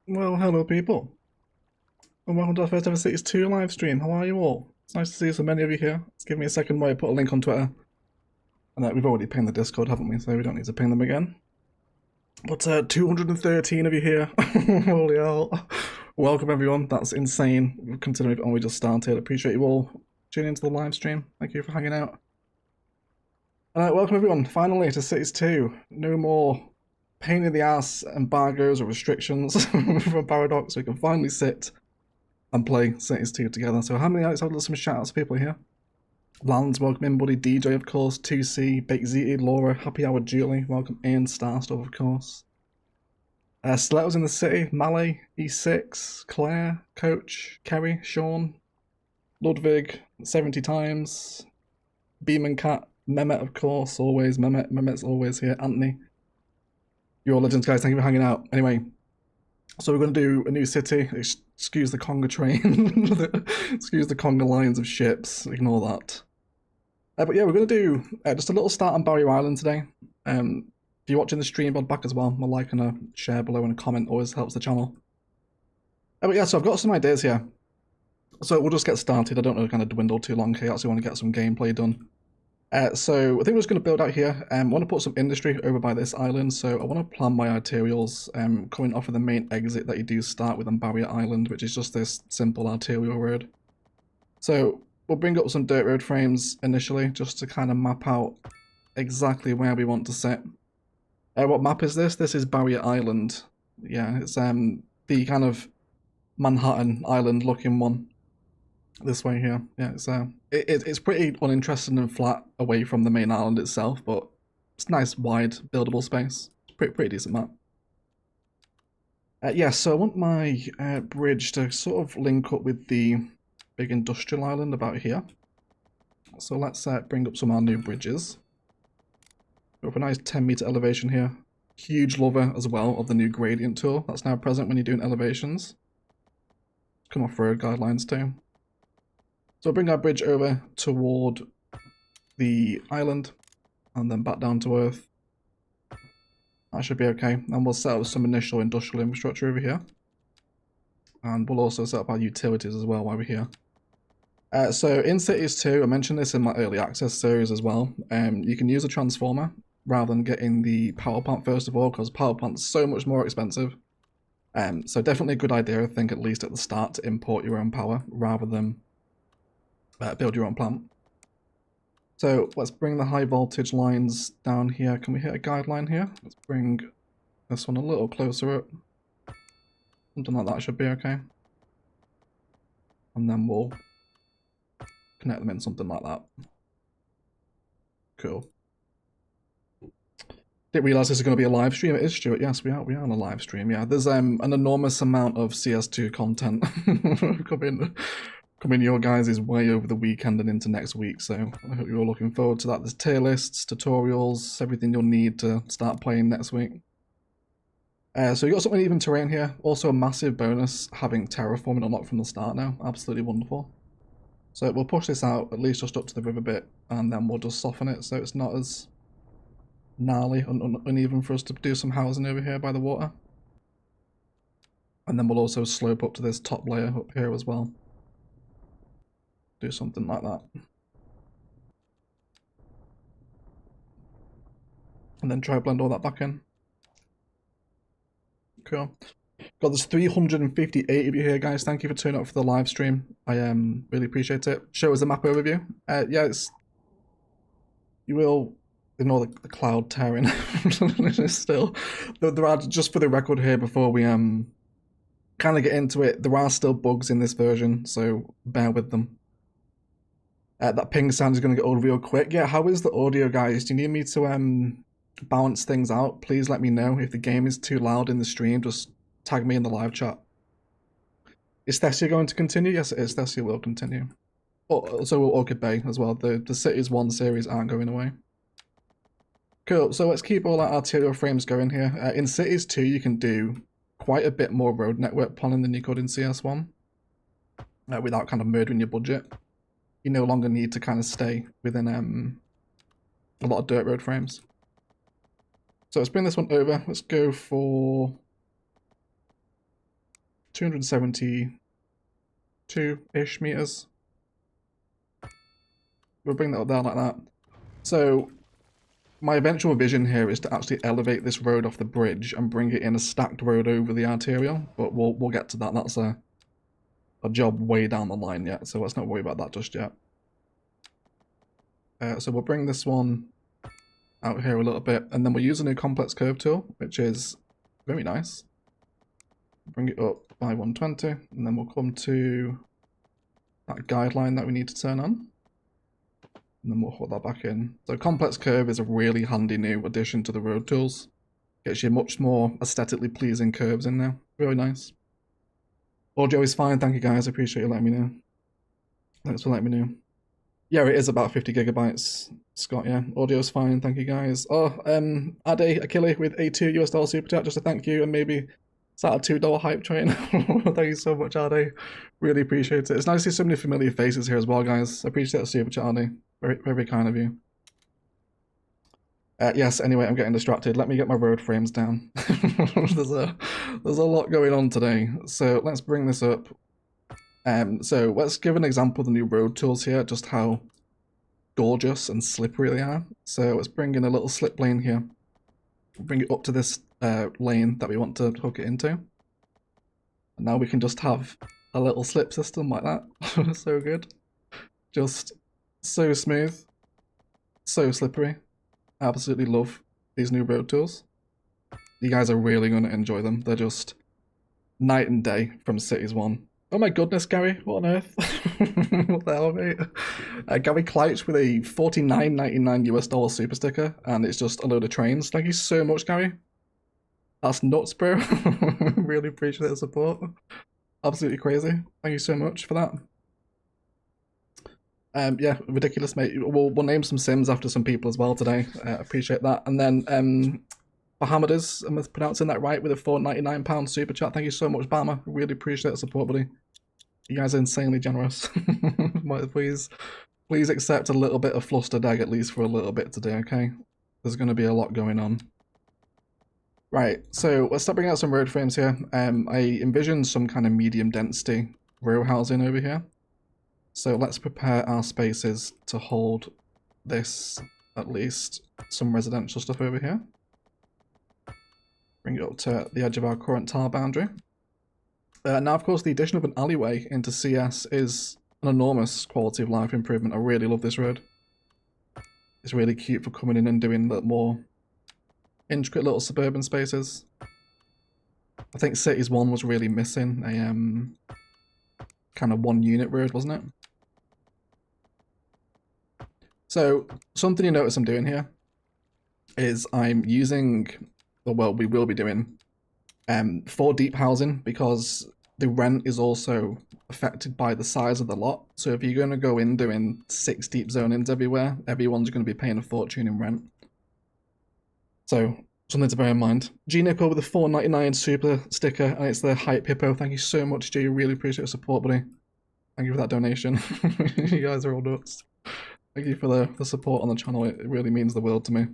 Well, hello people, and welcome to our first ever Cities 2 live stream. How are you all? It's nice to see so many of you here. Just give me a second while I put a link on Twitter. And we've already pinged the Discord, haven't we? So we don't need to ping them again. But 213 of you here. Holy hell. Welcome everyone. That's insane, considering we've only just started. Appreciate you all tuning into the live stream. Thank you for hanging out. Alright, welcome everyone, finally to Cities 2. No more pain in the ass embargoes or restrictions from Paradox. We can finally sit and play Cities 2 together. So how many outside some shout outs to people here? Lands, welcome in, buddy. DJ, of course. 2C, Bake ZT, Laura, Happy Hour, Julie, welcome in. Starstove, of course. Stilettos in the city, Malay, E6, Claire, Coach, Kerry, Sean, Ludwig, 70 times, Beam and Cat, Mehmet, of course, always. Mehmet's always here. Anthony. You're all legends, guys. Thank you for hanging out. Anyway, so we're going to do a new city. Excuse the conga train. Excuse the conga lines of ships. Ignore that. But yeah, we're going to do just a little start on Barrier Island today. If you're watching the stream, I'd back as well. A like and a share below and a comment always helps the channel. But yeah, so I've got some ideas here. So we'll just get started. I don't want to kind of dwindle too long here. I actually want to get some gameplay done. So I think we're just going to build out here. I want to put some industry over by this island, so I want to plan my arterials coming off of the main exit that you do start with on Barrier Island, which is just this simple arterial road. So we'll bring up some dirt road frames initially, just to kind of map out exactly where we want to sit. What map is this? This is Barrier Island. Yeah, it's the kind of Manhattan Island looking one. This way here, yeah, it's pretty uninteresting and flat away from the main island itself, but it's nice, wide, buildable space. It's pretty decent map. Yeah, so I want my bridge to sort of link up with the big industrial island about here. So let's bring up some of our new bridges. Go for a nice 10-meter elevation here. Huge lover as well of the new gradient tool that's now present when you're doing elevations. Come off road guidelines too. So we'll bring our bridge over toward the island and then back down to Earth. That should be okay. And we'll set up some initial industrial infrastructure over here. And we'll also set up our utilities as well while we're here. So in Cities 2, I mentioned this in my early access series as well, you can use a transformer rather than getting the power plant first of all, because power plant's so much more expensive. So definitely a good idea, I think, at least at the start, to import your own power rather than build your own plant. So let's bring the high voltage lines down here. Can we hit a guideline here? Let's bring this one a little closer up. Something like that should be okay. And then we'll connect them in something like that. Cool. Didn't realise this is going to be a live stream. It is, Stuart. Yes, we are on a live stream. Yeah, there's an enormous amount of CS2 content coming your guys' way over the weekend and into next week, so I hope you're all looking forward to that. There's tier lists, tutorials, everything you'll need to start playing next week. So you got something even terrain here. Also a massive bonus having terraforming unlocked from the start now. Absolutely wonderful. So we'll push this out at least just up to the river bit, and then we'll just soften it so it's not as gnarly and uneven for us to do some housing over here by the water. And then we'll also slope up to this top layer up here as well. Do something like that. And then try to blend all that back in. Cool. Got this 358 of you here, guys. Thank you for turning up for the live stream. I really appreciate it. Show us the map overview. Yeah, you will ignore the cloud tearing. Still, there are, just for the record here before we kind of get into it, there are still bugs in this version, so bear with them. That ping sound is going to get old real quick. Yeah, how is the audio, guys? Do you need me to balance things out? Please let me know. If the game is too loud in the stream, just tag me in the live chat. Is Thessia going to continue? Yes, it is. Thessia will continue. Oh, so will Orchid Bay as well. The Cities 1 series aren't going away. Cool, so let's keep all our arterial frames going here. In Cities 2, you can do quite a bit more road network planning than you could in CS1 without kind of murdering your budget. You no longer need to kind of stay within a lot of dirt road frames. So let's bring this one over. Let's go for 272-ish meters. We'll bring that up there like that. So my eventual vision here is to actually elevate this road off the bridge and bring it in a stacked road over the arterial, but we'll get to that. That's a job way down the line yet, so let's not worry about that just yet. So we'll bring this one out here a little bit, and then we'll use a new complex curve tool, which is very nice. Bring it up by 120, and then we'll come to that guideline that we need to turn on. And then we'll put that back in. So complex curve is a really handy new addition to the road tools. Gets you much more aesthetically pleasing curves in there. Really nice. Audio is fine, thank you guys, I appreciate you letting me know. Thanks for letting me know. Yeah, it is about 50 gigabytes, Scott, yeah. Audio's fine, thank you guys. Oh, Ade Achille with a $2 super chat, just to thank you, and maybe start a $2 hype train. Thank you so much, Ade. Really appreciate it. It's nice to see so many familiar faces here as well, guys. I appreciate the super chat, Ade. Very, very kind of you. Yes, anyway, I'm getting distracted. Let me get my road frames down. There's a lot going on today. So let's bring this up. So let's give an example of the new road tools here, just how gorgeous and slippery they are. So let's bring in a little slip lane here. Bring it up to this lane that we want to hook it into. And now we can just have a little slip system like that. So good. Just so smooth. So slippery. Absolutely love these new road tools. You guys are really going to enjoy them. They're just night and day from Cities 1. Oh my goodness, Gary, what on earth? What the hell, mate? Gary Kleitch with a $49.99 US super sticker, and it's just a load of trains. Thank you so much, Gary. That's nuts, bro. Really appreciate the support. Absolutely crazy. Thank you so much for that. Yeah, ridiculous, mate. We'll name some Sims after some people as well today. Appreciate that. And then Bahamadas, am I pronouncing that right, with a £4.99 super chat. Thank you so much, Bama. Really appreciate the support, buddy. You guys are insanely generous. Please accept a little bit of flustered egg, at least for a little bit today, okay? There's going to be a lot going on. Right, so let's start bringing out some road frames here. I envision some kind of medium density row housing over here. So let's prepare our spaces to hold this, at least, some residential stuff over here. Bring it up to the edge of our current tile boundary. Now, of course, the addition of an alleyway into CS is an enormous quality of life improvement. I really love this road. It's really cute for coming in and doing the more intricate little suburban spaces. I think Cities 1 was really missing a kind of one unit road, wasn't it? So something you notice I'm doing here is I'm using, well, we will be doing 4 deep housing, because the rent is also affected by the size of the lot. So if you're going to go in doing 6 deep zonings everywhere, everyone's going to be paying a fortune in rent. So something to bear in mind. G Nickel with a $4.99 super sticker, and it's the Hype Hippo. Thank you so much, G. Really appreciate your support, buddy. Thank you for that donation. You guys are all nuts. Thank you for the support on the channel. It really means the world to me.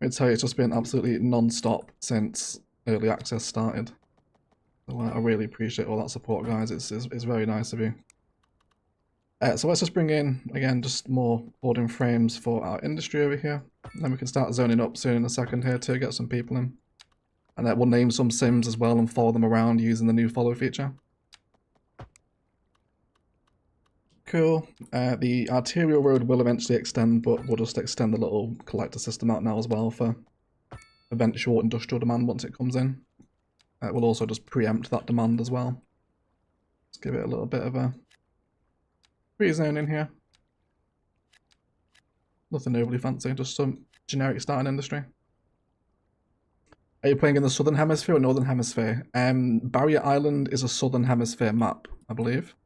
I tell you, it's just been absolutely non-stop since early access started. So I really appreciate all that support, guys. It's very nice of you. So let's just bring in, again, just more boarding frames for our industry over here. And then we can start zoning up soon in a second here to get some people in. And then we'll name some Sims as well and follow them around using the new follow feature. Cool. The arterial road will eventually extend, but we'll just extend the little collector system out now as well for eventual industrial demand once it comes in. We'll also just preempt that demand as well. Let's give it a little bit of a rezone in here. Nothing overly fancy, just some generic starting industry. Are you playing in the Southern Hemisphere or Northern Hemisphere? Barrier Island is a Southern Hemisphere map, I believe.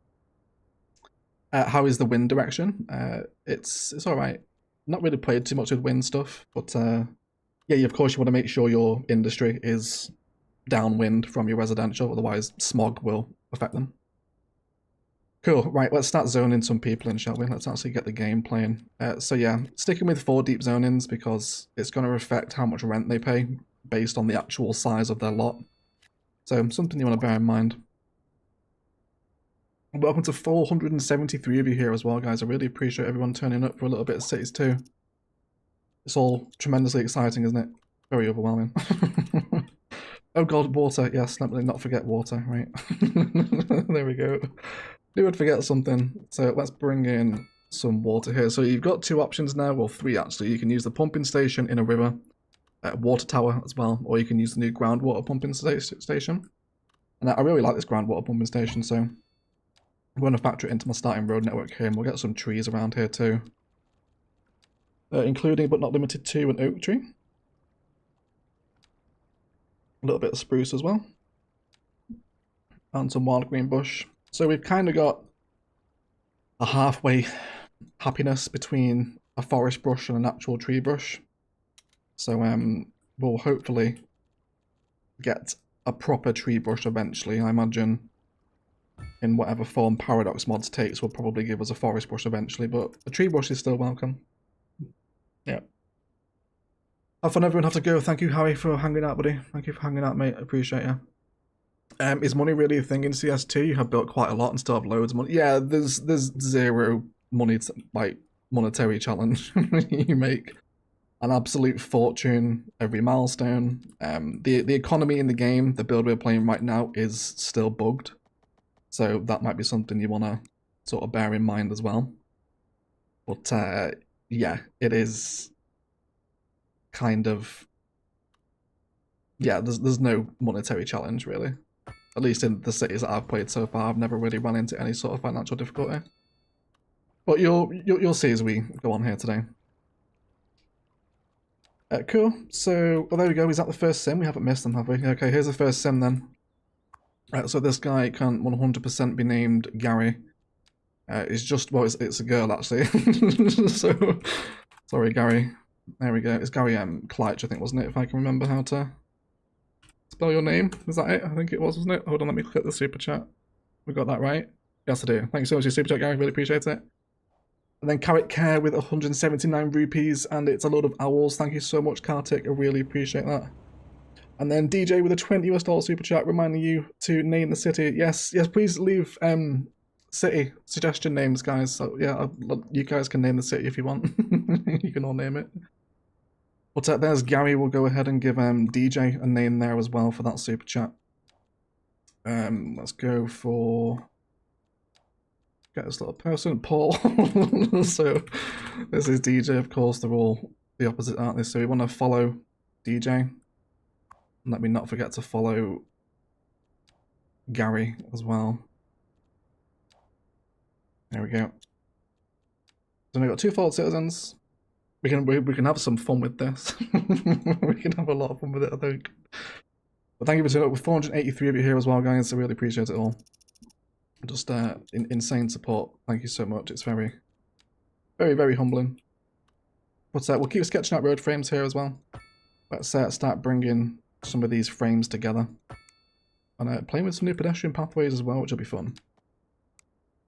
How is the wind direction? It's alright. Not really played too much with wind stuff, but yeah, of course you want to make sure your industry is downwind from your residential, otherwise smog will affect them. Cool, right, let's start zoning some people in, shall we? Let's actually get the game playing. So yeah, sticking with 4 deep zonings because it's going to affect how much rent they pay based on the actual size of their lot. So something you want to bear in mind. Welcome to 473 of you here as well, guys. I really appreciate everyone turning up for a little bit of Cities 2. It's all tremendously exciting, isn't it? Very overwhelming. Oh god, water. Yes, let me not forget water, right? There we go. We would forget something. So let's bring in some water here. So you've got two options now, well 3 actually. You can use the pumping station in a river, water tower as well, or you can use the new groundwater pumping station. And I really like this groundwater pumping station, so I'm going to factor it into my starting road network here, and we'll get some trees around here too. Including but not limited to an oak tree. A little bit of spruce as well. And some wild green bush. So we've kind of got a halfway happiness between a forest brush and a natural tree brush. So we'll hopefully get a proper tree brush eventually. I imagine in whatever form Paradox Mods takes will probably give us a forest brush eventually, but a tree brush is still welcome. Yeah. Have fun, everyone. Have to go. Thank you, Harry, for hanging out, buddy. Thank you for hanging out, mate. I appreciate you. Is money really a thing in CS2? You have built quite a lot and still have loads of money. Yeah, there's zero money, like monetary challenge. You make an absolute fortune every milestone. The economy in the game, the build we're playing right now, is still bugged. So that might be something you want to sort of bear in mind as well. But yeah, it is kind of, yeah, there's no monetary challenge really. At least in the cities that I've played so far, I've never really run into any sort of financial difficulty. But you'll see as we go on here today. Cool. So, well, there we go. Is that the first sim? We haven't missed them, have we? Okay, here's the first sim then. So this guy can't 100% be named Gary. It's just, well, it's a girl actually. So, sorry, Gary. There we go. It's Gary Kleitch, I think, wasn't it? If I can remember how to spell your name. Is that it? I think it was, wasn't it? Hold on, let me click the super chat. We got that right? Yes, I do. Thanks so much for your super chat, Gary. Really appreciate it. And then Carrot Care with 179 rupees, and it's a load of owls. Thank you so much, Kartik. I really appreciate that. And then DJ with a $20 super chat, reminding you to name the city. Yes, please leave city suggestion names, guys. So yeah, you guys can name the city if you want. You can all name it. But there's Gary. We'll go ahead and give DJ a name there as well for that super chat. Let's go for, get this little person, Paul. So this is DJ, of course. They're all the opposite, aren't they? So we want to follow DJ. And let me not forget to follow Gary as well. There we go. So we've got 2 followed citizens. We can have some fun with this. We can have a lot of fun with it, I think. But thank you for turning up with 483 of you here as well, guys. I really appreciate it all. Just insane support. Thank you so much. It's very, very, very humbling. But we'll keep sketching out road frames here as well. Let's start bringing some of these frames together. And playing with some new pedestrian pathways as well, which will be fun.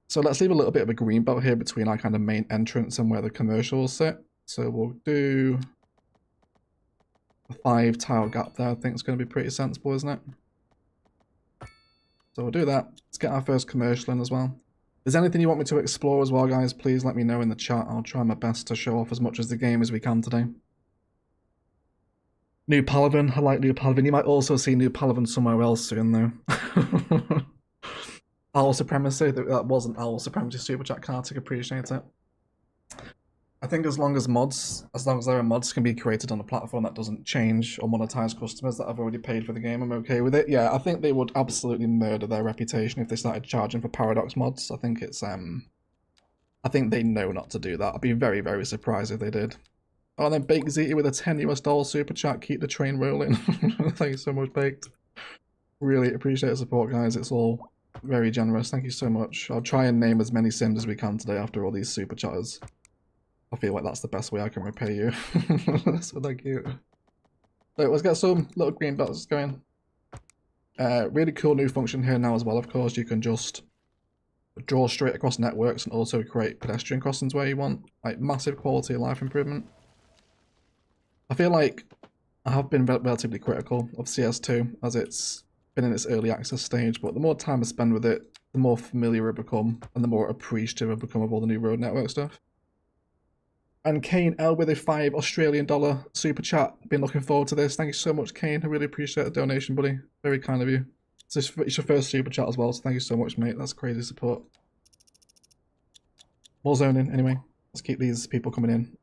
So let's leave a little bit of a green belt here between our kind of main entrance and where the commercials sit. So we'll do a 5 tile gap there. I think it's going to be pretty sensible, isn't it? So we'll do that. Let's get our first commercial in as well. If there's anything you want me to explore as well, guys, please let me know in the chat. I'll try my best to show off as much as the game as we can today. New Palaven. I like New Palaven. You might also see New Palaven somewhere else soon, though. Owl Supremacy. That wasn't Owl Supremacy Super Chat Kartik. Appreciate it. I think as long as there are mods can be created on a platform that doesn't change or monetize customers that have already paid for the game, I'm okay with it. Yeah, I think they would absolutely murder their reputation if they started charging for Paradox mods. I think it's I think they know not to do that. I'd be very, very surprised if they did. Oh, and then Baked Ziti with a $10 super chat. Keep the train rolling. Thank you so much, Baked. Really appreciate the support, guys. It's all very generous. Thank you so much. I'll try and name as many sims as we can today after all these super chatters. I feel like that's the best way I can repay you. So thank you. So let's get some little green belts going. Really cool new function here now as well, of course. You can just draw straight across networks and also create pedestrian crossings where you want. Like massive quality of life improvement. I feel like I have been relatively critical of CS2 as it's been in its early access stage, but the more time I spend with it, the more familiar I become and the more appreciative I become of all the new road network stuff. And Kane L with a $5 Australian super chat. Been looking forward to this. Thank you so much, Kane. I really appreciate the donation, buddy. Very kind of you. It's your first super chat as well, so thank you so much, mate. That's crazy support. More zoning, anyway. Let's keep these people coming in.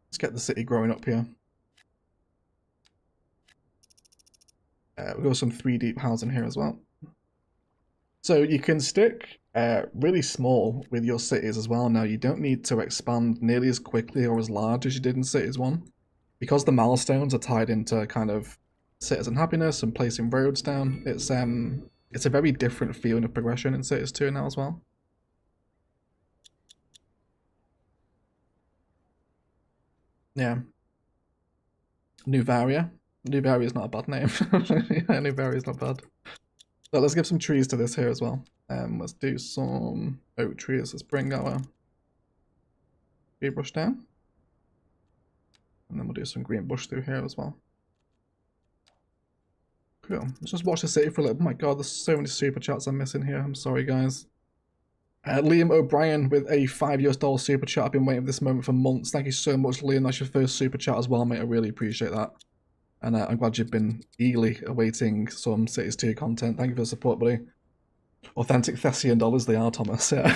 Let's get the city growing up here. We'll go some 3 deep housing here as well. So you can stick really small with your cities as well now. You don't need to expand nearly as quickly or as large as you did in Cities 1. Because the milestones are tied into kind of citizen happiness and placing roads down, it's a very different feeling of progression in Cities 2 now as well. Yeah. Nuvaria. Nuvaria is not a bad name. Yeah, Nuvaria is not bad. So let's give some trees to this here as well. Let's do some oak trees. Let's bring our tree brush down. And then we'll do some green bush through here as well. Cool. Let's just watch the city for a little. Oh my god, there's so many super chats I'm missing here. I'm sorry, guys. Liam O'Brien with a $5 super chat. I've been waiting for this moment for months. Thank you so much, Liam. That's your first super chat as well, mate. I really appreciate that. And I'm glad you've been eagerly awaiting some Cities 2 content. Thank you for the support, buddy. Authentic Thessian dollars they are, Thomas. Yeah.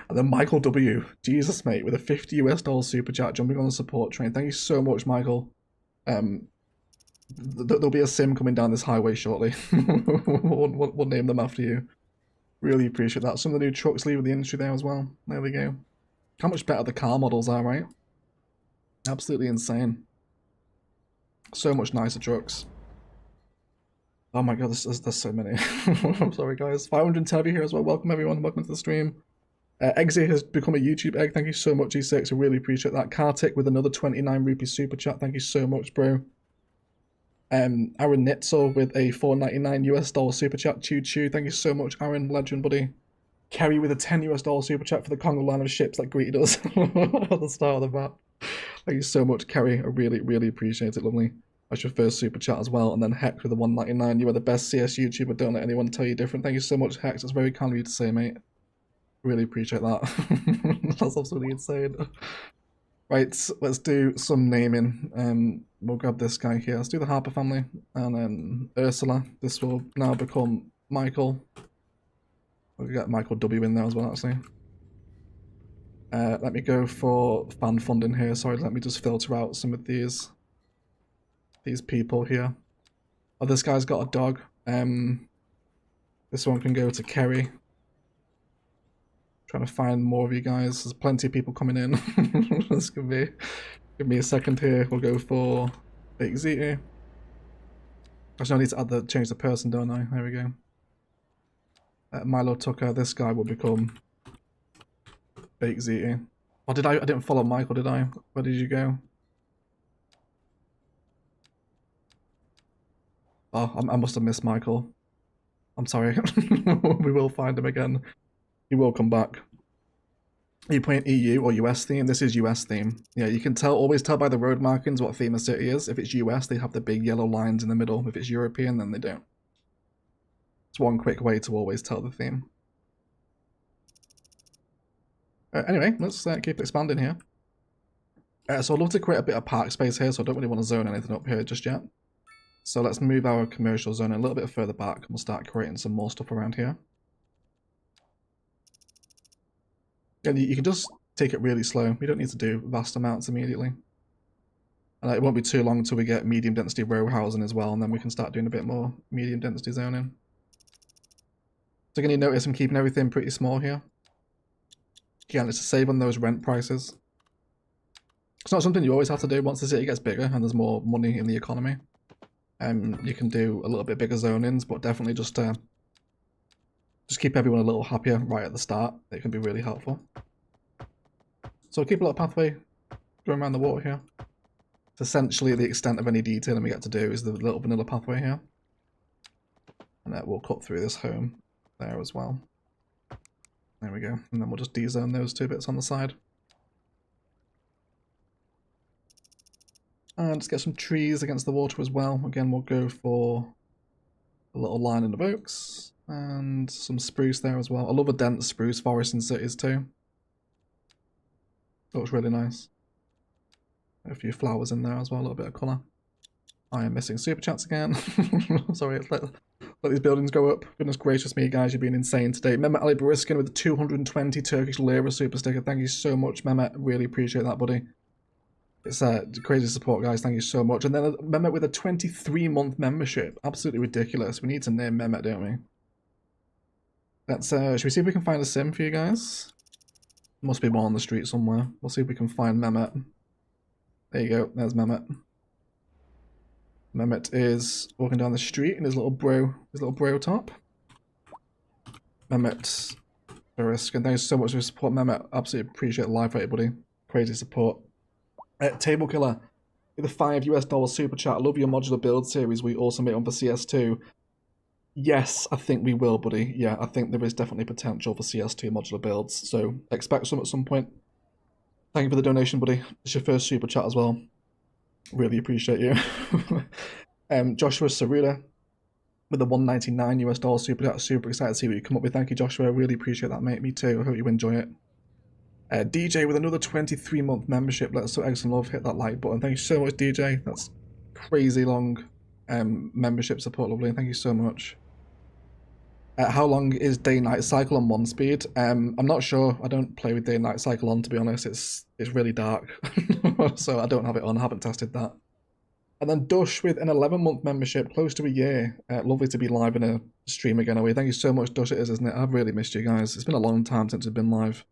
And then Michael W. Jesus, mate, with a $50 super chat jumping on the support train. Thank you so much, Michael. There'll be a sim coming down this highway shortly. we'll name them after you. Really appreciate that. Some of the new trucks leaving the industry there as well. There we go. How much better the car models are, right? Absolutely insane. So much nicer trucks. Oh my god, there's so many. I'm sorry, guys. 510 here as well. Welcome, everyone. Welcome to the stream. Eggsy has become a YouTube egg. Thank you so much, E6. I really appreciate that. Kartik with another 29 rupee super chat. Thank you so much, bro. Aaron Nitzel with a $4.99 super chat. Choo. Thank you so much, Aaron. Legend, buddy. Kerry with a $10 super chat for the Congo line of ships that greeted us at the start of the map. Thank you so much, Kerry. I really appreciate it. Lovely. That's your first super chat as well. And then Hex with a $1.99. You are the best CS YouTuber. Don't let anyone tell you different. Thank you so much, Hex. That's very kind of you to say, mate. Really appreciate that. That's absolutely insane. Right, let's do some naming. We'll grab this guy here. Let's do the Harper family. And then Ursula. This will now become Michael. We'll get Michael W in there as well, actually. Let me go for fan funding here. Sorry, let me just filter out some of these people here. Oh, this guy's got a dog. This one can go to Kerry. Trying to find more of you guys. There's plenty of people coming in. This could be. Give me a second here. We'll go for Big Z. Actually, I need to change the person, don't I? There we go. Milo Tucker. This guy will become Big Z. Oh, did I didn't follow Michael, did I? Where did you go? Oh, I must have missed Michael. I'm sorry. We will find him again. He will come back. Are you playing EU or US theme? This is US theme. Yeah, you can always tell by the road markings what theme a city is. If it's US, they have the big yellow lines in the middle. If it's European, then they don't. It's one quick way to always tell the theme. Anyway, let's keep expanding here. So I'd love to create a bit of park space here, so I don't really want to zone anything up here just yet. So let's move our commercial zone a little bit further back, and we'll start creating some more stuff around here. And you can just take it really slow. You don't need to do vast amounts immediately. And it won't be too long until we get medium density row housing as well, and then we can start doing a bit more medium density zoning. So again, you notice I'm keeping everything pretty small here. Again, it's to save on those rent prices. It's not something you always have to do once the city gets bigger and there's more money in the economy. You can do a little bit bigger zonings, but definitely just keep everyone a little happier right at the start. It can be really helpful. So keep a little pathway going around the water here. It's essentially the extent of any detailing we get to do is the little vanilla pathway here. And then we'll cut through this home there as well. There we go. And then we'll just dezone those 2 bits on the side. And just get some trees against the water as well. Again, we'll go for a little line of oaks. And some spruce there as well. I love a dense spruce forest in cities too. Looks really nice. A few flowers in there as well, a little bit of colour. I am missing super chats again. Sorry, let these buildings go up. Goodness gracious me, guys, you're being insane today. Mehmet Ali Bariskin with the 220 Turkish lira super sticker. Thank you so much, Mehmet. Really appreciate that, buddy. It's crazy support, guys. Thank you so much. And then Mehmet with a 23-month membership. Absolutely ridiculous. We need to name Mehmet, don't we? Let's, should we see if we can find a sim for you guys? Must be one on the street somewhere. We'll see if we can find Mehmet. There you go. There's Mehmet. Mehmet is walking down the street in his little bro top. Mehmet Bariskin, thanks so much for your support, Mehmet. Absolutely appreciate the live rate, buddy. Crazy support. Table Killer, with a $5 super chat. I love your modular build series. We also made one for CS2. Yes, I think we will, buddy. Yeah, I think there is definitely potential for CS2 modular builds. So expect some at some point. Thank you for the donation, buddy. It's your first super chat as well. Really appreciate you. Joshua Saruda with the $199 super chat. Super excited to see what you come up with. Thank you, Joshua. I really appreciate that, mate. Me too. I hope you enjoy it. DJ with another 23-month membership. Let's so excellent love. Hit that like button. Thank you so much, DJ. That's crazy long membership support. Lovely. Thank you so much. How long is day-night cycle on 1 speed? I'm not sure. I don't play with day-night cycle on, to be honest. It's really dark, so I don't have it on. I haven't tested that. And then Dush with an 11-month membership, close to a year. Lovely to be live in a stream again. Away. Thank you so much, Dush. It is, isn't it? I've really missed you guys. It's been a long time since we've been live.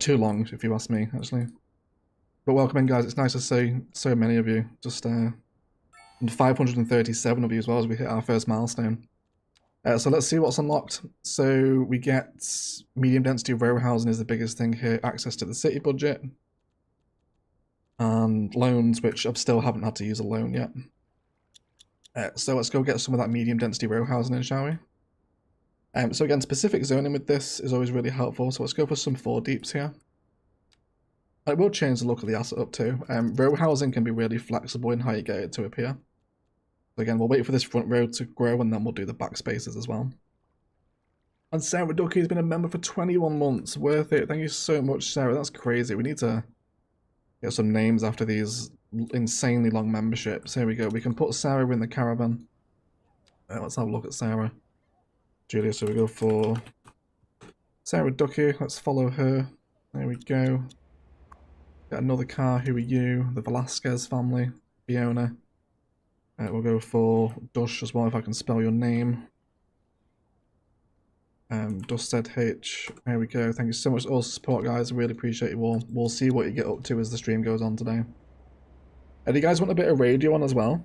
Too long, if you ask me, actually. But welcome in, guys. It's nice to see so many of you. Just 537 of you as well as we hit our first milestone. So let's see what's unlocked. So we get medium density row housing is the biggest thing here. Access to the city budget. And loans, which I still haven't had to use a loan yet. So let's go get some of that medium density row housing in, shall we? So again, specific zoning with this is always really helpful. So let's go for some 4 deeps here. I will change the look of the asset up too. Row housing can be really flexible in how you get it to appear. So again, we'll wait for this front row to grow and then we'll do the back spaces as well. And Sarah Ducky has been a member for 21 months. Worth it. Thank you so much, Sarah. That's crazy. We need to get some names after these insanely long memberships. Here we go. We can put Sarah in the caravan. Let's have a look at Sarah. Julia, so we go for Sarah Ducky. Let's follow her. There we go. Get another car. Who are you? The Velasquez family. Fiona. We'll go for Dush as well, if I can spell your name. Dush said H. There we go. Thank you so much for all the support, guys. I really appreciate you all. We'll see what you get up to as the stream goes on today. Do you guys want a bit of radio on as well?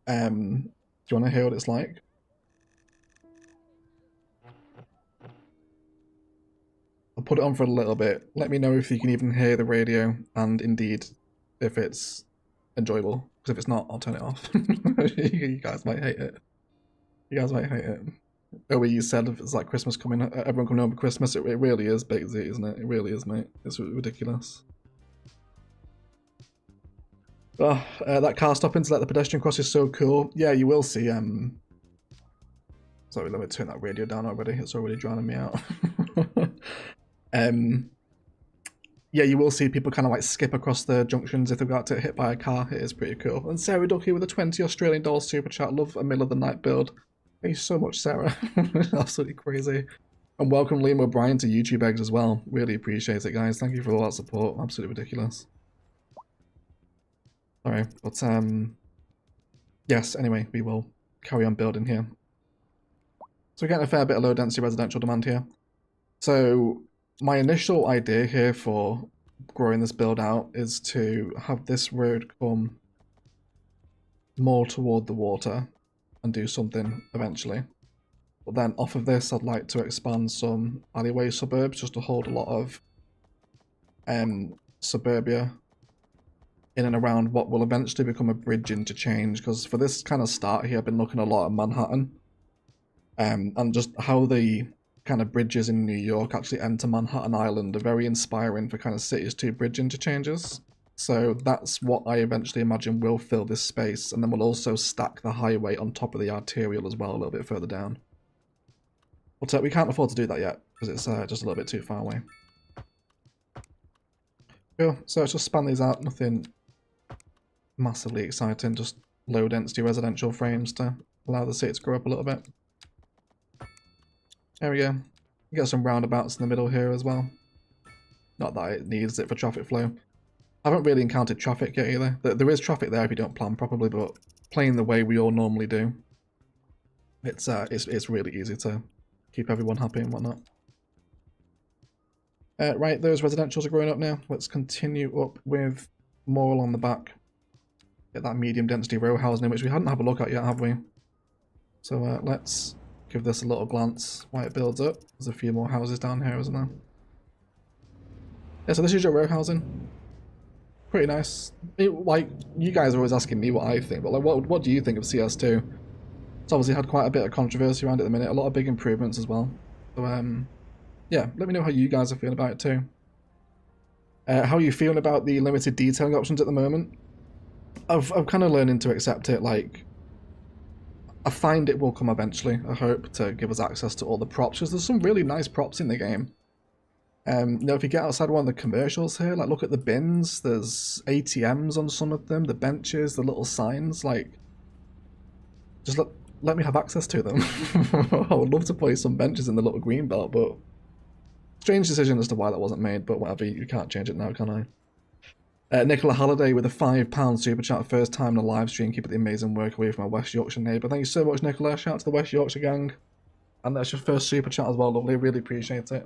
Do you want to hear what it's like? I'll put it on for a little bit. Let me know if you can even hear the radio, and indeed, if it's enjoyable. Because if it's not, I'll turn it off. You guys might hate it. You guys might hate it. Oh, you said it's like Christmas coming, everyone coming home for Christmas. It really is Big Z, isn't it? It really is, mate. It's ridiculous. Oh, that car stopping to let the pedestrian cross is so cool. Yeah, you will see. Sorry, let me turn that radio down already. It's already drowning me out. Yeah, you will see people kind of like skip across the junctions if they've got to hit by a car. It is pretty cool. And Sarah Ducky with a $20 Australian super chat. Love a middle of the night build. Thank you so much, Sarah. Absolutely crazy. And welcome Liam O'Brien to YouTube Eggs as well. Really appreciate it, guys. Thank you for all that support. Absolutely ridiculous. Sorry, but yes, anyway, we will carry on building here. So we're getting a fair bit of low density residential demand here. So my initial idea here for growing this build out is to have this road come more toward the water and do something eventually. But then off of this, I'd like to expand some alleyway suburbs just to hold a lot of suburbia in and around what will eventually become a bridge interchange. Because for this kind of start here, I've been looking a lot at Manhattan and just how the kind of bridges in New York actually enter Manhattan Island are very inspiring for kind of cities to bridge interchanges. So that's what I eventually imagine will fill this space, and then we'll also stack the highway on top of the arterial as well a little bit further down. But we can't afford to do that yet, because it's just a little bit too far away. Cool, so let's just span these out, nothing massively exciting, just low density residential frames to allow the city to grow up a little bit. There we go. You got some roundabouts in the middle here as well. Not that it needs it for traffic flow. I haven't really encountered traffic yet either. There is traffic there if you don't plan properly, but playing the way we all normally do, it's really easy to keep everyone happy and whatnot. Right, those residentials are growing up now. Let's continue up with more along the back. Get that medium density row housing, which we hadn't had a look at yet, have we? So let's give this a little glance while it builds up. There's a few more houses down here, isn't there? Yeah, so this is your row housing. Pretty nice. Like, you guys are always asking me what I think, but like, what do you think of CS2? It's obviously had quite a bit of controversy around it at the minute, a lot of big improvements as well. So yeah, let me know how you guys are feeling about it too. How are you feeling about the limited detailing options at the moment? I'm kind of learning to accept it. Like, I find it will come eventually, I hope, to give us access to all the props, because there's some really nice props in the game. You know, if you get outside one of the commercials here, like look at the bins, there's ATMs on some of them, the benches, the little signs, like, just let me have access to them. I would love to play some benches in the little green belt, but strange decision as to why that wasn't made, but whatever, you can't change it now, can I? Nicola Halliday with a £5 super chat, first time in a live stream, keep up the amazing work away from my West Yorkshire neighbour. Thank you so much, Nicola, shout out to the West Yorkshire gang. And that's your first super chat as well, lovely, really appreciate it.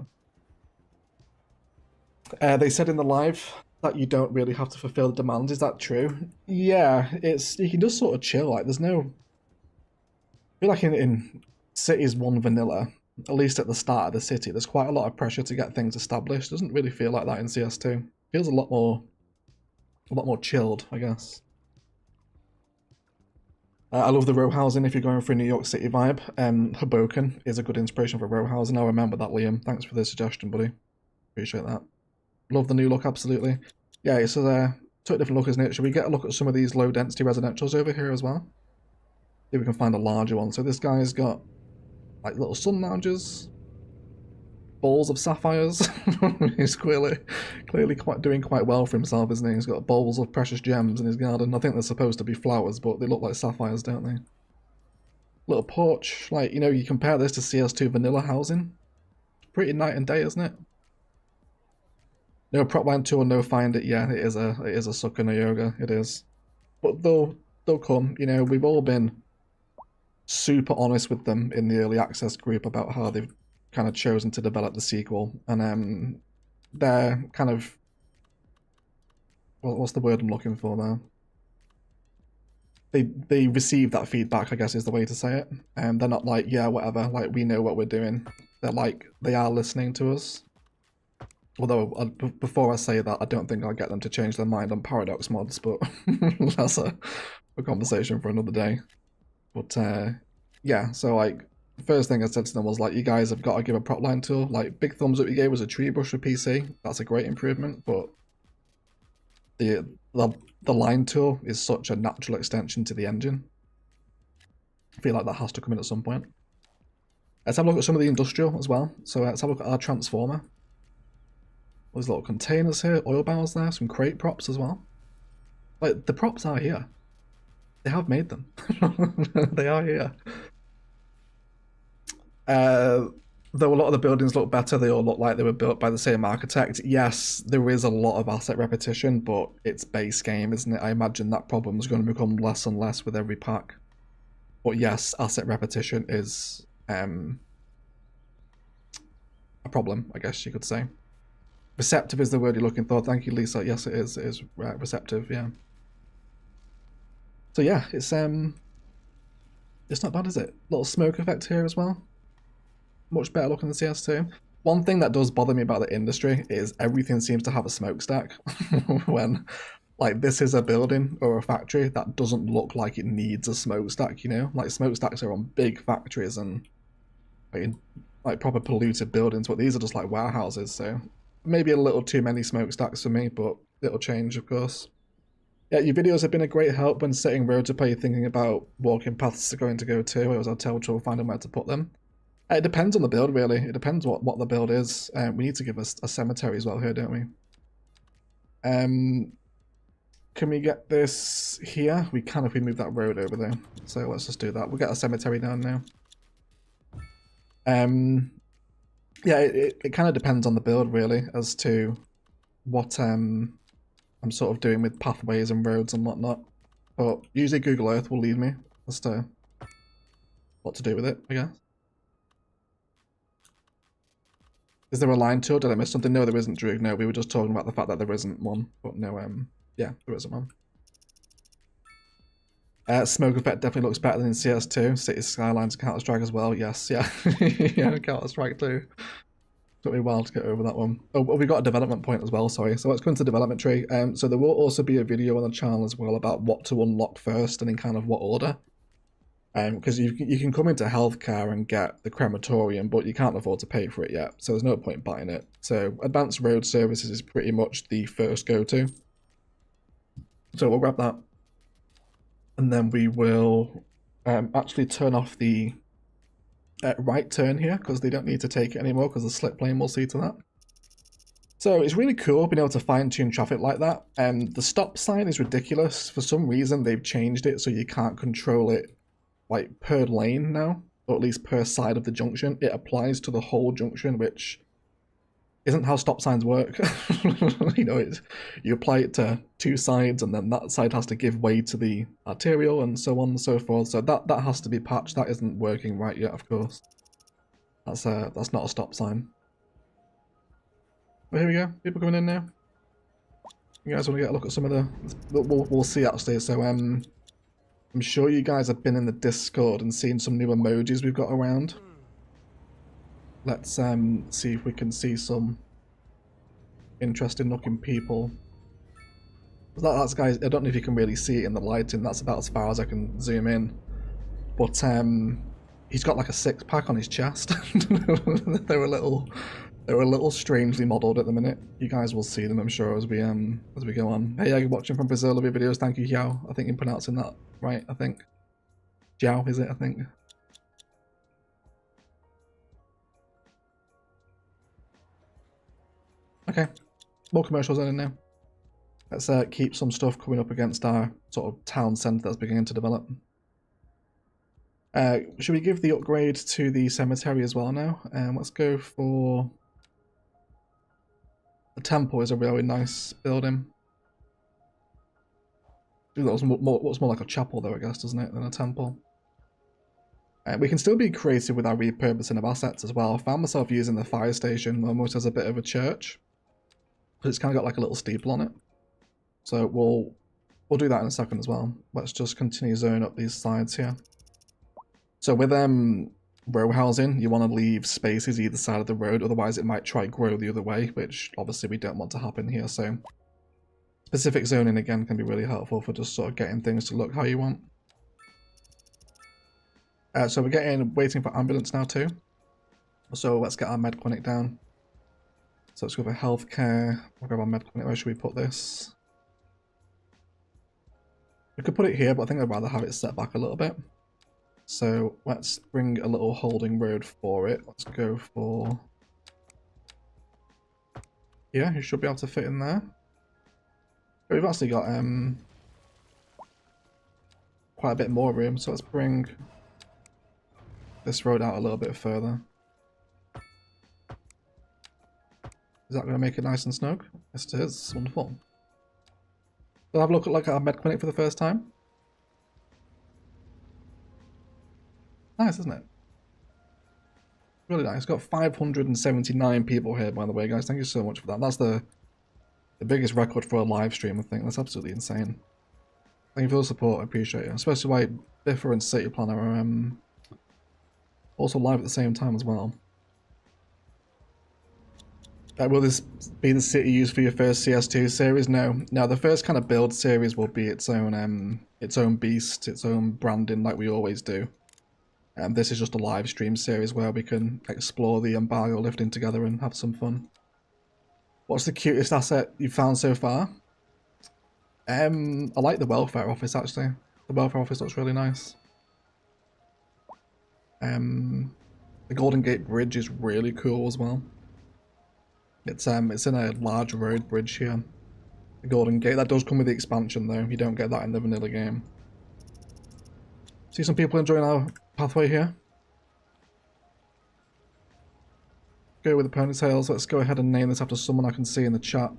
They said in the live that you don't really have to fulfill the demands. Is that true? Yeah, you can just sort of chill. Like, there's no. I feel like in Cities 1 vanilla, at least at the start of the city, there's quite a lot of pressure to get things established. Doesn't really feel like that in CS2. Feels a lot more chilled, I guess. I love the row housing if you're going for a New York City vibe. Hoboken is a good inspiration for row housing. I'll remember that, Liam. Thanks for the suggestion, buddy. Appreciate that. Love the new look, absolutely. Yeah, it's a totally different look, isn't it? Should we get a look at some of these low density residentials over here as well? See if we can find a larger one. So this guy's got like little sun lounges, balls of sapphires. He's clearly doing quite well for himself, isn't he? He's got bowls of precious gems in his garden. I think they're supposed to be flowers, but they look like sapphires, don't they? Little porch, like, you know, you compare this to CS2 vanilla housing. Pretty night and day, isn't it? No prop line tool, no find it. Yeah, it is a sucker no yoga. It is, but they'll come. You know, we've all been super honest with them in the early access group about how they've kind of chosen to develop the sequel, and they're kind of, well, what's the word I'm looking for there? They receive that feedback, I guess is the way to say it. They're not like, yeah, whatever. Like, we know what we're doing. They're like, they are listening to us. Although, before I say that, I don't think I'll get them to change their mind on Paradox mods, but that's a conversation for another day. But, yeah, so, like, the first thing I said to them was, like, you guys have got to give a prop line tool. Like, big thumbs up you gave was a tree brush for PC. That's a great improvement, but the line tool is such a natural extension to the engine. I feel like that has to come in at some point. Let's have a look at some of the industrial as well. So let's have a look at our transformer. There's little containers here, oil barrels there, some crate props as well. Like, the props are here. They have made them. They are here. Though a lot of the buildings look better, they all look like they were built by the same architect. Yes, there is a lot of asset repetition, but it's base game, isn't it? I imagine that problem is going to become less and less with every pack. But yes, asset repetition is a problem, I guess you could say. Receptive is the word you're looking for. Thank you, Lisa. Yes, it is. It is receptive. Yeah. So yeah, it's not bad, is it? Little smoke effect here as well. Much better looking than CS2. One thing that does bother me about the industry is everything seems to have a smokestack. When, like, this is a building or a factory that doesn't look like it needs a smokestack. You know, like smokestacks are on big factories and like proper polluted buildings, but these are just like warehouses. So maybe a little too many smokestacks for me, but it'll change, of course. Yeah, your videos have been a great help when setting roads up. Are you thinking about walking paths are going to go to, or was I tell trouble finding where to put them? It depends on the build, really. It depends what the build is. We need to give us a cemetery as well here, don't we? Can we get this here? We can if we move that road over there. So let's just do that. We'll get a cemetery down now. Yeah, it kind of depends on the build, really, as to what I'm sort of doing with pathways and roads and whatnot. But usually Google Earth will lead me as to what to do with it, I guess. Is there a line tool? Did I miss something? No, there isn't, Drew. No, we were just talking about the fact that there isn't one. But no, yeah, there isn't one. Smoke effect definitely looks better than in CS2. City Skylines, Counter-Strike as well. Yes, yeah. Yeah, Counter-Strike too. Took me a while to get over that one. Oh, we got a development point as well, sorry. So let's go into the development tree. So there will also be a video on the channel as well about what to unlock first and in kind of what order. Because you can come into healthcare and get the crematorium, but you can't afford to pay for it yet, so there's no point buying it. So advanced road services is pretty much the first go-to. So we'll grab that. And then we will actually turn off the right turn here, because they don't need to take it anymore, because the slip lane will see to that. So it's really cool being able to fine-tune traffic like that. The stop sign is ridiculous. For some reason, they've changed it so you can't control it like per lane now, or at least per side of the junction. It applies to the whole junction, which isn't how stop signs work. You know, you apply it to two sides, and then that side has to give way to the arterial, and so on and so forth. So that has to be patched. That isn't working right yet, of course. That's not a stop sign. But here we go. People coming in now. You guys want to get a look at some of the? We'll see actually. So I'm sure you guys have been in the Discord and seen some new emojis we've got around. Let's see if we can see some interesting looking people. That's guys, I don't know if you can really see it in the lighting, that's about as far as I can zoom in. But he's got like a six-pack on his chest. They're a little strangely modelled at the minute. You guys will see them, I'm sure, as we go on. Hey, you're watching from Brazil, love your videos, thank you, Yao. I think you're pronouncing that right, I think. Jiao, is it, I think? Okay, more commercials in now. Let's keep some stuff coming up against our sort of town centre that's beginning to develop. Should we give the upgrade to the cemetery as well now? Let's go for... The temple is a really nice building. That looks more like a chapel though, I guess, doesn't it, than a temple. We can still be creative with our repurposing of assets as well. I found myself using the fire station almost as a bit of a church. But it's kind of got like a little steeple on it. So we'll do that in a second as well. Let's just continue zoning up these sides here. So with row housing, you want to leave spaces either side of the road, otherwise it might try grow the other way, which obviously we don't want to happen here. So specific zoning again can be really helpful for just sort of getting things to look how you want. So we're waiting for ambulance now too. So let's get our med clinic down. So let's go for healthcare. We'll grab our med clinic. Where should we put this? We could put it here, but I think I'd rather have it set back a little bit. So let's bring a little holding road for it. Let's go for... Yeah, you should be able to fit in there. But we've actually got quite a bit more room, so let's bring this road out a little bit further. Is that going to make it nice and snug? Yes, it is. Wonderful. We'll have a look at like our med clinic for the first time. Nice, isn't it? Really nice. Got 579 people here, by the way, guys. Thank you so much for that. That's the biggest record for a live stream, I think. That's absolutely insane. Thank you for the support. I appreciate it. Especially why Biffa and City Planner are also live at the same time as well. Will this be the city used for your first CS2 series? No. Now the first kind of build series will be its own beast, its own branding, like we always do. And this is just a live stream series where we can explore the embargo lifting together and have some fun. What's the cutest asset you've found so far? I like the welfare office actually. The welfare office looks really nice. The Golden Gate Bridge is really cool as well. It's in a large road bridge here. The Golden Gate, that does come with the expansion though. You don't get that in the vanilla game. See some people enjoying our pathway here. Go with the ponytails. Let's go ahead and name this after someone I can see in the chat.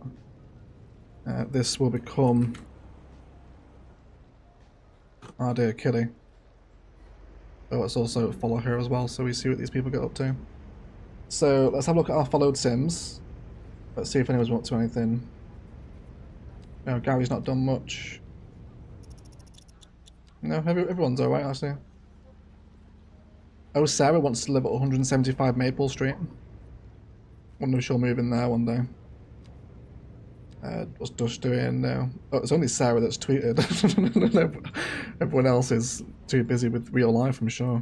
This will become... Oh dear, Kitty. Oh, let's also follow her as well so we see what these people get up to. So let's have a look at our followed sims. Let's see if anyone's up to anything. No, Gary's not done much. No, everyone's alright actually. Oh, Sarah wants to live at 175 Maple Street. Wonder if she'll move in there one day. What's Dush doing now? Oh, it's only Sarah that's tweeted. Everyone else is too busy with real life, I'm sure.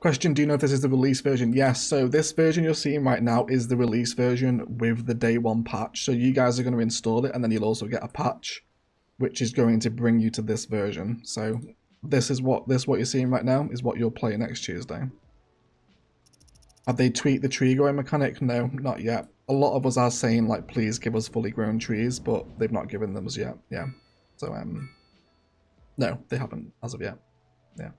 Question, do you know if this is the release version? Yes, so this version you're seeing right now is the release version with the day one patch. So you guys are going to install it and then you'll also get a patch, which is going to bring you to this version. So this is what you're seeing right now is what you'll play next Tuesday. Have they tweaked the tree growing mechanic? No, not yet. A lot of us are saying like, please give us fully grown trees, but they've not given them as yet. Yeah. So no, they haven't as of yet. Yeah.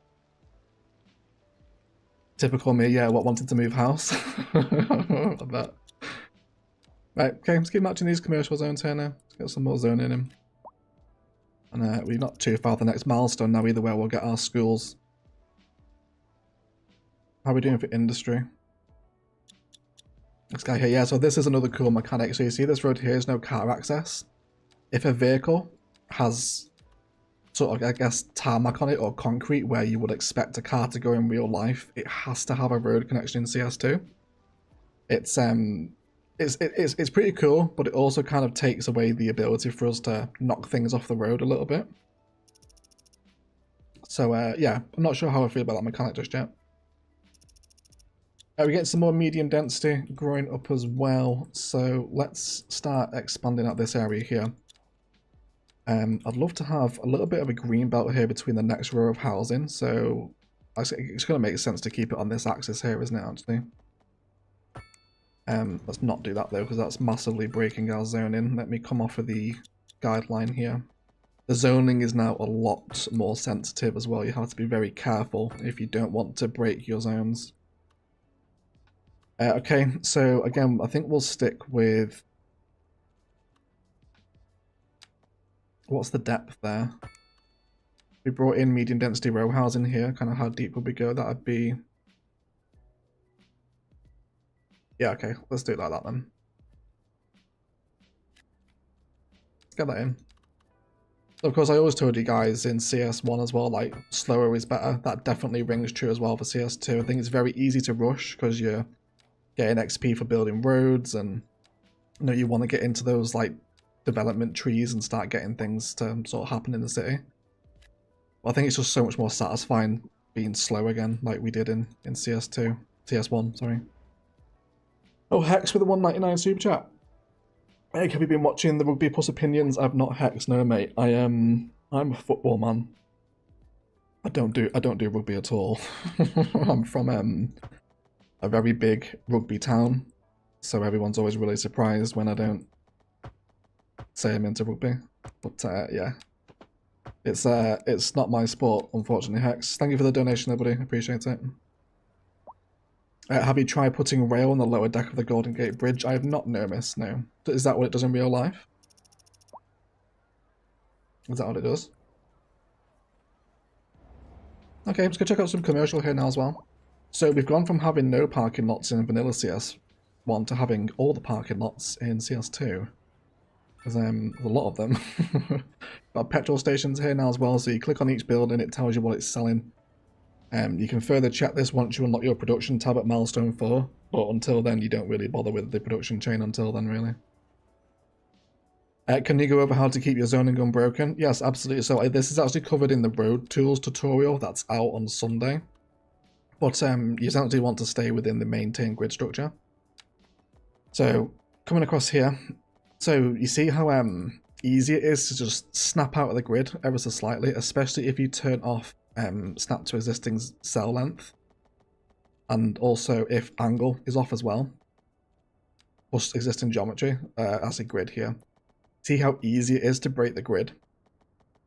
Typical me, yeah, what wanted to move house. I bet. Right, okay, let's keep matching these commercial zones here now. Let's get some more zoning in. And we're not too far the next milestone now either, where we'll get our schools. How are we doing for industry? This guy here, yeah, so this is another cool mechanic. So you see this road here is no car access. If a vehicle has sort of, I guess, tarmac on it or concrete where you would expect a car to go in real life, it has to have a road connection in CS2. It's pretty cool, but it also kind of takes away the ability for us to knock things off the road a little bit. So yeah, I'm not sure how I feel about that mechanic just yet. We're getting some more medium density growing up as well, so let's start expanding out this area here. I'd love to have a little bit of a green belt here between the next row of housing, so actually it's going to make sense to keep it on this axis here, isn't it, actually? Let's not do that though, because that's massively breaking our zoning. Let me come off of the guideline here. The zoning is now a lot more sensitive as well. You have to be very careful if you don't want to break your zones. Okay, so again, I think we'll stick with... What's the depth there? We brought in medium density row housing here. Kind of how deep would we go? That would be... Yeah, okay, let's do it like that then. Let's get that in. Of course, I always told you guys in CS1 as well, like, slower is better. That definitely rings true as well for CS2. I think it's very easy to rush because you're getting XP for building roads, and you know, you want to get into those like development trees and start getting things to sort of happen in the city. Well, I think it's just so much more satisfying being slow again, like we did in CS1, sorry. Oh, Hex with the 199 super chat. Hey, have you been watching the Rugby Plus opinions? I've not, Hex, no mate. I'm a football man. I don't do rugby at all. I'm from a very big rugby town, so everyone's always really surprised when I don't say I'm into rugby. But yeah, it's not my sport, unfortunately. Hex, thank you for the donation, everybody. Appreciate it. Have you tried putting rail on the lower deck of the Golden Gate Bridge? I have not, no miss, no. Is that what it does in real life? Is that what it does? Okay, let's go check out some commercial here now as well. So we've gone from having no parking lots in vanilla CS1 to having all the parking lots in CS2. Because there's a lot of them. Got petrol stations here now as well, so you click on each building, it tells you what it's selling. You can further check this once you unlock your production tab at milestone 4, but until then you don't really bother with the production chain until then, really. Can you go over how to keep your zoning unbroken? Yes, absolutely. So this is actually covered in the road tools tutorial that's out on Sunday. But you essentially want to stay within the maintain grid structure. So coming across here, So you see how easy it is to just snap out of the grid ever so slightly, especially if you turn off snap to existing cell length, and also if angle is off as well, plus existing geometry as a grid here. See how easy it is to break the grid.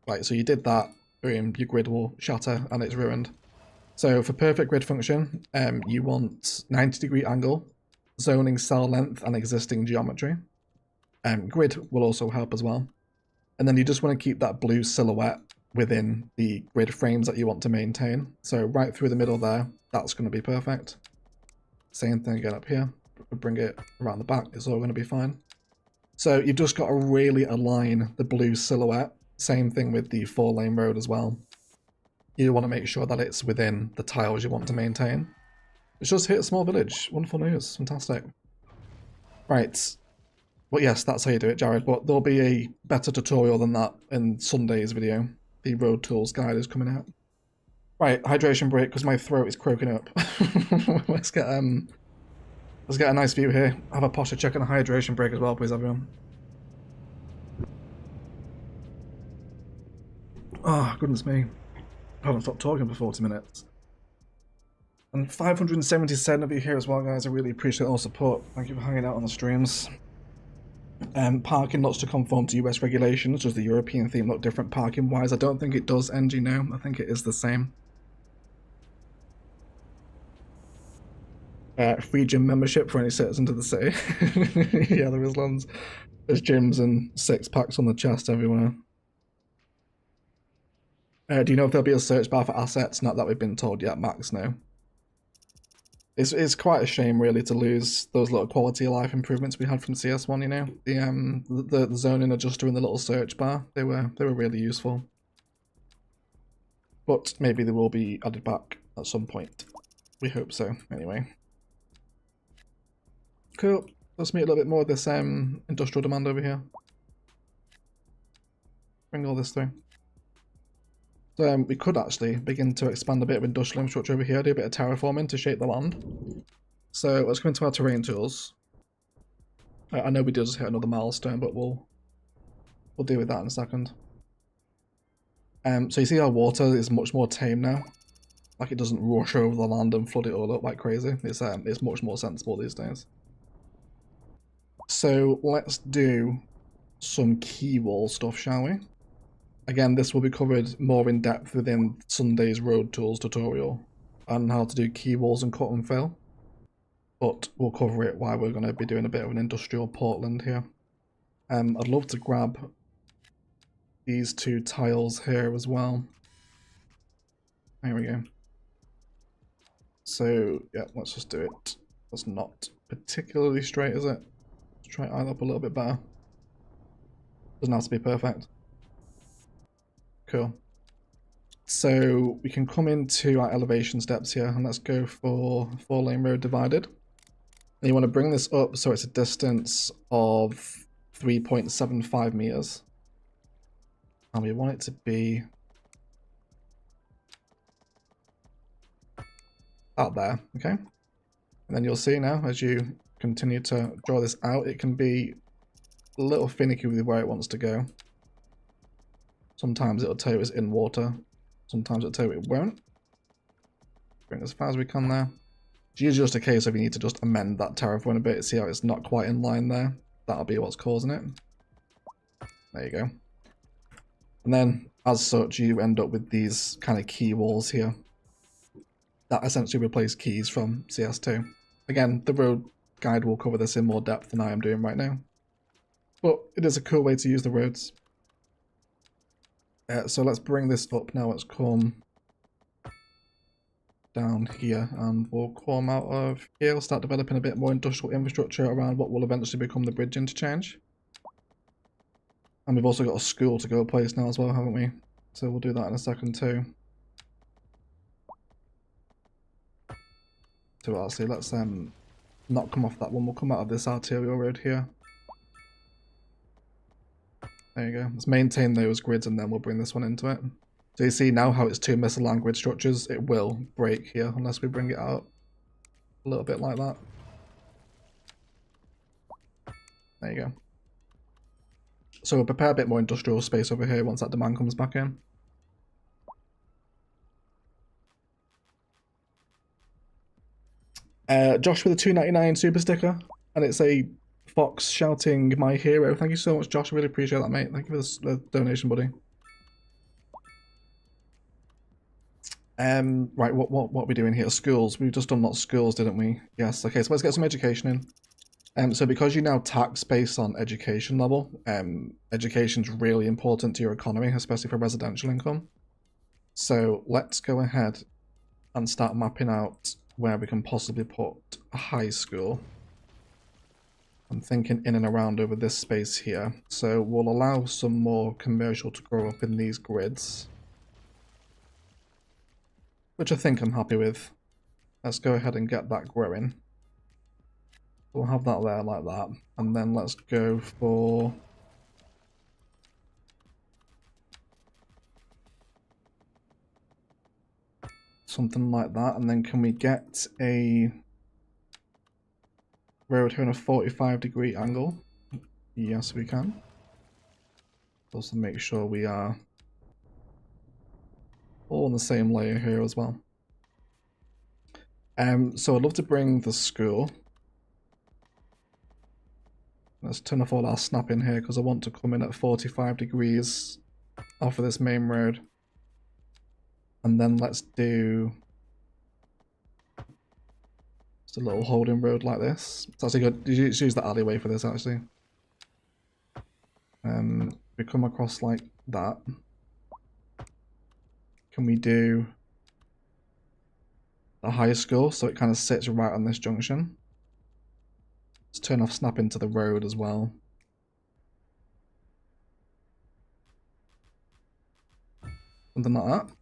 Right, so you did that, boom, your grid will shatter and it's ruined. So for perfect grid function, you want 90-degree angle, zoning cell length and existing geometry. Grid will also help as well. And then you just want to keep that blue silhouette within the grid frames that you want to maintain. So right through the middle there, that's going to be perfect. Same thing again up here. Bring it around the back, it's all going to be fine. So you've just got to really align the blue silhouette. Same thing with the 4-lane road as well. You want to make sure that it's within the tiles you want to maintain. It's just hit a small village. Wonderful news. Fantastic. Right. Well, yes, that's how you do it, Jared, but there'll be a better tutorial than that in Sunday's video. The road tools guide is coming out. Right, hydration break because my throat is croaking up. Let's get a nice view here. Have a posture check and a hydration break as well, please, everyone. Oh, goodness me. I haven't stopped talking for 40 minutes. And 577 of you here as well, guys. I really appreciate all support. Thank you for hanging out on the streams. Parking lots to conform to US regulations. Does the European theme look different parking wise? I don't think it does, NG, no. I think it is the same. Free gym membership for any citizen to the city. Yeah, there is lots. There's gyms and 6-packs on the chest everywhere. Do you know if there'll be a search bar for assets? Not that we've been told yet, Max, no. It's quite a shame, really, to lose those little quality of life improvements we had from CS1, you know? The zoning adjuster and the little search bar, they were really useful. But maybe they will be added back at some point. We hope so, anyway. Cool. Let's meet a little bit more of this industrial demand over here. Bring all this through. So we could actually begin to expand a bit of industrial infrastructure over here, do a bit of terraforming to shape the land. So let's go into our terrain tools. I know we did just hit another milestone, but we'll deal with that in a second. So you see our water is much more tame now. Like it doesn't rush over the land and flood it all up like crazy. It's much more sensible these days. So let's do some key wall stuff, shall we? Again, this will be covered more in depth within Sunday's road tools tutorial on how to do key walls and cut and fill. But we'll cover it while we're going to be doing a bit of an industrial Portland here. I'd love to grab these 2 tiles here as well. There we go. So, yeah, let's just do it. That's not particularly straight, is it? Let's try it eye up a little bit better. Doesn't have to be perfect. Cool. So we can come into our elevation steps here and let's go for 4-lane road divided. And you want to bring this up so it's a distance of 3.75 meters. And we want it to be out there, okay? And then you'll see now as you continue to draw this out, it can be a little finicky with where it wants to go. Sometimes it'll tell you it's in water. Sometimes it'll tell you it won't. Bring it as far as we can there. It's usually just a case of you need to just amend that terraform a bit, see how it's not quite in line there. That'll be what's causing it. There you go. And then, as such, you end up with these kind of key walls here. That essentially replace keys from CS2. Again, the road guide will cover this in more depth than I am doing right now. But it is a cool way to use the roads. So let's bring this up now. Let's come down here and we'll come out of here. We'll start developing a bit more industrial infrastructure around what will eventually become the bridge interchange. And we've also got a school to go place now as well, haven't we? So we'll do that in a second too. So actually, let's not come off that one. We'll come out of this arterial road here. There you go. Let's maintain those grids and then we'll bring this one into it. So you see now how it's 2 misaligned grid structures. It will break here unless we bring it out a little bit like that. There you go. So we'll prepare a bit more industrial space over here once that demand comes back in. Josh with a $2.99 super sticker, and it's a fox shouting "my hero." Thank you so much, Josh. I really appreciate that, mate. Thank you for the donation, buddy. Right, what are we doing here? Schools. We've just done lots of schools, didn't we? Yes. Okay, so let's get some education in. So because you now tax based on education level, education's really important to your economy, especially for residential income. So let's go ahead and start mapping out where we can possibly put a high school. I'm thinking in and around over this space here. So we'll allow some more commercial to grow up in these grids, which I think I'm happy with. Let's go ahead and get that growing. We'll have that there like that. And then let's go for something like that. And then can we get a road here in a 45-degree angle? Yes, we can. Also make sure we are all on the same layer here as well. So I'd love to bring the school. Let's turn off all our snap in here because I want to come in at 45 degrees off of this main road. And then let's do just a little holding road like this. It's actually good. You use the alleyway for this actually. We come across like that. Can we do the high school so it kind of sits right on this junction? Let's turn off snap into the road as well. Something like that.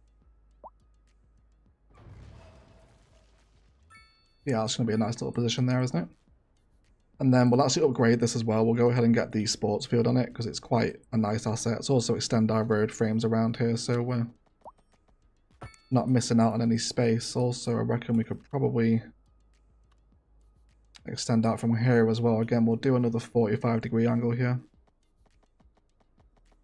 Yeah, that's going to be a nice little position there, isn't it? And then we'll actually upgrade this as well. We'll go ahead and get the sports field on it because it's quite a nice asset. It's also extend our road frames around here so we're not missing out on any space. Also, I reckon we could probably extend out from here as well. Again, we'll do another 45-degree angle here.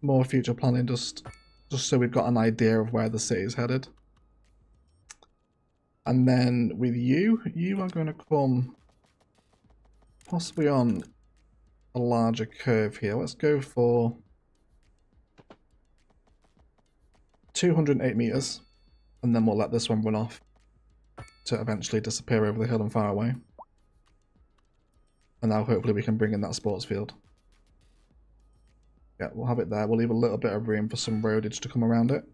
More future planning just so we've got an idea of where the city is headed. And then with you are going to come possibly on a larger curve here. Let's go for 208 meters, and then we'll let this one run off to eventually disappear over the hill and far away. And now hopefully we can bring in that sports field. Yeah, we'll have it there. We'll leave a little bit of room for some roadage to come around it.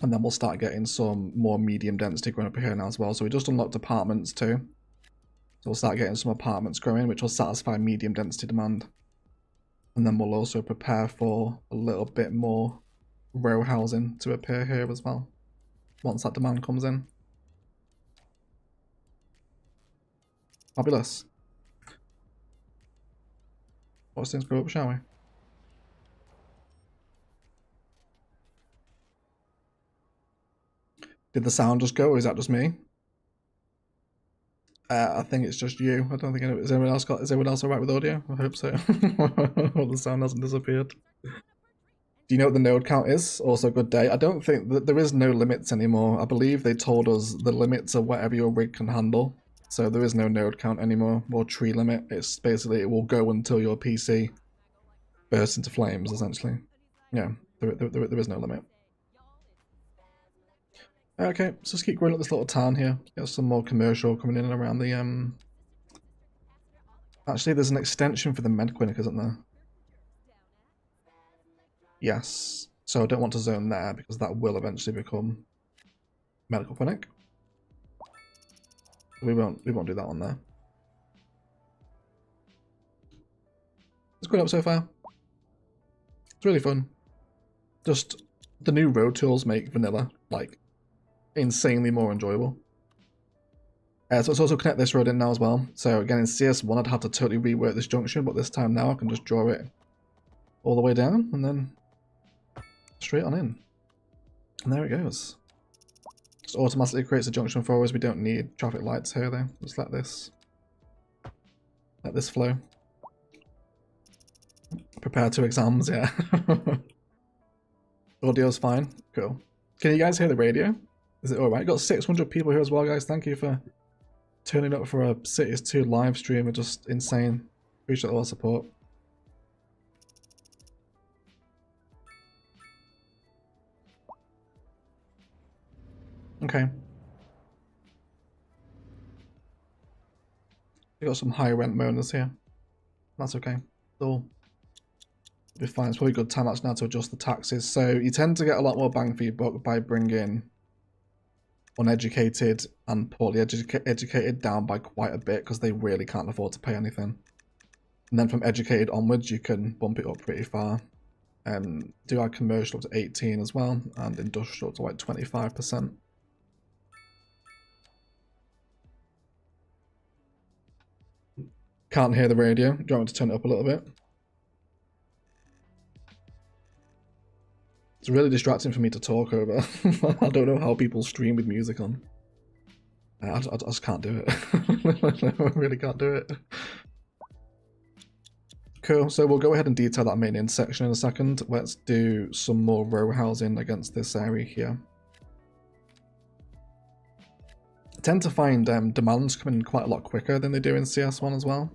And then we'll start getting some more medium density growing up here now as well. So we just unlocked apartments too. So we'll start getting some apartments growing, which will satisfy medium density demand. And then we'll also prepare for a little bit more row housing to appear here as well, once that demand comes in. Fabulous. Watch things grow up, shall we? Did the sound just go, or is that just me? I think it's just you. I don't think is anyone else alright with audio? I hope so. The sound hasn't disappeared. Do you know what the node count is? Also, good day. I don't think that there is no limits anymore. I believe they told us the limits are whatever your rig can handle. So there is no node count anymore, or tree limit. It's basically it will go until your PC bursts into flames, essentially. Yeah, there is no limit. Okay, so let's keep growing up this little town here. Get some more commercial coming in and around the Actually, there's an extension for the med clinic, isn't there? Yes. So I don't want to zone there because that will eventually become medical clinic. We won't do that one there. It's going up so far. It's really fun. Just the new road tools make vanilla like insanely more enjoyable. So let's also connect this road in now as well. So again, in CS1 I'd have to totally rework this junction, but this time now I can just draw it all the way down and then straight on in. And there it goes. Just automatically creates a junction for us. We don't need traffic lights here though. Just let this flow. prepare to exams, yeah. Audio's fine. Cool. Can you guys hear the radio? Is it alright? Got 600 people here as well, guys. Thank you for turning up for a Cities 2 live stream. It's just insane. Appreciate all the support. Okay. We got some high rent moaners here. That's okay. It'll be fine. It's probably a good time actually now to adjust the taxes. So you tend to get a lot more bang for your buck by bringing uneducated and poorly educated down by quite a bit because they really can't afford to pay anything. And then from educated onwards, you can bump it up pretty far. Do our commercial up to 18 as well, and industrial up to like 25%. Can't hear the radio. Do you want me to turn it up a little bit? It's really distracting for me to talk over. I don't know how people stream with music on. I just can't do it. I really can't do it. Cool, so we'll go ahead and detail that main intersection in a second. Let's do some more row housing against this area here. I tend to find demands come in quite a lot quicker than they do in CS1 as well.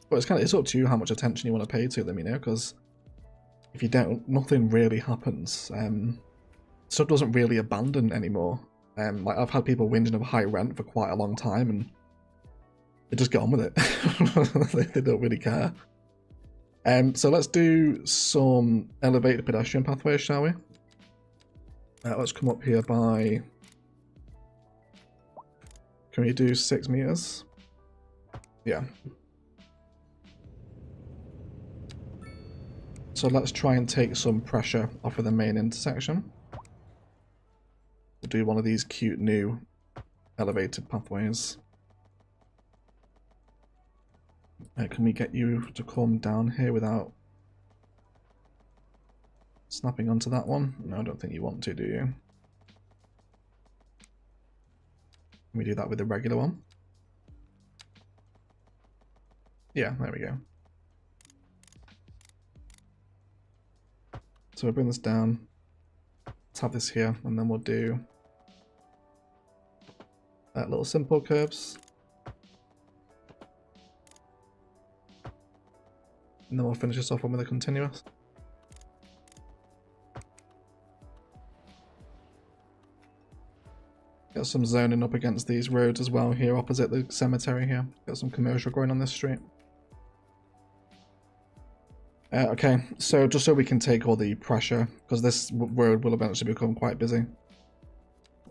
But it's up to you how much attention you want to pay to them, you know, because if you don't, nothing really happens. Stuff doesn't really abandon anymore. Like I've had people whinging of high rent for quite a long time and they just get on with it. they don't really care. So let's do some elevated pedestrian pathways, shall we? Let's come up here by... Can we do 6 meters? Yeah. So let's try and take some pressure off of the main intersection. We'll do one of these cute new elevated pathways. Can we get you to come down here without snapping onto that one? No, I don't think you want to, do you? Can we do that with the regular one? Yeah, there we go. So we'll bring this down. Let's have this here, and then we'll do little simple curves. And then we'll finish this off with a continuous. Got some zoning up against these roads as well here, opposite the cemetery here. Got some commercial going on this street. Okay, so just so we can take all the pressure, because this road will eventually become quite busy.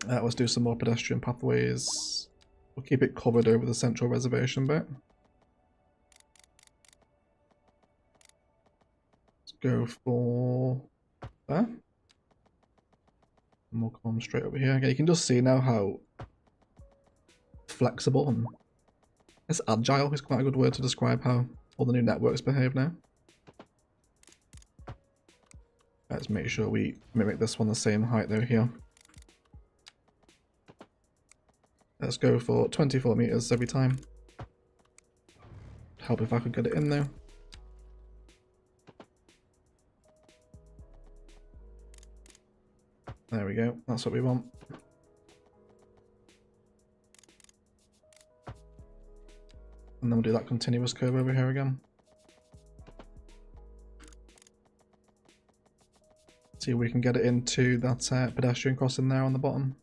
Let's do some more pedestrian pathways. We'll keep it covered over the central reservation bit. Let's go for there. And we'll come straight over here. Okay, you can just see now how flexible and it's agile is quite a good word to describe how all the new networks behave now. Let's make sure we mimic this one the same height though here. Let's go for 24 meters every time. Help if I could get it in there. There we go, that's what we want. And then we'll do that continuous curve over here again. See if we can get it into that pedestrian crossing there on the bottom.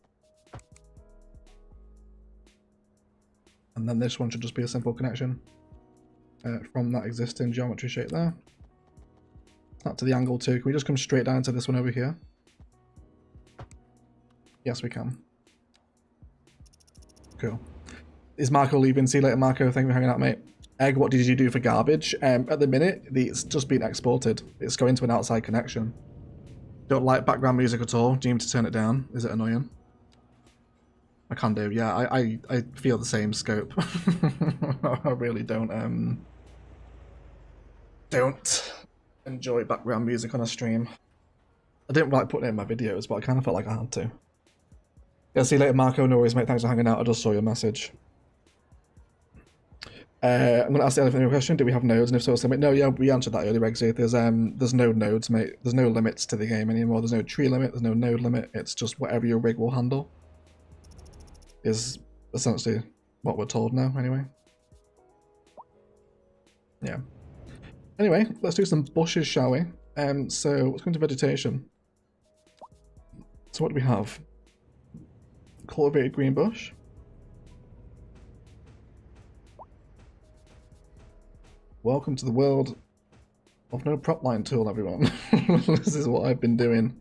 And then this one should just be a simple connection from that existing geometry shape there. Snap to the angle too. Can we just come straight down to this one over here? Yes, we can. Cool. Is Marco leaving? See you later, Marco. Thank you for hanging out, mate. Egg, what did you do for garbage? At the minute, it's just been exported. It's going to an outside connection. Don't like background music at all. Do you need to turn it down? Is it annoying? I can do, yeah. I feel the same scope. I really don't enjoy background music on a stream. I didn't like putting it in my videos, but I kind of felt like I had to. Yeah, see you later, Marco. No worries, mate. Thanks for hanging out. I just saw your message. I'm going to ask the elephant in the question, do we have nodes? And if so, no, yeah, we answered that earlier, Rexy. There's no nodes, mate. There's no limits to the game anymore. There's no tree limit, there's no node limit. It's just whatever your rig will handle. Is essentially what we're told now, anyway. Yeah. Anyway, let's do some bushes, shall we? So let's go into vegetation. So what do we have? Cultivated green bush. Welcome to the world of no prop line tool, everyone. This is what I've been doing.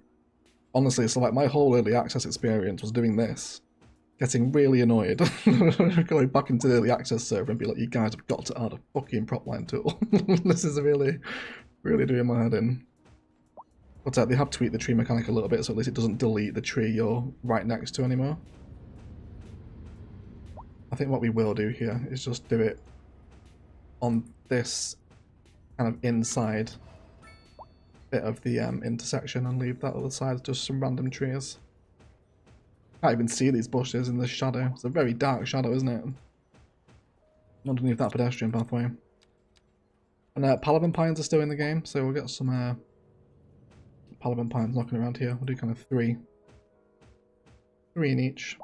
Honestly, so like my whole early access experience was doing this. Getting really annoyed. Going back into the early access server and be like, you guys have got to add a fucking prop line tool. This is really doing my head in. But they have tweaked the tree mechanic a little bit, so at least it doesn't delete the tree you're right next to anymore. I think what we will do here is just do it on this kind of inside bit of the intersection and leave that other side just some random trees. Can't even see these bushes in the shadow. It's a very dark shadow, isn't it? Underneath that pedestrian pathway. And Paladin pines are still in the game, so we'll get some Paladin pines knocking around here. We'll do kind of three in each.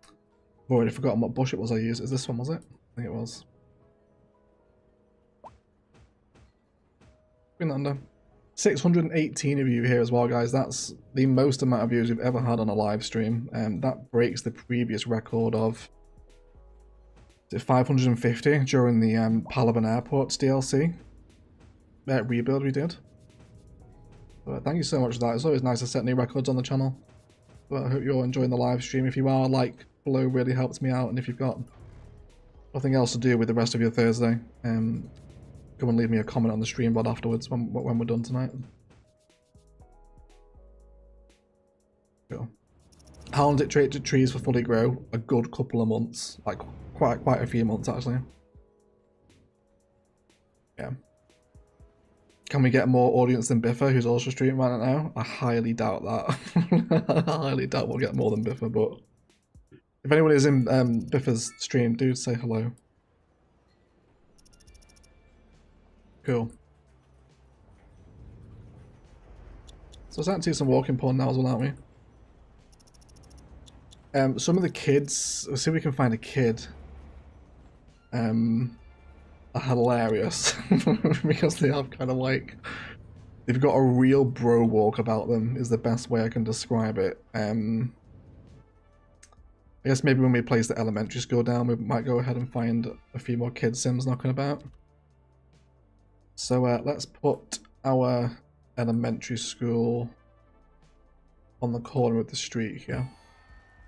I've already forgotten what bush it was I used. Is this one, was it? I think it was. Greenlander. 618 of you here as well, guys. That's the most amount of views we've ever had on a live stream. That breaks the previous record of 550 during the Palaban Airports DLC rebuild we did. But thank you so much for that. It's always nice to set new records on the channel. But I hope you're enjoying the live stream. If you are, like below really helps me out. And if you've got nothing else to do with the rest of your Thursday, come and leave me a comment on the stream bod afterwards when we're done tonight. Cool. How long does it take trees for fully grow? A good couple of months, like quite a few months actually. Yeah. Can we get more audience than Biffa, who's also streaming right now? I highly doubt that. I highly doubt we'll get more than Biffa, but if anyone is in Biffa's stream, do say hello. Cool. So we're starting to see some walking porn now as well, aren't we? Some of the kids, let's see if we can find a kid, are hilarious because they have kind of like, they've got a real bro walk about them is the best way I can describe it. I guess maybe when we place the elementary school down, we might go ahead and find a few more kid sims knocking about. So let's put our elementary school on the corner of the street here,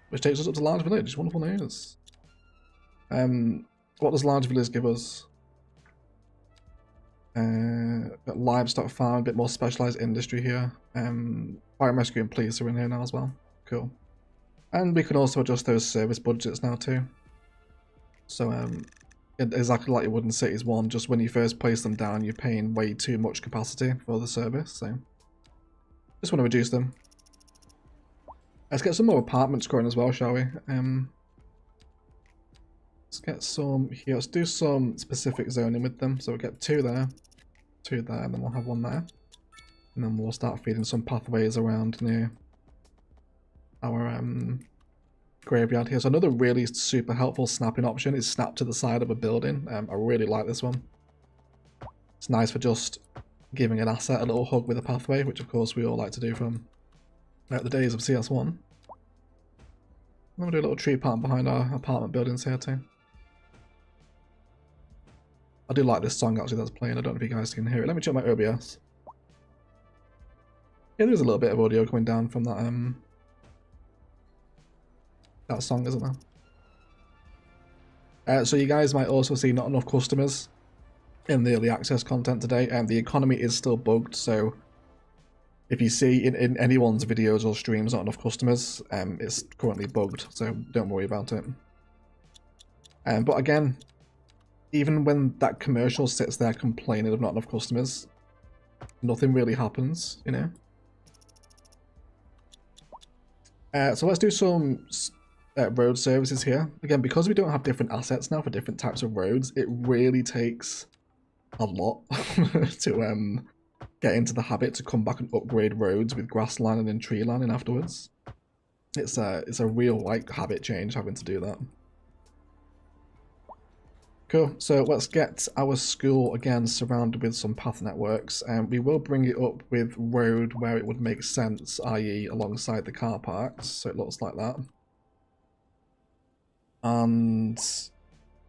which takes us up to Large Village. Wonderful news. What does Large Village give us? Got livestock farm, a bit more specialised industry here. Fire and rescue and police are in here now as well. Cool. And we can also adjust those service budgets now too. So exactly like you would in Cities 1, just when you first place them down, you're paying way too much capacity for the service, so just want to reduce them. Let's get some more apartments growing as well, shall we? Let's get some here. Let's do some specific zoning with them. So we'll get two there, and then we'll have one there. And then we'll start feeding some pathways around near our graveyard here. So another really super helpful snapping option is snap to the side of a building. I really like this one. It's nice for just giving an asset a little hug with a pathway, which of course we all like to do from the days of CS1. And we'll do a little tree pattern behind our apartment buildings here too. I do like this song actually that's playing. I don't know if you guys can hear it. Let me check my OBS. Yeah, there's a little bit of audio coming down from that that song, isn't there? So you guys might also see not enough customers in the early access content today, and the economy is still bugged, so if you see in anyone's videos or streams not enough customers, it's currently bugged, so don't worry about it. But again, even when that commercial sits there complaining of not enough customers, nothing really happens, you know? So let's do some road services here. Again, because we don't have different assets now for different types of roads, it really takes a lot to get into the habit to come back and upgrade roads with grass lining and tree lining afterwards. It's a real like habit change having to do that. Cool, so let's get our school again surrounded with some path networks, and we will bring it up with road where it would make sense, i.e. alongside the car parks, so it looks like that. And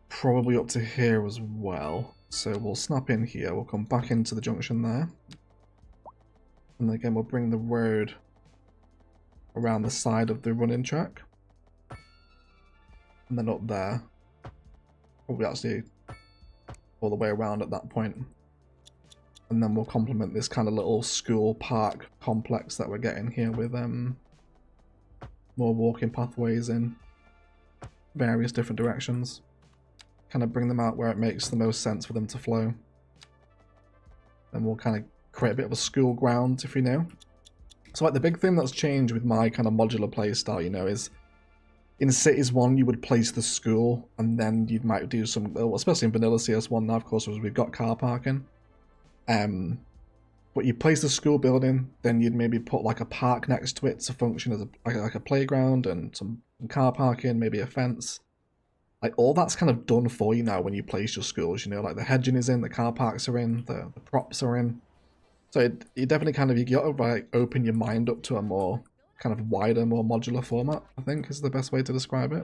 probably up to here as well. So we'll snap in here, we'll come back into the junction there. And then again we'll bring the road around the side of the running track. And then up there. Probably actually all the way around at that point. And then we'll complement this kind of little school park complex that we're getting here with more walking pathways in various different directions. Kind of bring them out where it makes the most sense for them to flow. Then we'll kind of create a bit of a school ground, if you know. So like the big thing that's changed with my kind of modular playstyle, you know, is in Cities 1 you would place the school and then you might do some, especially in vanilla CS1 now of course we've got car parking. But you place the school building, then you'd maybe put like a park next to it to function as like a playground and some car parking, maybe a fence. Like all that's kind of done for you now when you place your schools, you know, like the hedging is in, the car parks are in, the props are in. So you definitely kind of, you got to like open your mind up to a more kind of wider, more modular format, I think is the best way to describe it.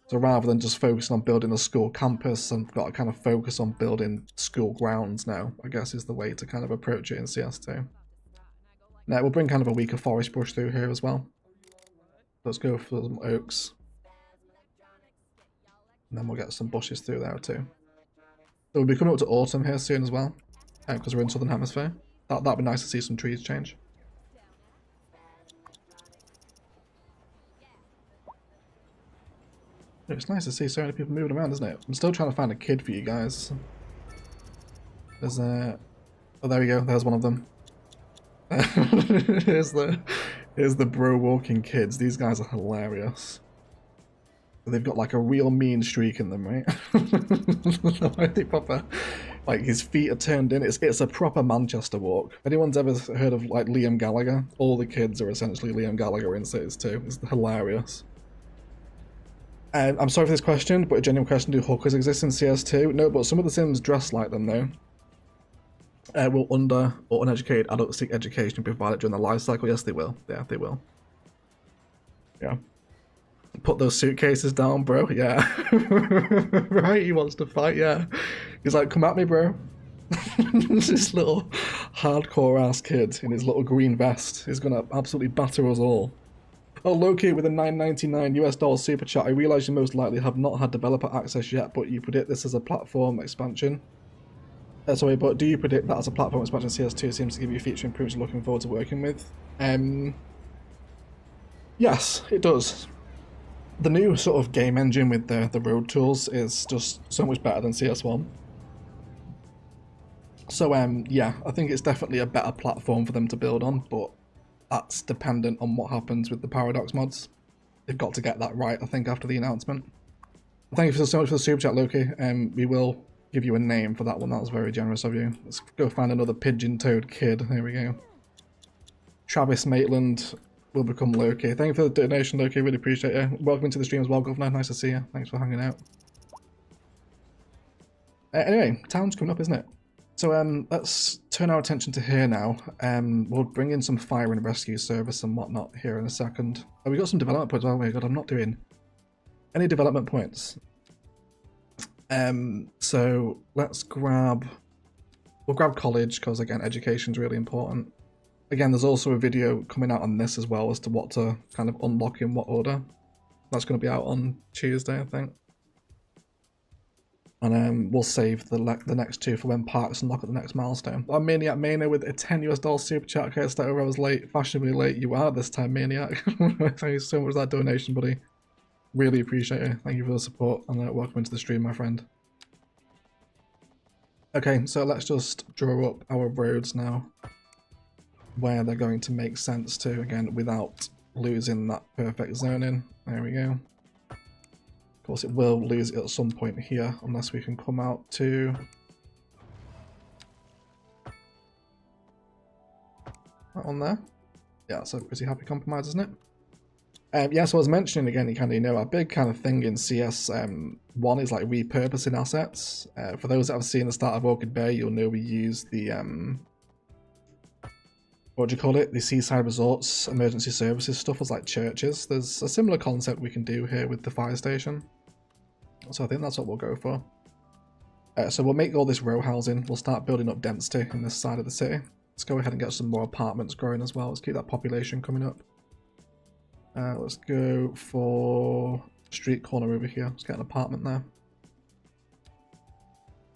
So rather than just focusing on building a school campus, I've got to kind of focus on building school grounds now, I guess is the way to kind of approach it in CS2. Now we'll bring kind of a weaker forest brush through here as well. Let's go for some oaks. And then we'll get some bushes through there too. So we'll be coming up to autumn here soon as well, because we're in Southern Hemisphere. That'd be nice to see some trees change. It's nice to see so many people moving around, isn't it? I'm still trying to find a kid for you guys. There's oh, there we go. There's one of them. here's the bro walking kids. These guys are hilarious. They've got like a real mean streak in them, right? They proper, like his feet are turned in. It's a proper Manchester walk. If anyone's ever heard of like Liam Gallagher, all the kids are essentially Liam Gallagher in Cities 2. It's hilarious. I'm sorry for this question, but a genuine question: do hookers exist in CS2? No, but some of the Sims dress like them though. Will under or uneducated adults seek education provided during their life cycle? Yes, they will. Yeah, they will. Yeah. Put those suitcases down, bro. Yeah. Right, he wants to fight, yeah. He's like, come at me, bro. This little hardcore ass kid in his little green vest is gonna absolutely batter us all. Oh, Loki with a $9.99 US super chat. I realise you most likely have not had developer access yet, but you predict this as a platform expansion. Sorry, but do you predict that as a platform expansion? CS2 seems to give you feature improvements you're looking forward to working with. Yes, it does. The new sort of game engine with the road tools is just so much better than CS1. So yeah, I think it's definitely a better platform for them to build on, but that's dependent on what happens with the Paradox mods. They've got to get that right, I think, after the announcement. Thank you so much for the super chat, Loki. We will give you a name for that one. That was very generous of you. Let's go find another pigeon-toed kid. There we go. Travis Maitland will become Loki. Thank you for the donation, Loki. Really appreciate you. Welcome to the stream as well, Governor. Nice to see you. Thanks for hanging out. Anyway, town's coming up, isn't it? So let's turn our attention to here now. We'll bring in some fire and rescue service and whatnot here in a second. Oh, we got some development points. Oh my god, I'm not doing any development points. So let's grab. We'll grab college because again, education's really important. Again, there's also a video coming out on this as well as to what to kind of unlock in what order. That's going to be out on Tuesday, I think. And we'll save the next two for when parks unlock at the next milestone. I'm Maniac Mania with a $10 US super chat. Okay, it's over. I was late, fashionably late. You are this time, Maniac. Thank you so much for that donation, buddy. Really appreciate it. Thank you for the support and welcome into the stream, my friend. Okay, so let's just draw up our roads now, where they're going to make sense to, again, without losing that perfect zoning. There we go. Of course, it will lose it at some point here, unless we can come out to that one there. Yeah, that's a pretty happy compromise, isn't it? Yeah, so I was mentioning again, you know, our big kind of thing in CS one is like repurposing assets. For those that have seen the start of Orchid Bay, you'll know we use the what do you call it? The seaside resorts, emergency services stuff as like churches. There's a similar concept we can do here with the fire station. So I think that's what we'll go for. So we'll make all this row housing. We'll start building up density in this side of the city. Let's go ahead and get some more apartments growing as well. Let's keep that population coming up. Let's go for street corner over here. Let's get an apartment there.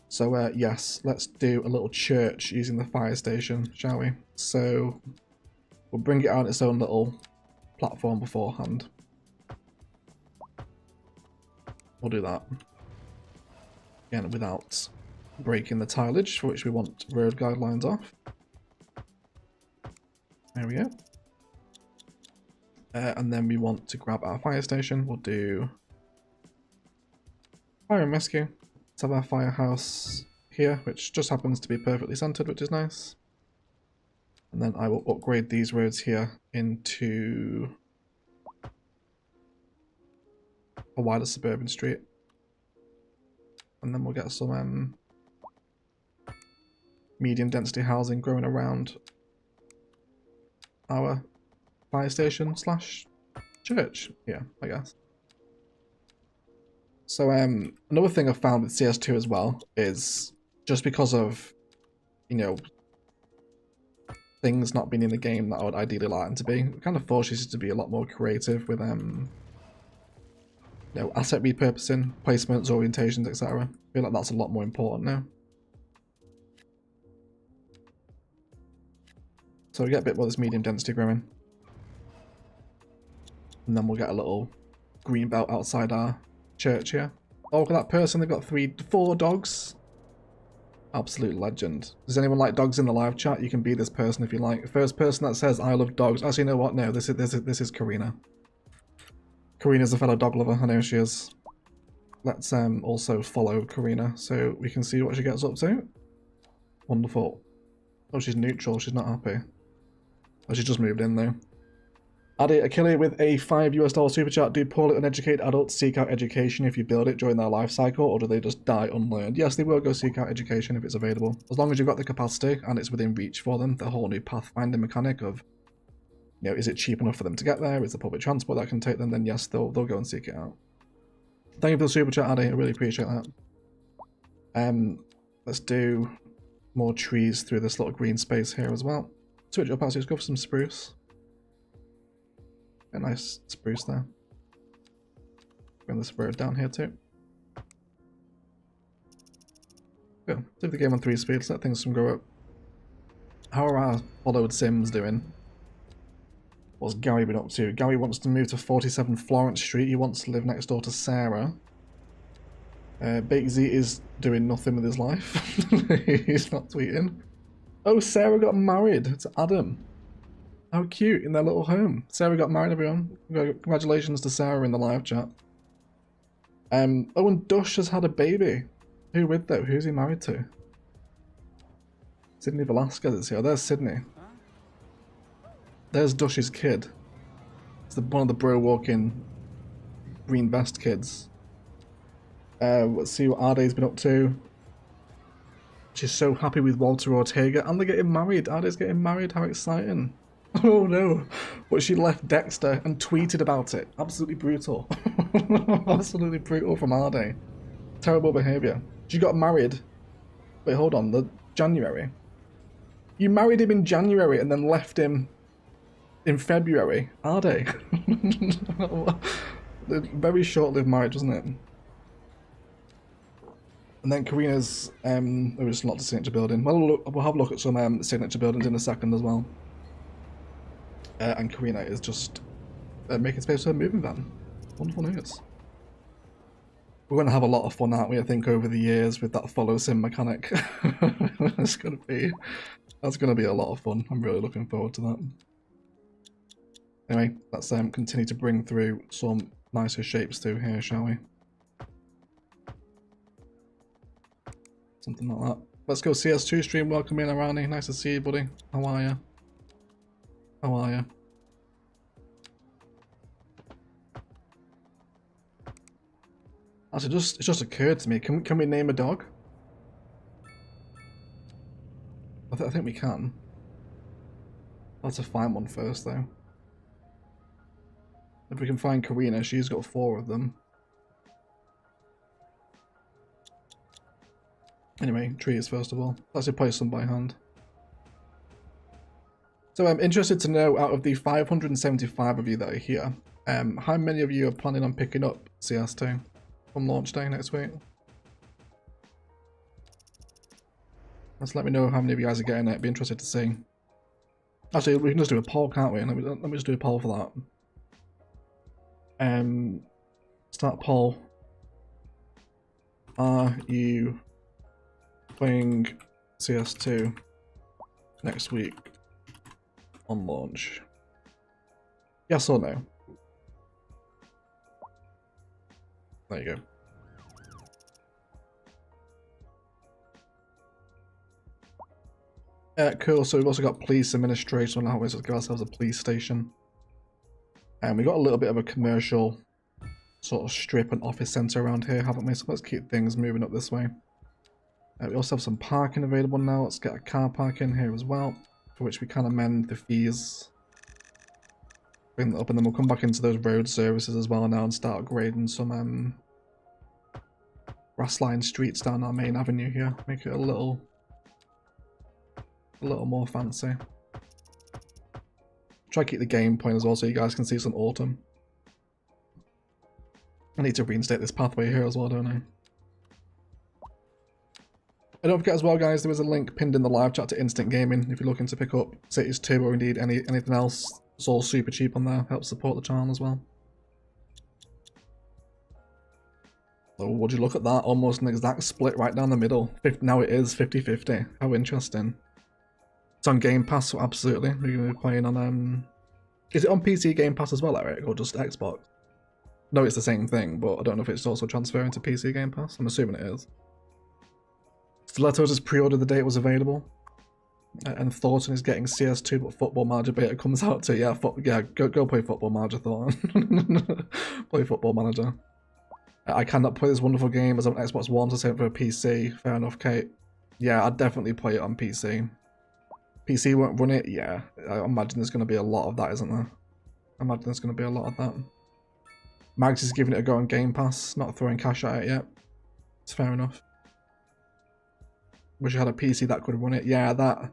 So yes, let's do a little church using the fire station, shall we? So we'll bring it out its own little platform beforehand. We'll do that. Again, without breaking the tileage, for which we want road guidelines off. There we go. And then we want to grab our fire station. We'll do fire and rescue. Let's have our firehouse here, which just happens to be perfectly centered, which is nice. And then I will upgrade these roads here into a wider suburban street. And then we'll get some medium density housing growing around our fire station slash church. Yeah, I guess. So another thing I've found with CS2 as well is just because of, you know, things not being in the game that I would ideally like them to be, it kind of forces you to be a lot more creative with you know, asset repurposing, placements, orientations, etc. I feel like that's a lot more important now. So we get a bit more of this medium density growing. And then we'll get a little green belt outside our church here. Oh, look at that person, they've got 4 dogs. Absolute legend. Does anyone like dogs in the live chat? You can be this person if you like. First person that says, I love dogs. Actually, you know what? No, this is Karina. Karina's a fellow dog lover, I know she is. Let's also follow Karina so we can see what she gets up to. Wonderful. Oh, she's neutral, she's not happy. Oh, she's just moved in though. Addy Achille with a $5 super chat. Do poorly uneducated adults seek out education if you build it during their life cycle, or do they just die unlearned? Yes, they will go seek out education if it's available. As long as you've got the capacity and it's within reach for them, the whole new pathfinding mechanic of, you know, is it cheap enough for them to get there? Is the public transport that can take them? Then yes, they'll go and seek it out. Thank you for the super chat, Addy. I really appreciate that. Let's do more trees through this little green space here as well. Switch up, actually, let's go for some spruce. A nice spruce there. Bring this road down here too. Good. Leave the game on 3 speeds, let things grow up. How are our followed sims doing? What's Gary been up to? Gary wants to move to 47 Florence Street. He wants to live next door to Sarah. Bakesy is doing nothing with his life. He's not tweeting. Oh, Sarah got married to Adam. How cute, in their little home. Sarah got married, everyone. Congratulations to Sarah in the live chat. Oh, and Dush has had a baby. Who with though? Who's he married to? Sydney Velasquez is here. There's Sydney. There's Dush's kid. It's one of the bro walking green vest kids. Let's see what Arde's been up to. She's so happy with Walter Ortega, and they're getting married. Arde's getting married. How exciting! Oh no! But she left Dexter and tweeted about it. Absolutely brutal. Absolutely brutal from Arde. Terrible behaviour. She got married. Wait, hold on. The January. You married him in January and then left him in February. Arde. Very short-lived marriage, wasn't it? And then Karina's, there was a lot to signature building. Well, we'll have a look at some signature buildings in a second as well. And Karina is just making space for her moving van. Wonderful news. We're going to have a lot of fun, aren't we, I think, over the years with that follow sim mechanic. That's going to be a lot of fun. I'm really looking forward to that. Anyway, let's continue to bring through some nicer shapes through here, shall we? Something like that. Let's go CS2 stream. Welcome in, Arani. Nice to see you, buddy. How are you? How are you? Actually, it just occurred to me. Can we name a dog? I think we can. I'll have to find one first, though. If we can find Karina, she's got 4 of them. Anyway, trees first of all. Let's place them by hand. So I'm interested to know, out of the 575 of you that are here, how many of you are planning on picking up CS2 on launch day next week? Let's let me know how many of you guys are getting it. Be interested to see. Actually, we can just do a poll, can't we? Let me just do a poll for that. Start poll. Are you playing CS2 next week on launch? Yes or no? There you go. Cool, so we've also got police administration on how we give ourselves a police station. And we got a little bit of a commercial sort of strip and office centre around here, haven't we? So let's keep things moving up this way. We also have some parking available now. Let's get a car park in here as well, for which we can amend the fees. Bring that up, and then we'll come back into those road services as well now and start grading some grass-lined streets down our main avenue here. Make it a little more fancy. Try to keep the game point as well so you guys can see some autumn. I need to reinstate this pathway here as well, don't I? And don't forget as well, guys, there is a link pinned in the live chat to Instant Gaming if you're looking to pick up Cities 2 or indeed anything else. It's all super cheap on there. Helps support the channel as well. So would you look at that? Almost an exact split right down the middle. Now it is 50-50. How interesting. It's on Game Pass, so absolutely. We're going to be playing on... Is it on PC Game Pass as well, Eric, or just Xbox? No, it's the same thing, but I don't know if it's also transferring to PC Game Pass. I'm assuming it is. Stilettos has pre-ordered the day it was available. And Thornton is getting CS2, but Football Manager beta comes out too. Yeah, go play Football Manager, Thornton. Play Football Manager. I cannot play this wonderful game as I'm on Xbox One, so same for a PC. Fair enough, Kate. Yeah, I'd definitely play it on PC. PC won't run it? Yeah. I imagine there's going to be a lot of that, isn't there? I imagine there's going to be a lot of that. Mags is giving it a go on Game Pass, not throwing cash at it yet. It's fair enough. Wish I had a PC that could run it. Yeah, that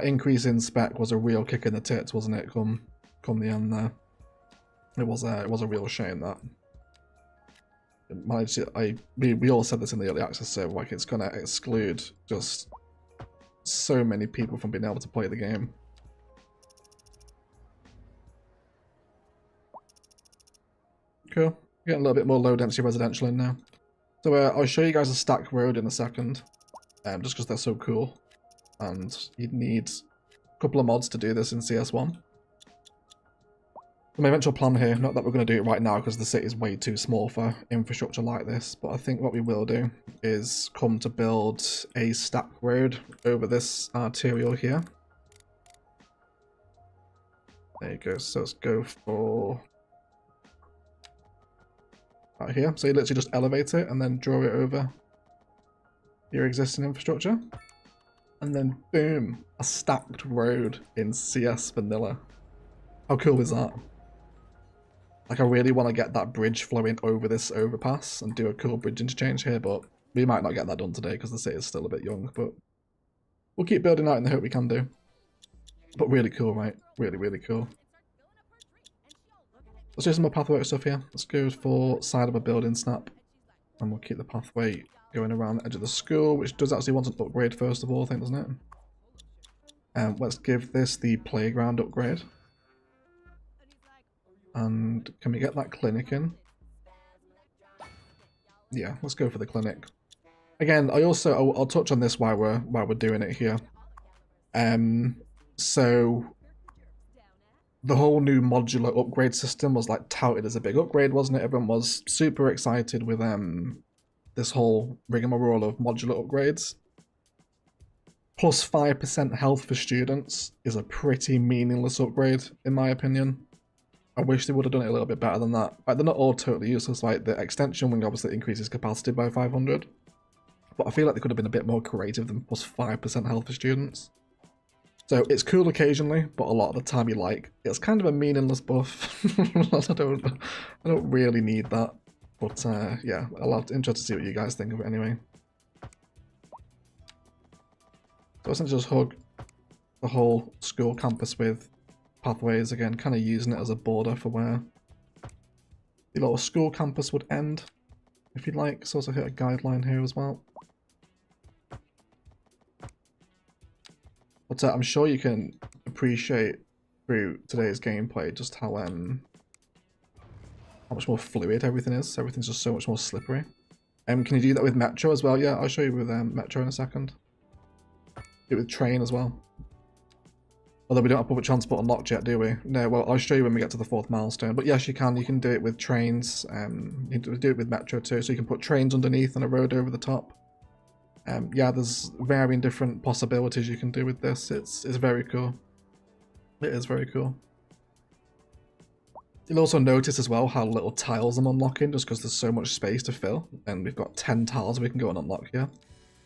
increase in spec was a real kick in the tits, wasn't it? Come the end there. It was a real shame that. We all said this in the early access server, like it's gonna exclude just so many people from being able to play the game. Cool. Getting a little bit more low density residential in now. So I'll show you guys a stack road in a second, just because they're so cool. And you'd need a couple of mods to do this in CS1. My eventual plan here, not that we're going to do it right now because the city is way too small for infrastructure like this, but I think what we will do is come to build a stack road over this arterial here. There you go, so let's go for right here. So you literally just elevate it and then draw it over your existing infrastructure. And then boom, a stacked road in CS vanilla. How cool is that? Like, I really want to get that bridge flowing over this overpass and do a cool bridge interchange here, but we might not get that done today because the city is still a bit young, but we'll keep building out in the hope we can do. But really cool, right? Really, really cool. Let's do some more pathway stuff here. Let's go for side of a building snap, and we'll keep the pathway going around the edge of the school, which does actually want an upgrade first of all, I think, doesn't it? Let's give this the playground upgrade. And can we get that clinic in? Yeah, let's go for the clinic. Again, I'll touch on this while we're doing it here. So the whole new modular upgrade system was like touted as a big upgrade, wasn't it? Everyone was super excited with this whole rigmarole of modular upgrades. Plus 5% health for students is a pretty meaningless upgrade, in my opinion. I wish they would have done it a little bit better than that. Like, they're not all totally useless. Like, the extension wing obviously increases capacity by 500. But I feel like they could have been a bit more creative than plus 5% health for students. So it's cool occasionally, but a lot of the time you're like, it's kind of a meaningless buff. I don't really need that. But yeah, I'll have to interested to see what you guys think of it anyway. So essentially just hug the whole school campus with pathways again, kind of using it as a border for where the little school campus would end, if you'd like. So also hit a guideline here as well. But I'm sure you can appreciate through today's gameplay just how much more fluid everything is. Everything's just so much more slippery. Can you do that with Metro as well? Yeah, I'll show you with Metro in a second. Do it with train as well. Although we don't have public transport unlocked yet, do we? No, well, I'll show you when we get to the 4th milestone. But yes, you can. You can do it with trains. You can do it with Metro too. So you can put trains underneath and a road over the top. Yeah, there's varying different possibilities you can do with this. It's very cool. It is very cool. You'll also notice as well how little tiles I'm unlocking just because there's so much space to fill. And we've got 10 tiles we can go and unlock here.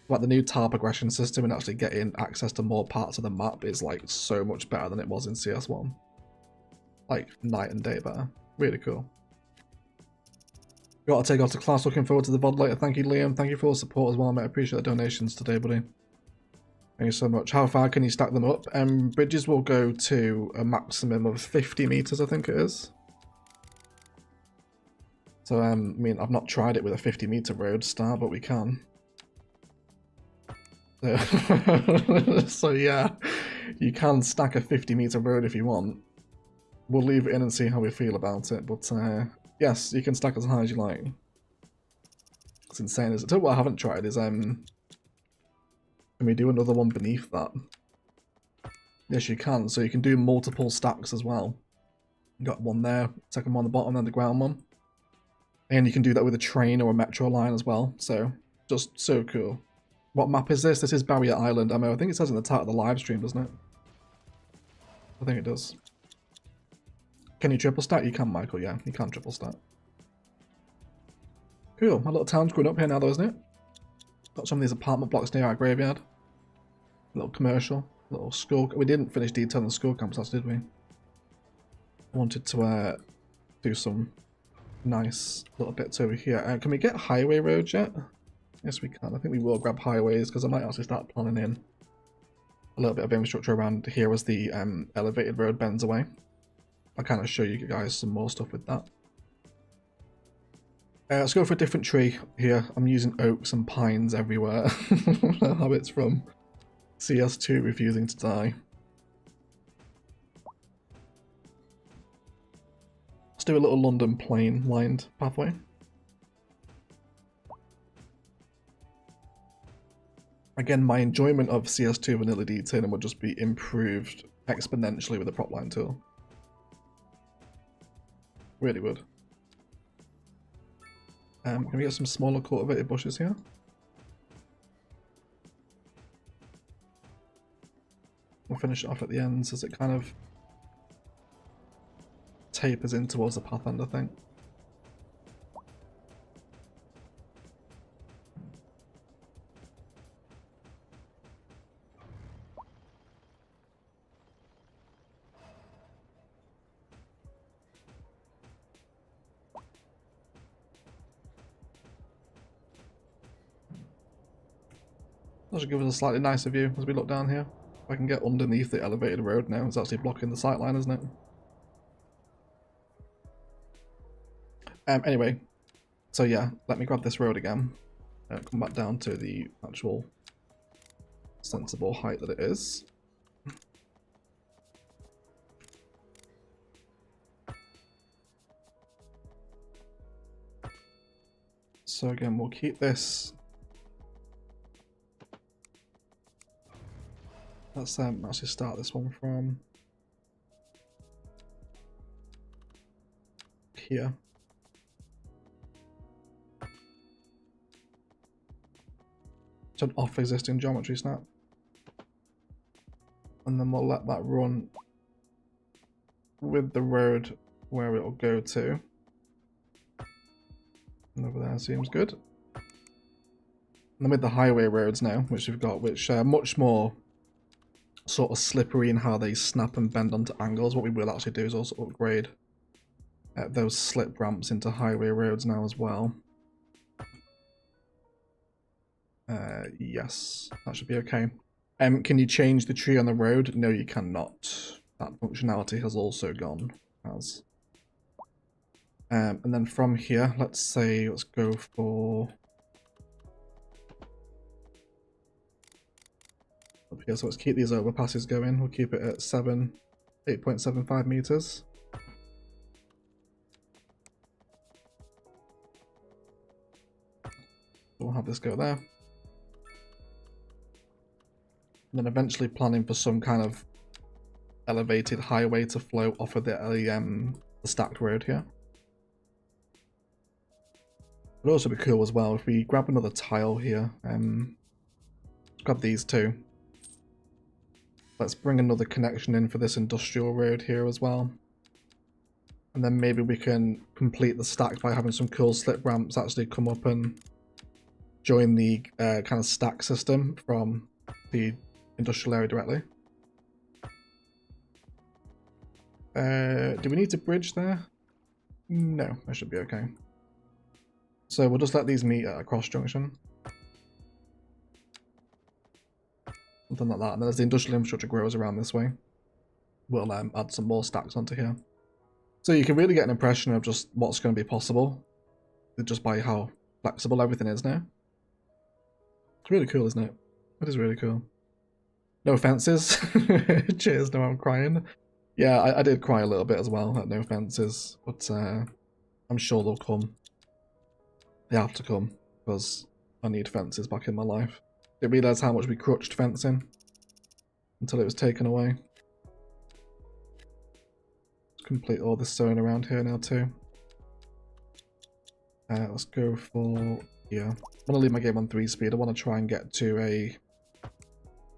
Like the new tile progression system and actually getting access to more parts of the map is like so much better than it was in CS1. Like night and day better. Really cool. Got to take off to class. Looking forward to the VOD later. Thank you, Liam. Thank you for all the support as well, mate. I appreciate the donations today, buddy. Thank you so much. How far can you stack them up? Bridges will go to a maximum of 50 meters, I think it is. So, I mean, I've not tried it with a 50 meter road start, but we can. So yeah, you can stack a 50 meter road if you want. We'll leave it in and see how we feel about it, but yes, you can stack as high as you like. It's insane, isn't it? What I haven't tried is can we do another one beneath that? Yes, you can. So you can do multiple stacks as well. You got one there, second one on the bottom, then the ground one. And you can do that with a train or a metro line as well. So just so cool. What map is this? This is Barrier Island. I think it says in the title of the live stream, doesn't it? I think it does. Can you triple stack? You can, Michael. Yeah, you can triple stack. Cool. My little town's growing up here now, though, isn't it? Got some of these apartment blocks near our graveyard. A little commercial, a little school. We didn't finish detailing the school campus, did we? Wanted to do some nice little bits over here. Can we get highway roads yet? Yes, we can. I think we will grab highways because I might actually start planning in a little bit of infrastructure around here as the elevated road bends away. I'll kind of show you guys some more stuff with that. Let's go for a different tree here. I'm using oaks and pines everywhere. Habits from CS2 refusing to die. Let's do a little London plain lined pathway. Again, my enjoyment of CS2 vanilla detailing would just be improved exponentially with the prop line tool. Really would. Can we get some smaller cultivated bushes here? We'll finish it off at the ends as it kind of tapers in towards the path end, I think. That should give us a slightly nicer view as we look down here. If I can get underneath the elevated road now, it's actually blocking the sight line, isn't it? Anyway, so yeah, let me grab this road again. Come back down to the actual sensible height that it is. So again, we'll keep this. Let's actually start this one from here. Turn off existing geometry snap. And then we'll let that run with the road where it'll go to. And over there seems good. And then with the highway roads now, which we've got, which are much more sort of slippery in how they snap and bend onto angles, what we will actually do is also upgrade those slip ramps into highway roads now as well. Yes, that should be okay. Can you change the tree on the road? No, you cannot. That functionality has also gone. And then from here, let's go for up here. So let's keep these overpasses going. We'll keep it at 8.75 meters. We'll have this go there. And then eventually planning for some kind of elevated highway to flow off of the stacked road here. It would also be cool as well if we grab another tile here. Grab these two. Let's bring another connection in for this industrial road here as well. And then maybe we can complete the stack by having some cool slip ramps actually come up and join the kind of stack system from the industrial area directly. Do we need to bridge there? No, that should be okay. So we'll just let these meet at a cross junction. Something like that. And then as the industrial infrastructure grows around this way, we'll add some more stacks onto here. So you can really get an impression of just what's going to be possible just by how flexible everything is now. It's really cool, isn't it? It is really cool. No offences. Cheers, no, I'm crying. Yeah, I did cry a little bit as well at no offences, but I'm sure they'll come. They have to come, because I need fences back in my life. Didn't realise how much we crutched fencing until it was taken away. Let's complete all this sewing around here now too. Let's go for, yeah. I want to leave my game on 3 speed. I want to try and get to a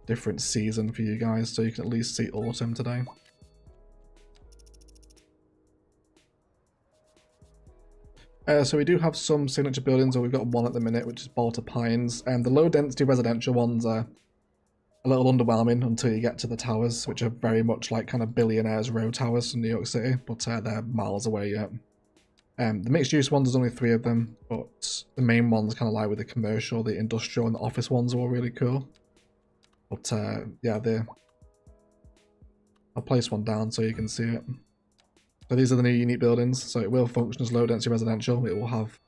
different season for you guys so you can at least see autumn today. So we do have some signature buildings, or we've got one at the minute, which is Balta Pines. And the low density residential ones are a little underwhelming until you get to the towers, which are very much like kind of billionaires' row towers in New York City, but they're miles away yet. The mixed use ones, there's only 3 of them, but the main ones kind of lie with the commercial, the industrial, and the office ones are all really cool. But yeah, I'll place one down so you can see it. So these are the new unique buildings, so it will function as low density residential. It will have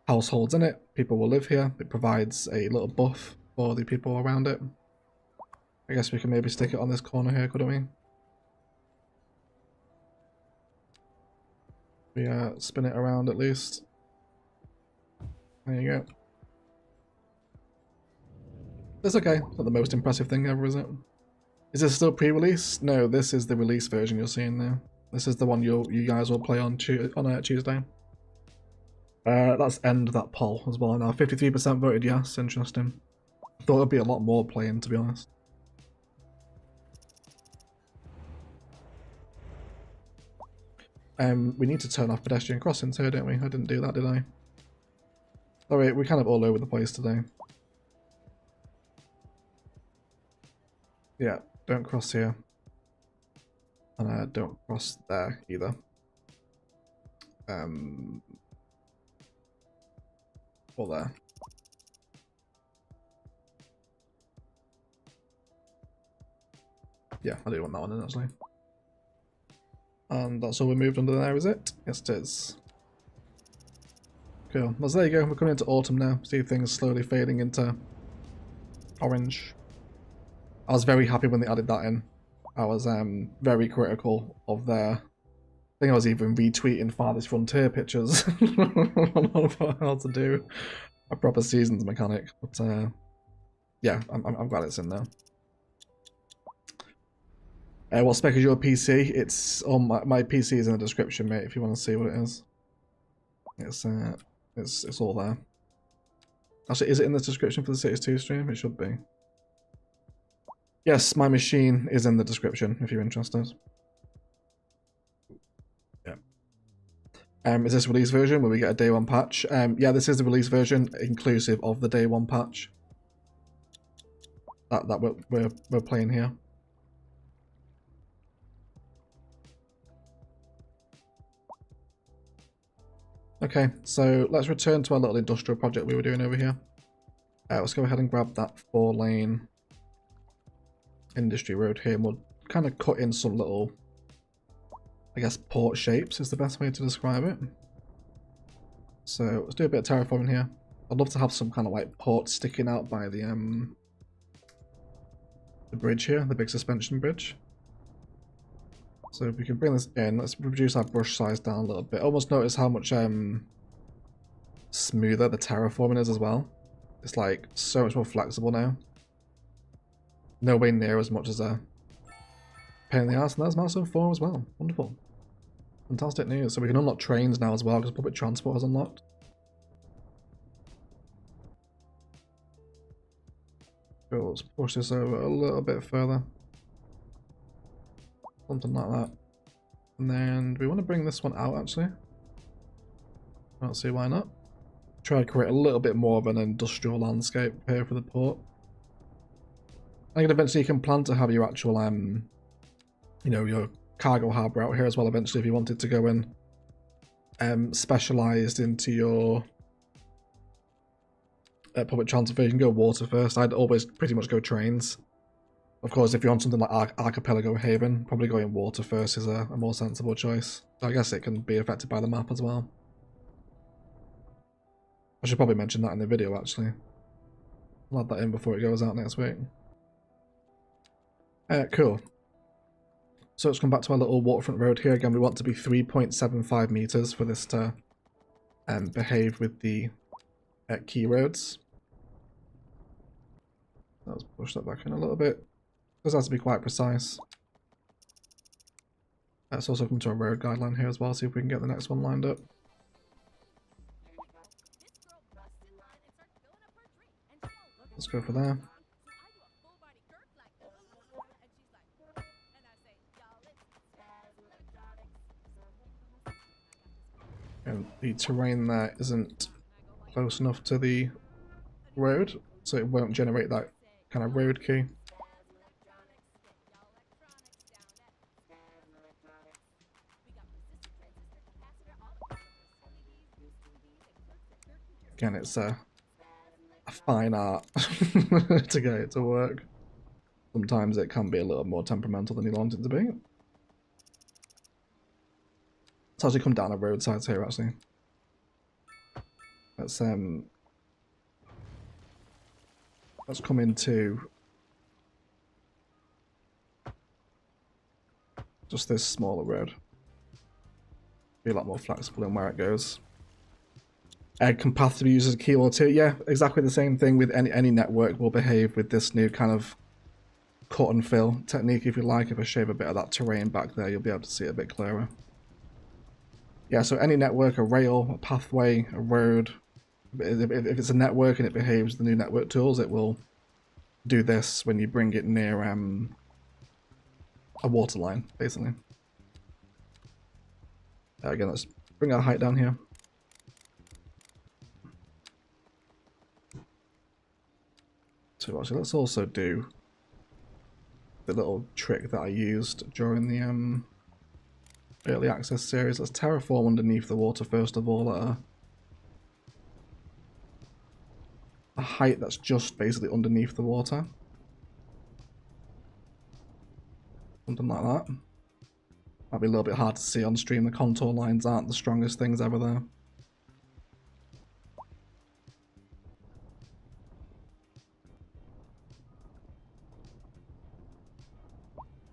households in it, people will live here. It provides a little buff for the people around it. I guess we can maybe stick it on this corner here, couldn't we? We spin it around at least. There you go. That's okay, it's not the most impressive thing ever, is it? Is this still pre-release? No, this is the release version you're seeing now. This is the one you guys will play on Tuesday. Let's end that poll as well now. 53% voted yes, interesting. Thought there'd be a lot more playing, to be honest. We need to turn off pedestrian crossings here, don't we? I didn't do that, did I? Sorry, we're kind of all over the place today. Yeah, don't cross here. And don't cross there either. Or there. Yeah, I do want that one in actually. And that's all we moved under there, is it? Yes, it is. Cool. Well, so there you go. We're coming into autumn now. See things slowly fading into orange. I was very happy when they added that in. I was very critical of their... I think I was even retweeting Farthest Frontier pictures about how to do a proper seasons mechanic. But yeah, I'm glad it's in there. What spec is your PC? It's on my PC is in the description, mate, if you want to see what it is. It's all there. Actually, is it in the description for the Cities 2 stream? It should be. Yes, my machine is in the description if you're interested. Yeah. Is this release version where we get a day one patch? Yeah, this is the release version inclusive of the day one patch that we're playing here. Okay, so let's return to our little industrial project we were doing over here. Let's go ahead and grab that 4-lane industry road here, and we'll kind of cut in some little, I guess, port shapes is the best way to describe it. So let's do a bit of terraforming here. I'd love to have some kind of like port sticking out by the bridge here, the big suspension bridge. So if we can bring this in, let's reduce our brush size down a little bit. Almost notice how much smoother the terraforming is as well. It's like so much more flexible now. No way near as much as a pain in the ass, and that's milestone 4 as well. Wonderful. Fantastic news. So we can unlock trains now as well, because public transport has unlocked. Cool, let's push this over a little bit further. Something like that. And then we want to bring this one out actually. I don't see why not. Try to create a little bit more of an industrial landscape here for the port. I think eventually you can plan to have your actual, you know, your cargo harbour out here as well eventually if you wanted to go in specialised into your public transport. You can go water first. I'd always pretty much go trains. Of course, if you're on something like Archipelago Haven, probably going water first is a more sensible choice. I guess it can be affected by the map as well. I should probably mention that in the video actually. I'll add that in before it goes out next week. Cool. So let's come back to our little waterfront road here. Again, we want to be 3.75 meters for this to behave with the key roads. Let's push that back in a little bit. This has to be quite precise. Let's also come to a road guideline here as well, see if we can get the next one lined up. Let's go for there. And the terrain there isn't close enough to the road, so it won't generate that kind of road key. Again, it's a fine art to get it to work. Sometimes it can be a little more temperamental than you want it to be. Let's actually come down the roadsides here actually. Let's come into just this smaller road. Be a lot more flexible in where it goes. Can path be used as a keyword too? Yeah, exactly the same thing with any network will behave with this new kind of cut and fill technique if you like. If I shave a bit of that terrain back there, you'll be able to see it a bit clearer. Yeah, so any network, a rail, a pathway, a road, if it's a network and it behaves with the new network tools, it will do this when you bring it near a water line, basically. Again, let's bring our height down here. So actually, let's also do the little trick that I used during the early access series. Let's terraform underneath the water first of all at a height that's just basically underneath the water. Something like that. Might be a little bit hard to see on stream. The contour lines aren't the strongest things ever there.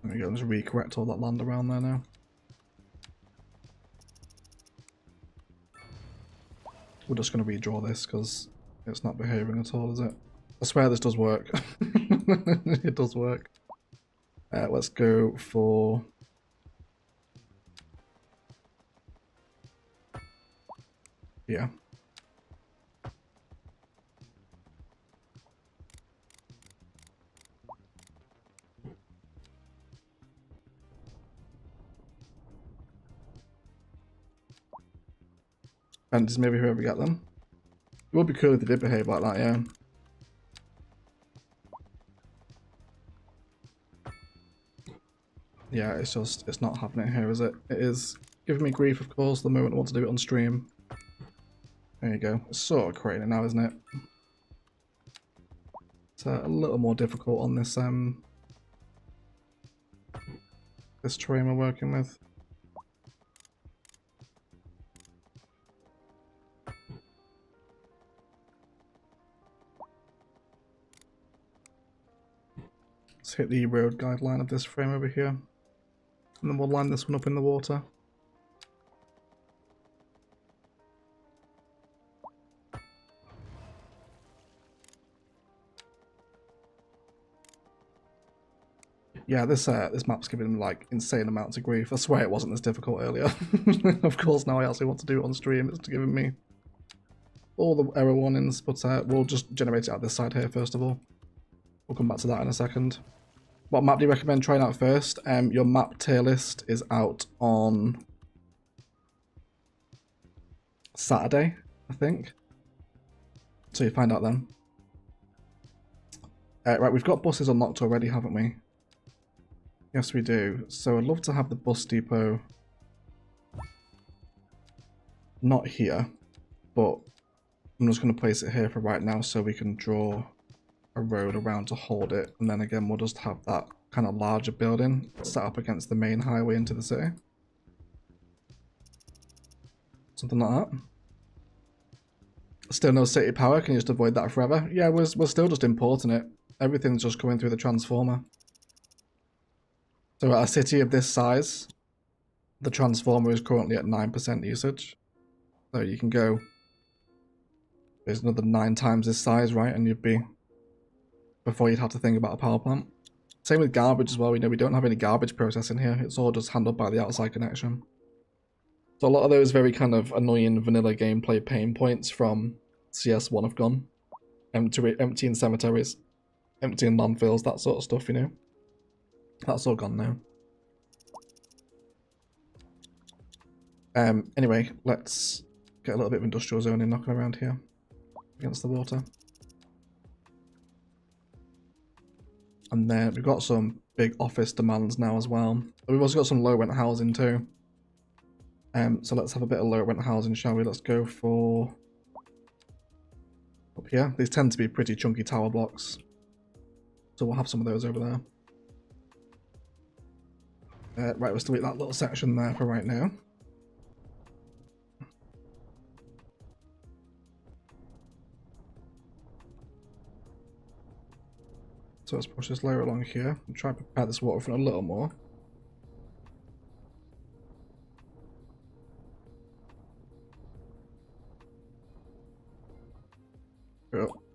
There we go, just recorrect all that land around there now. We're just going to redraw this because it's not behaving at all, is it? I swear this does work. It does work. Let's go for... Yeah. And just maybe whoever get them. It would be cool if they did behave like that, yeah. Yeah, it's not happening here, is it? It is giving me grief, of course, the moment I want to do it on stream. There you go. It's sort of creating it now, isn't it? It's a little more difficult on this this terrain we're working with. Let's hit the road guideline of this frame over here. And then we'll line this one up in the water. Yeah, this map's giving me like insane amounts of grief. I swear it wasn't this difficult earlier. Of course, now I actually want to do it on stream. It's giving me all the error warnings, but we'll just generate it out this side here first of all. We'll come back to that in a second. What map do you recommend trying out first? Your map tier list is out on Saturday, I think. So you find out then. Right, we've got buses unlocked already, haven't we? Yes, we do. So I'd love to have the bus depot not here, but I'm just going to place it here for right now so we can draw a road around to hold it. And then again, we'll just have that kind of larger building set up against the main highway into the city. Something like that. Still no city power, can you just avoid that forever? Yeah, we're still just importing it. Everything's just coming through the transformer. So at a city of this size, the transformer is currently at 9% usage. So you can go, there's another 9 times this size, right? And you'd be, before you'd have to think about a power plant. Same with garbage as well. We know we don't have any garbage processing here. It's all just handled by the outside connection. So a lot of those very kind of annoying vanilla gameplay pain points from CS1 have gone. Emptying cemeteries, emptying landfills, that sort of stuff, you know. That's all gone now. Anyway, let's get a little bit of industrial zoning knocking around here against the water. And then we've got some big office demands now as well. But we've also got some low rent housing too. So let's have a bit of low rent housing, shall we? Let's go for up here. These tend to be pretty chunky tower blocks. So we'll have some of those over there. Right, we'll delete that little section there for right now. So let's push this layer along here and try to prepare this waterfront a little more.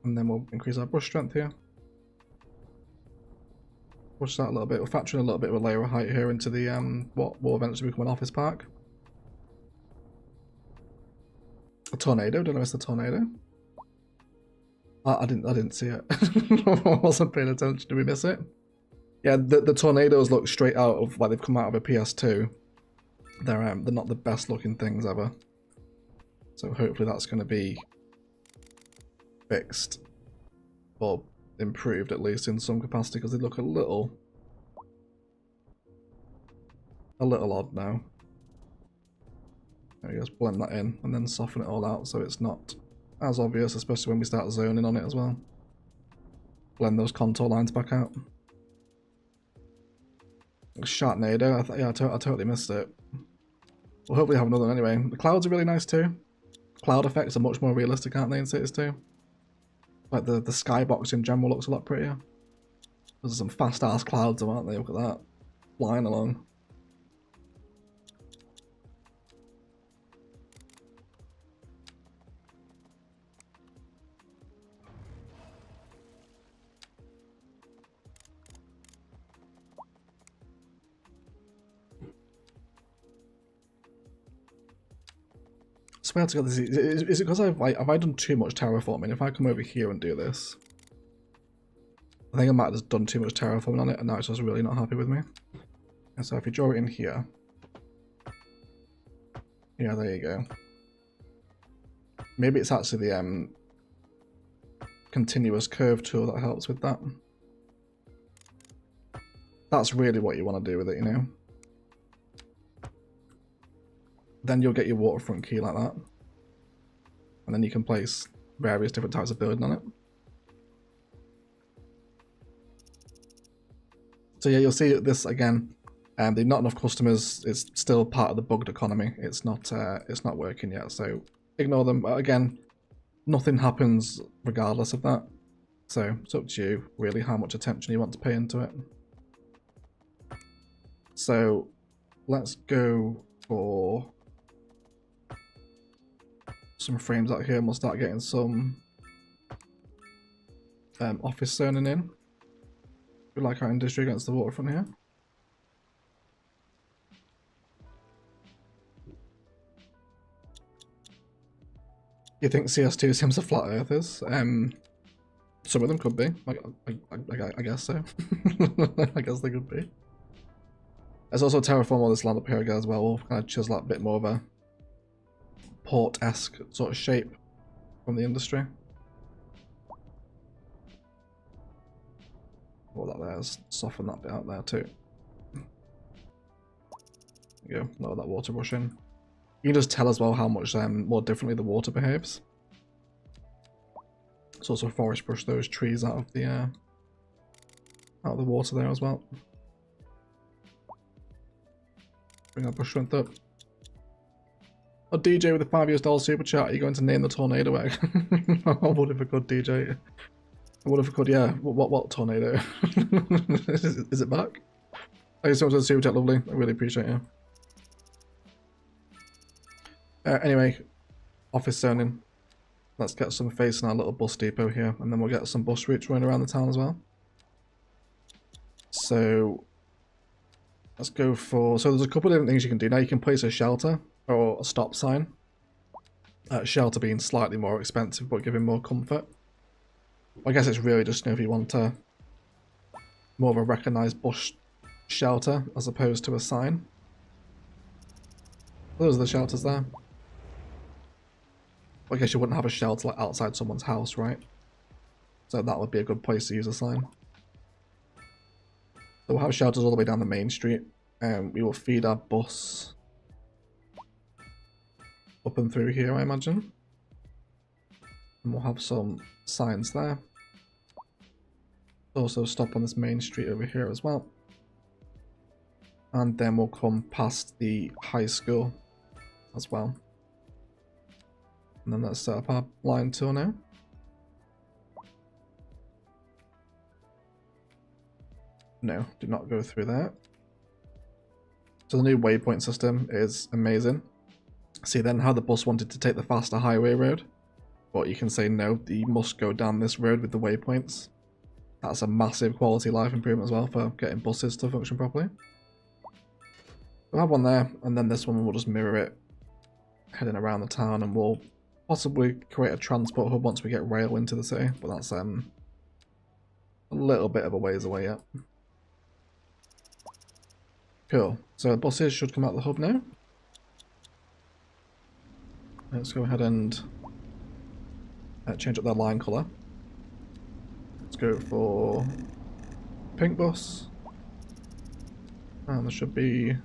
And then we'll increase our brush strength here. Push that a little bit. We'll factor in a little bit of a layer of height here into the what will eventually become an office park. A tornado? Did I miss the tornado? I didn't see it. I wasn't paying attention. Did we miss it? Yeah, the tornadoes look straight out of, like, they've come out of a PS2. They're not the best looking things ever. So hopefully that's going to be fixed or improved at least in some capacity, because they look a little odd now. There you go, just blend that in and then soften it all out so it's not as obvious, especially when we start zoning on it as well. Blend those contour lines back out. Sharknado, I totally missed it. We'll hopefully have another one anyway. The clouds are really nice too. Cloud effects are much more realistic, aren't they, in cities too? Like the skybox in general looks a lot prettier. There's some fast ass clouds, aren't they? Look at that. Flying along. swear to God, is it because have I done too much terraforming? If I come over here and do this, I think I might have just done too much terraforming on it, and now it's just really not happy with me. And so if you draw it in here, yeah, there you go. Maybe it's actually the continuous curve tool that helps with that. That's really what you want to do with it, you know. Then you'll get your waterfront key like that, and then you can place various different types of building on it. So yeah, you'll see this again. The not enough customers is still part of the bugged economy. It's not working yet, so ignore them. Again, nothing happens regardless of that. So it's up to you really how much attention you want to pay into it. So let's go for some frames out here, and we'll start getting some office zoning in. We like our industry against the waterfront here. You think CS2 sims are flat earthers? Some of them could be. I guess so. I guess they could be. There's also terraform all this land up here again as well. We'll kind of chisel out a bit more of a port-esque sort of shape from the industry. All that there's soften that bit out there too. There you go. Lower that water rush in. You can just tell as well how much more differently the water behaves. It's also forest brush those trees out of the water there as well. Bring our bush strength up. Oh, DJ with the $5 super chat. Are you going to name the tornado egg? I would if I could, DJ. I would if I could. Yeah. What tornado? Is it back? Thank you so much for the super chat, lovely. I really appreciate you. Anyway, office zoning. Let's get some face in our little bus depot here, and then we'll get some bus routes running around the town as well. So let's go for. So there's a couple of different things you can do now. You can place a shelter or a stop sign. Shelter being slightly more expensive, but giving more comfort. I guess it's really just, you know, if you want more of a recognised bus shelter as opposed to a sign. Those are the shelters there. I guess you wouldn't have a shelter like outside someone's house, right? So that would be a good place to use a sign. So we'll have shelters all the way down the main street, and we will feed our bus up and through here, I imagine. And we'll have some signs there. Also stop on this main street over here as well. And then we'll come past the high school as well. And then let's set up our line tour now. No, do not go through that. So the new waypoint system is amazing. See then how the bus wanted to take the faster highway road, but you can say no, you must go down this road with the waypoints. That's a massive quality of life improvement as well for getting buses to function properly. We'll have one there, and then this one we'll just mirror it heading around the town, and we'll possibly create a transport hub once we get rail into the city, but that's a little bit of a ways away yet. Cool. So the buses should come out the hub now. Let's go ahead and change up their line colour. Let's go for pink bus. And there should be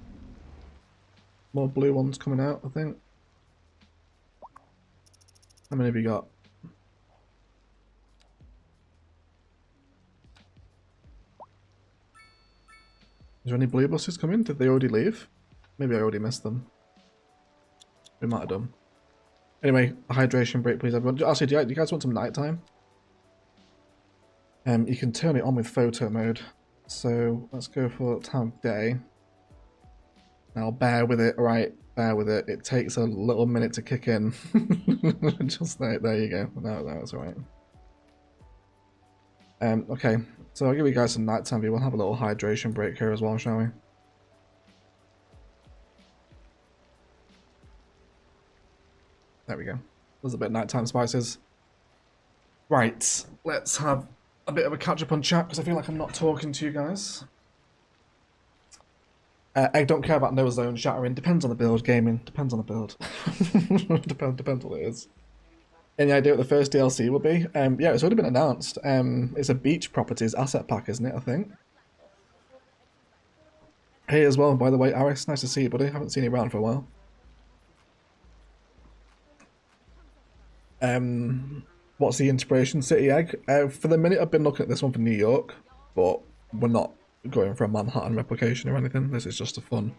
more blue ones coming out, I think. How many have you got? Is there any blue buses coming? Did they already leave? Maybe I already missed them. We might have done. Anyway, a hydration break please everyone. Actually, do you guys want some nighttime? You can turn it on with photo mode. So let's go for time of day. Now bear with it, alright? Bear with it. It takes a little minute to kick in. Just there you go. No, that's alright. Okay, so I'll give you guys some nighttime view. We'll have a little hydration break here as well, shall we? There we go. There's a bit of nighttime spices. Right, let's have a bit of a catch up on chat because I feel like I'm not talking to you guys. I don't care about no zone shattering. Depends on the build. Gaming depends on the build. depends what it is. Any idea what the first DLC will be? Yeah, it's already been announced. It's a beach properties asset pack, isn't it? I think. Hey, as well, by the way, Aris. Nice to see you, buddy. Haven't seen you around for a while. What's the inspiration city egg? For the minute, I've been looking at this one for New York, but we're not going for a Manhattan replication or anything. This is just a fun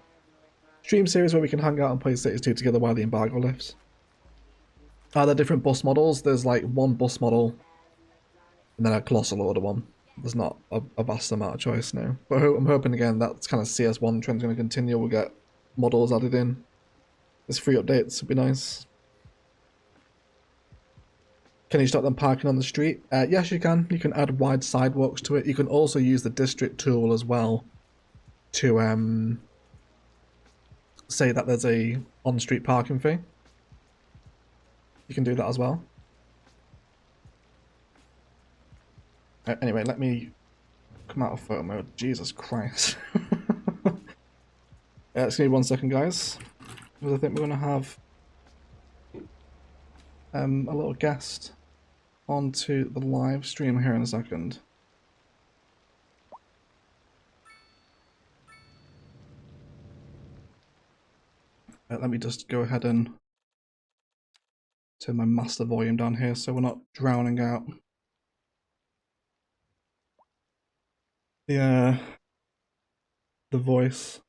stream series where we can hang out and play Cities 2 together while the embargo lifts. Are there different bus models? There's like one bus model and then a colossal order one. There's not a vast amount of choice now. But I'm hoping again that's kind of CS1 trend's going to continue. We'll get models added in. There's free updates, would be nice. Can you stop them parking on the street? Yes, you can. You can add wide sidewalks to it. You can also use the district tool as well to say that there's a on-street parking fee. You can do that as well. Anyway, let me come out of photo mode. Jesus Christ. Just give me 1 second, guys. Because I think we're going to have a little guest onto the live stream here in a second. Let me just go ahead and turn my master volume down here so we're not drowning out the voice.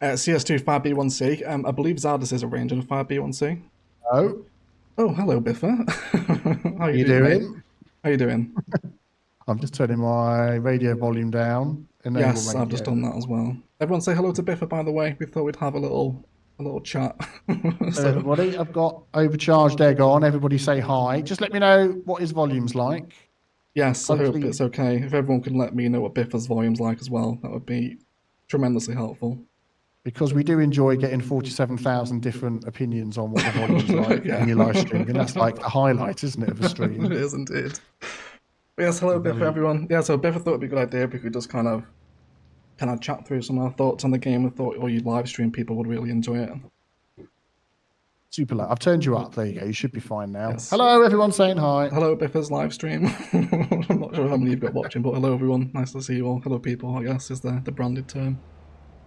CS2 5B1C. I believe Zardas is a range in a 5B1C. Oh. Oh, hello, Biffa. How are you doing? Mate? How are you doing? I'm just turning my radio volume down. Yes, I've just done that as well. Everyone say hello to Biffa, by the way. We thought we'd have a little chat. So everybody, I've got overcharged egg on. Everybody say hi. Just let me know what his volume's like. Yes, hopefully... I hope it's okay. If everyone can let me know what Biffa's volume's like as well, that would be tremendously helpful. Because we do enjoy getting 47,000 different opinions on what the volume's like in your live stream. And that's like a highlight, isn't it, of a stream? It is indeed. But yes, hello, Biffa, everyone. Yeah, so Biffa thought it'd be a good idea if we could just kind of chat through some of our thoughts on the game. I thought all you live stream people would really enjoy it. Super low. I've turned you up. There you go. You should be fine now. Yes. Hello, everyone saying hi. Hello, Biffa's live stream. I'm not sure how many you've got watching, but hello, everyone. Nice to see you all. Hello, people, I guess, is the branded term.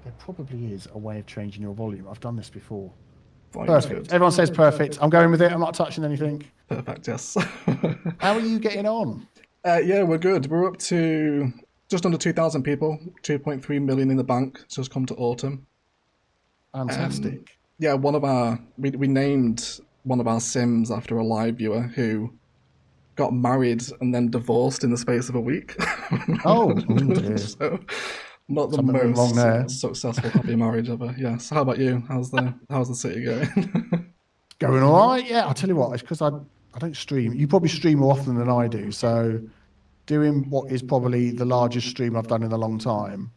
There probably is a way of changing your volume. I've done this before. Volume's perfect. Good. Everyone says perfect. I'm going with it. I'm not touching anything. Perfect, yes. How are you getting on? Yeah, we're good. We're up to just under 2,000 people, 2.3 million in the bank. It's just come to autumn. Fantastic. Yeah, we named one of our Sims after a live viewer who got married and then divorced in the space of a week. Oh, dear. So, not the most successful happy marriage ever. Yes. How about you? How's the city going? Going all right. Yeah, I'll tell you what. It's because I don't stream. You probably stream more often than I do. So doing what is probably the largest stream I've done in a long time,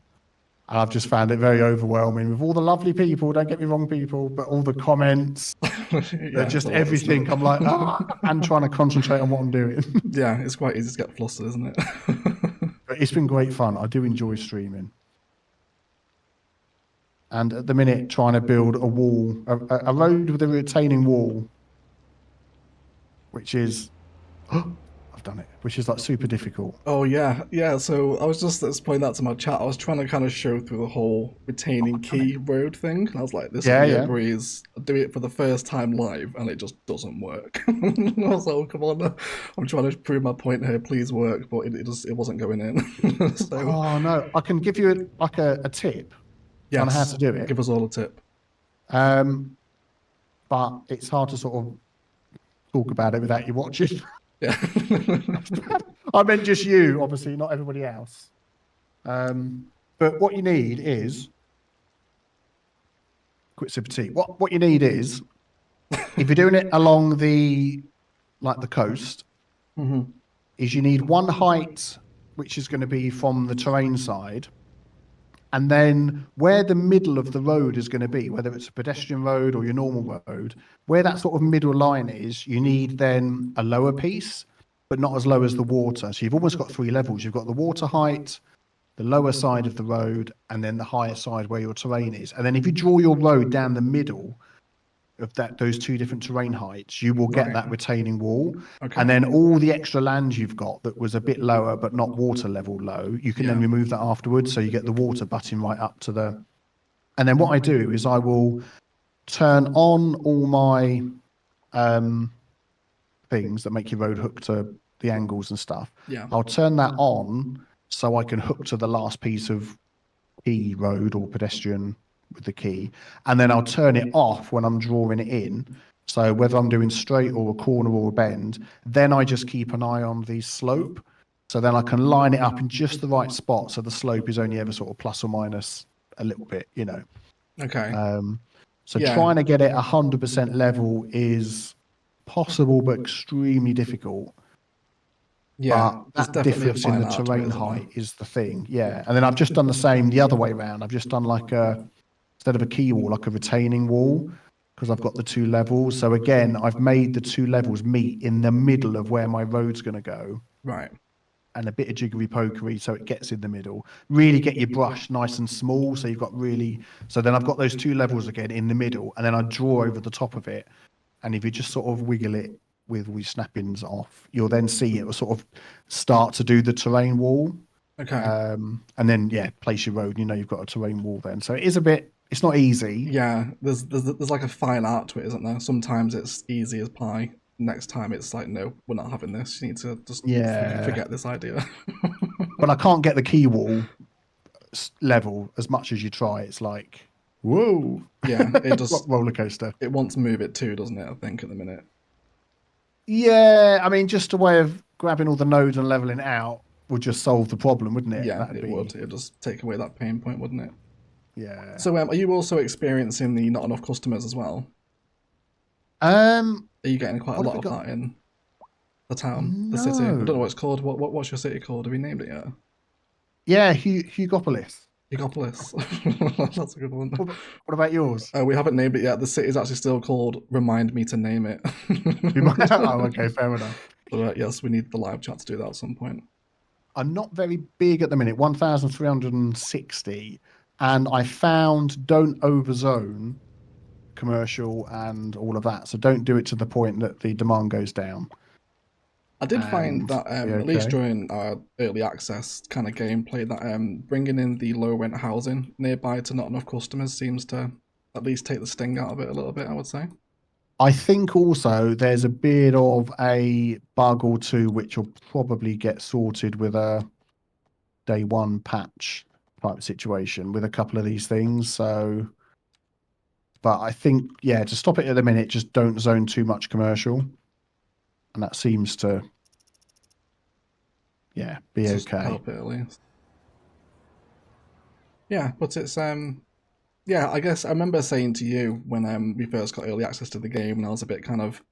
and I've just found it very overwhelming with all the lovely people. Don't get me wrong, people, but all the comments, just everything. I'm like, and trying to concentrate on what I'm doing. Yeah, it's quite easy to get flustered, isn't it? But it's been great fun. I do enjoy streaming. And at the minute, trying to build a wall, a road with a retaining wall, which is, I've done it, which is like super difficult. Oh yeah, yeah. So I was just explaining that to my chat. I was trying to kind of show through the whole retaining key road thing. And I was like, this will be a breeze. I'll do it for the first time live, and it just doesn't work. I was like, oh, come on, I'm trying to prove my point here. Please work, but it wasn't going in. So, oh no, I can give you a tip. Yes, on how to do it. Give us all a tip. But it's hard to sort of talk about it without you watching. Yeah. I meant just you, obviously, not everybody else. But what you need is quick sip of tea. What you need is, if you're doing it along the coast, is you need one height, which is going to be from the terrain side, and then where the middle of the road is going to be, whether it's a pedestrian road or your normal road, where that sort of middle line is, you need then a lower piece, but not as low as the water. So you've almost got 3 levels. You've got the water height, the lower side of the road, and then the higher side where your terrain is. And then if you draw your road down the middle of those 2 different terrain heights, you will get that retaining wall. Okay. And then all the extra land you've got that was a bit lower but not water level low, you can then remove that afterwards, so you get the water butting right up to the... And then what I do is I will turn on all my things that make your road hook to the angles and stuff. I'll turn that on so I can hook to the last piece of key road or pedestrian with the key, and then I'll turn it off when I'm drawing it in. So whether I'm doing straight or a corner or a bend, then I just keep an eye on the slope. So then I can line it up in just the right spot, so the slope is only ever sort of plus or minus a little bit, you know. Okay. So trying to get it 100% level is possible but extremely difficult. Yeah, but that difference in the terrain height is the thing. Yeah, and then I've just done the same the other way around. I've just done like instead of a key wall, like a retaining wall, because I've got the 2 levels. So again, I've made the 2 levels meet in the middle of where my road's going to go. Right. And a bit of jiggery pokery so it gets in the middle. Really get your brush nice and small, so you've got really... So then I've got those 2 levels again in the middle, and then I draw over the top of it. And if you just sort of wiggle it with all your snappings off, you'll then see it will sort of start to do the terrain wall. Okay. And then, place your road, you know you've got a terrain wall then. So it is a bit... It's not easy. Yeah, there's like a fine art to it, isn't there? Sometimes it's easy as pie. Next time it's like, no, we're not having this. You need to just forget this idea. But I can't get the key wall level as much as you try. It's like, whoa. Yeah, it just... roller coaster. It wants to move it too, doesn't it, I think, at the minute? Yeah, I mean, just a way of grabbing all the nodes and leveling it out would just solve the problem, wouldn't it? Yeah, it would. It'd just take away that pain point, wouldn't it? Yeah. So are you also experiencing the not enough customers as well? Are you getting quite a lot of that in the town, the city? I don't know what it's called. What's your city called? Have you named it yet? Yeah, Hugopolis. Hugopolis. That's a good one. What about yours? We haven't named it yet. The city's actually still called Remind Me to Name It. Oh, okay, fair enough. But yes, we need the live chat to do that at some point. I'm not very big at the minute, 1,360, and I found don't overzone commercial and all of that. So don't do it to the point that the demand goes down. I did find that at least during our early access kind of gameplay that bringing in the low rent housing nearby to not enough customers seems to at least take the sting out of it a little bit, I would say. I think also there's a bit of a bug or two which will probably get sorted with a day 1 patch type situation with a couple of these things. So, but I think, to stop it at the minute, just don't zone too much commercial. And that seems to, be just okay. Help it at least. Yeah, but it's I guess I remember saying to you when we first got early access to the game, and I was a bit kind of,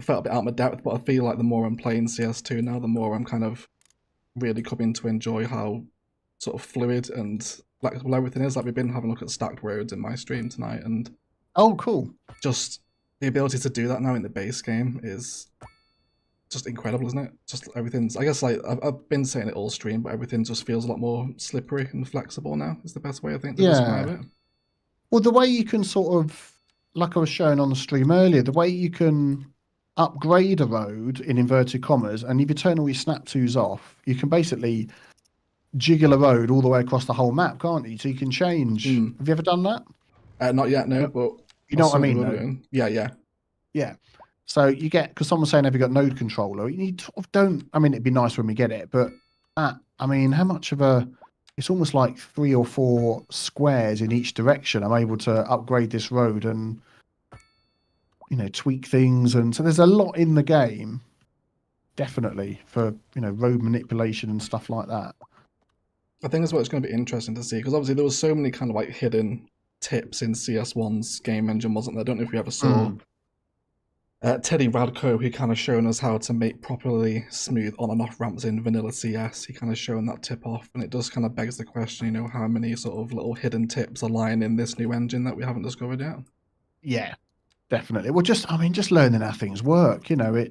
I felt a bit out of my depth, but I feel like the more I'm playing CS2 now, the more I'm kind of really coming to enjoy how sort of fluid and flexible everything is. Like, we've been having a look at stacked roads in my stream tonight, and oh, cool. Just the ability to do that now in the base game is just incredible, isn't it? Just everything's, I guess, like I've been saying it all stream, but everything just feels a lot more slippery and flexible now. Is the best way I think to describe it. Well, the way you can sort of, like I was showing on the stream earlier, the way you can upgrade a road in inverted commas, and if you turn all your snap twos off, you can basically jiggle a road all the way across the whole map, can't you? So you can change. Have you ever done that? Not yet, no. But you know what I mean, though? Yeah. So you get, because someone's saying, have you got node controller? You need sort of don't. I mean, it'd be nice when we get it, but I mean, how much of a? It's almost like 3 or 4 squares in each direction. I'm able to upgrade this road and, tweak things. And so there's a lot in the game, definitely, for, road manipulation and stuff like that. I think that's what it's going to be interesting to see, because obviously there was so many kind of like hidden tips in CS1's game engine, wasn't there? I don't know if you ever saw Teddy Radko, who kind of shown us how to make properly smooth on and off ramps in vanilla CS. He kind of shown that tip off, and it does kind of begs the question, you know, how many sort of little hidden tips are lying in this new engine that we haven't discovered yet? Yeah, definitely. Well, just learning how things work. You know,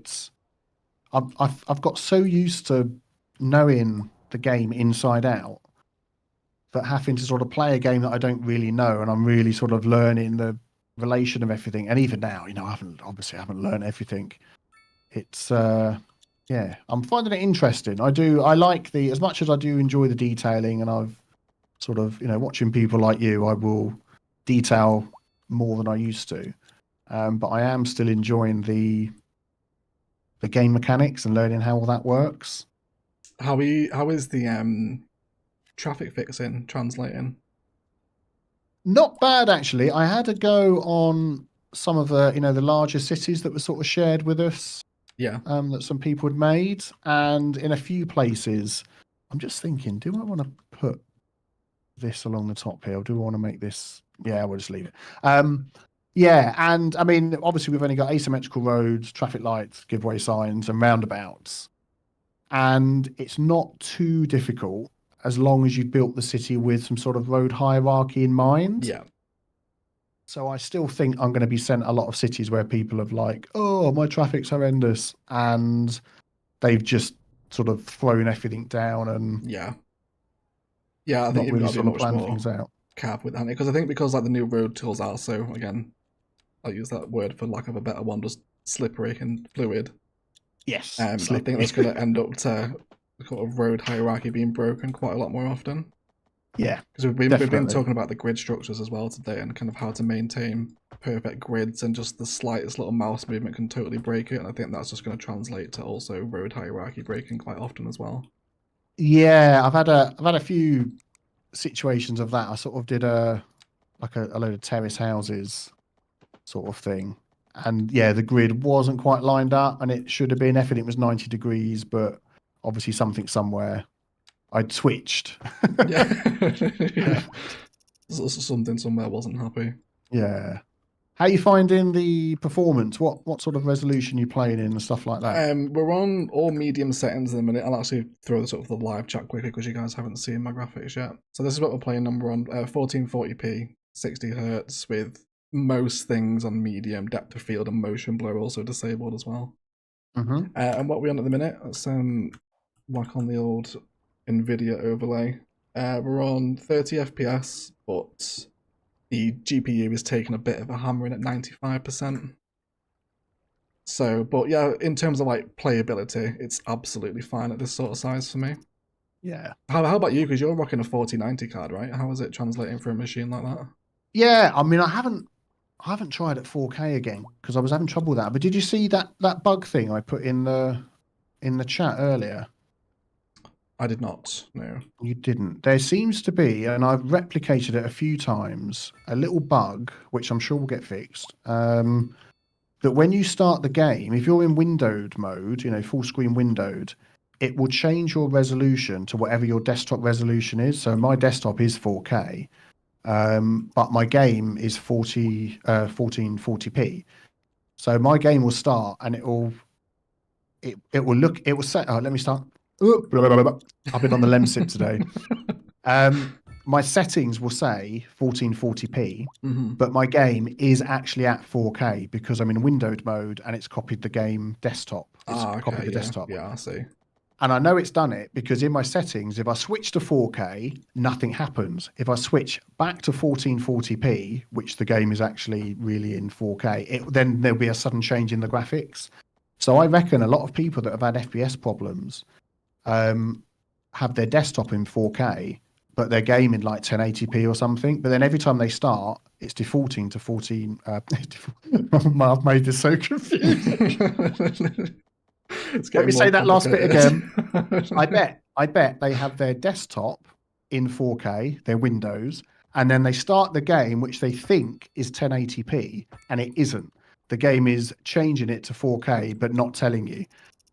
I've got so used to knowing the game inside out that having to sort of play a game that I don't really know, and I'm really sort of learning the relation of everything. And even now, you know, I haven't learned everything. It's yeah, I'm finding it interesting. I like as much as I do enjoy the detailing, and I've sort of, you know, watching people like you, I will detail more than I used to. But I am still enjoying the game mechanics and learning how all that works. How is the traffic fixing translating? Not bad, actually. I had a go on some of the, you know, the larger cities that were sort of shared with us. Yeah. That some people had made, and in a few places, I'm just thinking, do I want to put this along the top here, or do I want to make this? Yeah, we'll just leave it. Yeah, and I mean, obviously, we've only got asymmetrical roads, traffic lights, giveaway signs, and roundabouts, and it's not too difficult as long as you built the city with some sort of road hierarchy in mind. Yeah. So I still think I'm going to be sent a lot of cities where people have like, oh, my traffic's horrendous, and they've just sort of thrown everything down and yeah, I think not you've really got to sort be of much plan more things out. careful with that, because I think because like the new road tools are so, again, I'll use that word for lack of a better one, just slippery and fluid. Yes, I think that's going to end up to sort of road hierarchy being broken quite a lot more often. Yeah, because we've been talking about the grid structures as well today, and kind of how to maintain perfect grids, and just the slightest little mouse movement can totally break it. And I think that's just going to translate to also road hierarchy breaking quite often as well. Yeah, I've had a few situations of that. I sort of did a load of terrace houses sort of thing, and yeah, the grid wasn't quite lined up, and it should have been. Everything was 90 degrees, but obviously something somewhere I'd switched. yeah. Something somewhere wasn't happy. Yeah. How are you finding the performance? What sort of resolution you playing in and stuff like that? We're on all medium settings in a minute. I'll actually throw this up for the live chat quickly because you guys haven't seen my graphics yet. So this is what we're playing on. We're on 1440p, 60 hertz, with most things on medium, depth of field and motion blur also disabled as well. And what we're on at the minute, let's whack on the old NVIDIA overlay. We're on 30 FPS, but the GPU is taking a bit of a hammering at 95%. So, but yeah, in terms of like playability, it's absolutely fine at this sort of size for me. Yeah. How about you? Because you're rocking a 4090 card, right? How is it translating for a machine like that? Yeah, I mean, I haven't tried at 4K again because I was having trouble with that. But did you see that bug thing I put in the chat earlier? I did not, no. You didn't. There seems to be, and I've replicated it a few times, a little bug, which I'm sure will get fixed, that when you start the game, if you're in windowed mode, you know, full screen windowed, it will change your resolution to whatever your desktop resolution is. So my desktop is 4K, but my game is 1440p. So my game will start and it will say, oh, let me start. Ooh, blah, blah, blah, blah. I've been on the LEMSIP today. My settings will say 1440p, but my game is actually at 4K because I'm in windowed mode and it's copied the game desktop. It's copied the desktop. Yeah, I see. And I know it's done it because in my settings, if I switch to 4K, nothing happens. If I switch back to 1440p, which the game is actually really in 4K, then there'll be a sudden change in the graphics. So I reckon a lot of people that have had FPS problems have their desktop in 4K, but their game in like 1080p or something. But then every time they start, it's defaulting to 14. I've made this so confusing. Let me say that last bit again. I bet they have their desktop in 4K, their Windows, and then they start the game, which they think is 1080p, and it isn't. The game is changing it to 4K, but not telling you.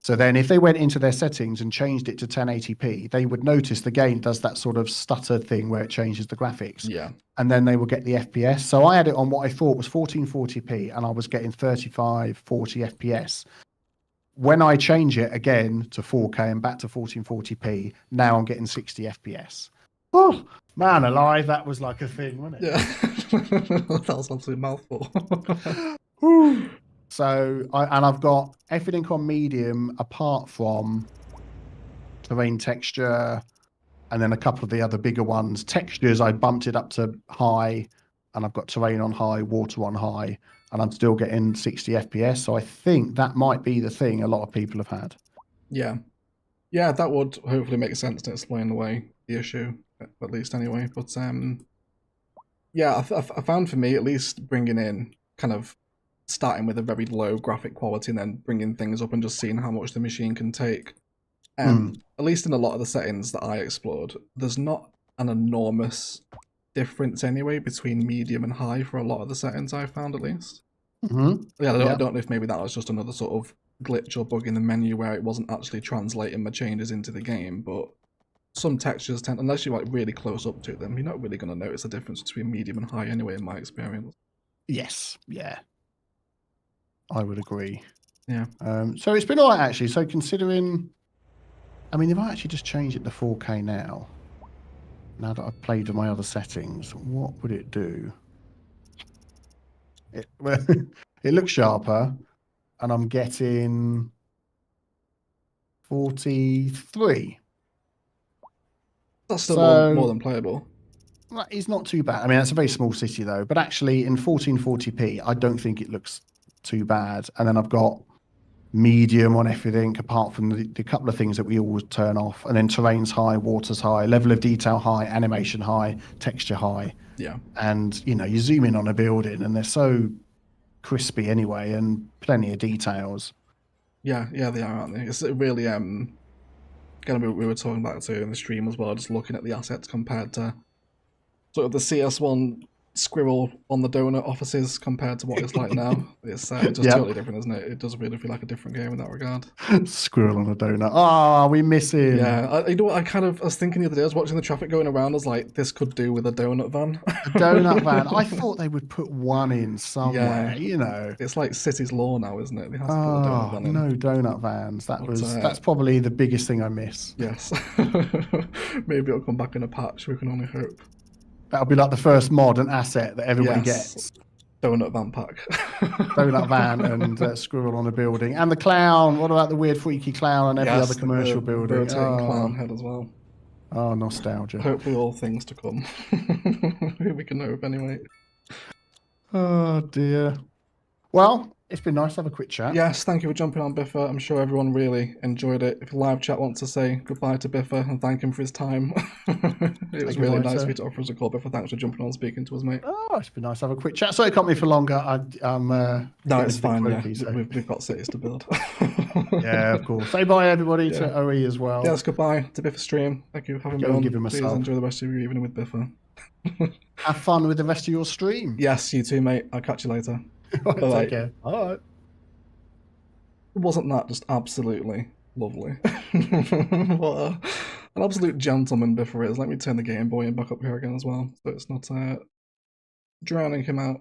So then if they went into their settings and changed it to 1080p, they would notice the game does that sort of stutter thing where it changes the graphics. Yeah. And then they will get the FPS. So I had it on what I thought was 1440p and I was getting 35, 40 FPS. When I change it again to 4K and back to 1440p, now I'm getting 60 FPS. Oh, man alive, that was like a thing, wasn't it? Yeah. That was an absolute mouthful. So, I've got everything on medium apart from terrain texture and then a couple of the other bigger ones. Textures, I bumped it up to high and I've got terrain on high, water on high, and I'm still getting 60 FPS. So I think that might be the thing a lot of people have had. Yeah. Yeah, that would hopefully make sense to explain away the issue, at least anyway. But yeah, I found for me, at least, bringing in kind of starting with a very low graphic quality and then bringing things up and just seeing how much the machine can take. At least in a lot of the settings that I explored, there's not an enormous difference anyway between medium and high for a lot of the settings I found, at least. Yeah, I don't know if maybe that was just another sort of glitch or bug in the menu where it wasn't actually translating my changes into the game, but some textures tend, unless you're like really close up to them, you're not really going to notice the difference between medium and high anyway, in my experience. Yes, yeah. I would agree. Yeah. So it's been all right, actually. So considering, I mean, if I actually just change it to 4K now that I've played with my other settings, what would it do? It looks sharper, and I'm getting 43. That's still more than playable. It's not too bad. I mean, it's a very small city, though. But actually, in 1440p, I don't think it looks too bad. And then I've got medium on everything, apart from the couple of things that we always turn off. And then terrain's high, water's high, level of detail high, animation high, texture high. Yeah. And, you know, you zoom in on a building and they're so crispy anyway and plenty of details. Yeah, they are, aren't they? It's really, kind of we were talking about it too in the stream as well, just looking at the assets compared to sort of the CS1 squirrel on the donut offices compared to what it's like now. It's just totally different, isn't it? It does really feel like a different game in that regard. Squirrel on a donut. Oh, we miss him. Yeah, you know what? I was thinking the other day, I was watching the traffic going around, I was like, this could do with a donut van. A donut van. I thought they would put one in somewhere, you know. It's like city's law now, isn't it? They have to put a donut van in. No donut vans. That's probably the biggest thing I miss. Yes. Maybe it'll come back in a patch, we can only hope. That'll be like the first mod and asset that everybody gets. Donut van pack. Donut van and squirrel on a building. And the clown. What about the weird freaky clown on every other commercial building? Rotating clown head as well. Oh, nostalgia. Hopefully all things to come. We can hope anyway. Oh, dear. Well, it's been nice to have a quick chat. Yes, thank you for jumping on, Biffa. I'm sure everyone really enjoyed it. If live chat wants to say goodbye to Biffa and thank him for his time. It was really nice for you to offer us a call, Biffa. Thanks for jumping on and speaking to us, mate. Oh, it's been nice to have a quick chat. So it got me for longer. No, it's fine, so. We've got cities to build. Yeah, of course. Say bye, everybody, to OE as well. Yes, goodbye to Biffa Stream. Thank you for having me on. Give him a Please enjoy the rest of your evening with Biffa. Have fun with the rest of your stream. Yes, you too, mate. I'll catch you later. Bye. Take care. All right. Wasn't that just absolutely lovely? What an absolute gentleman Biffa is. Let me turn the Game Boy back up here again as well, so it's not drowning him out.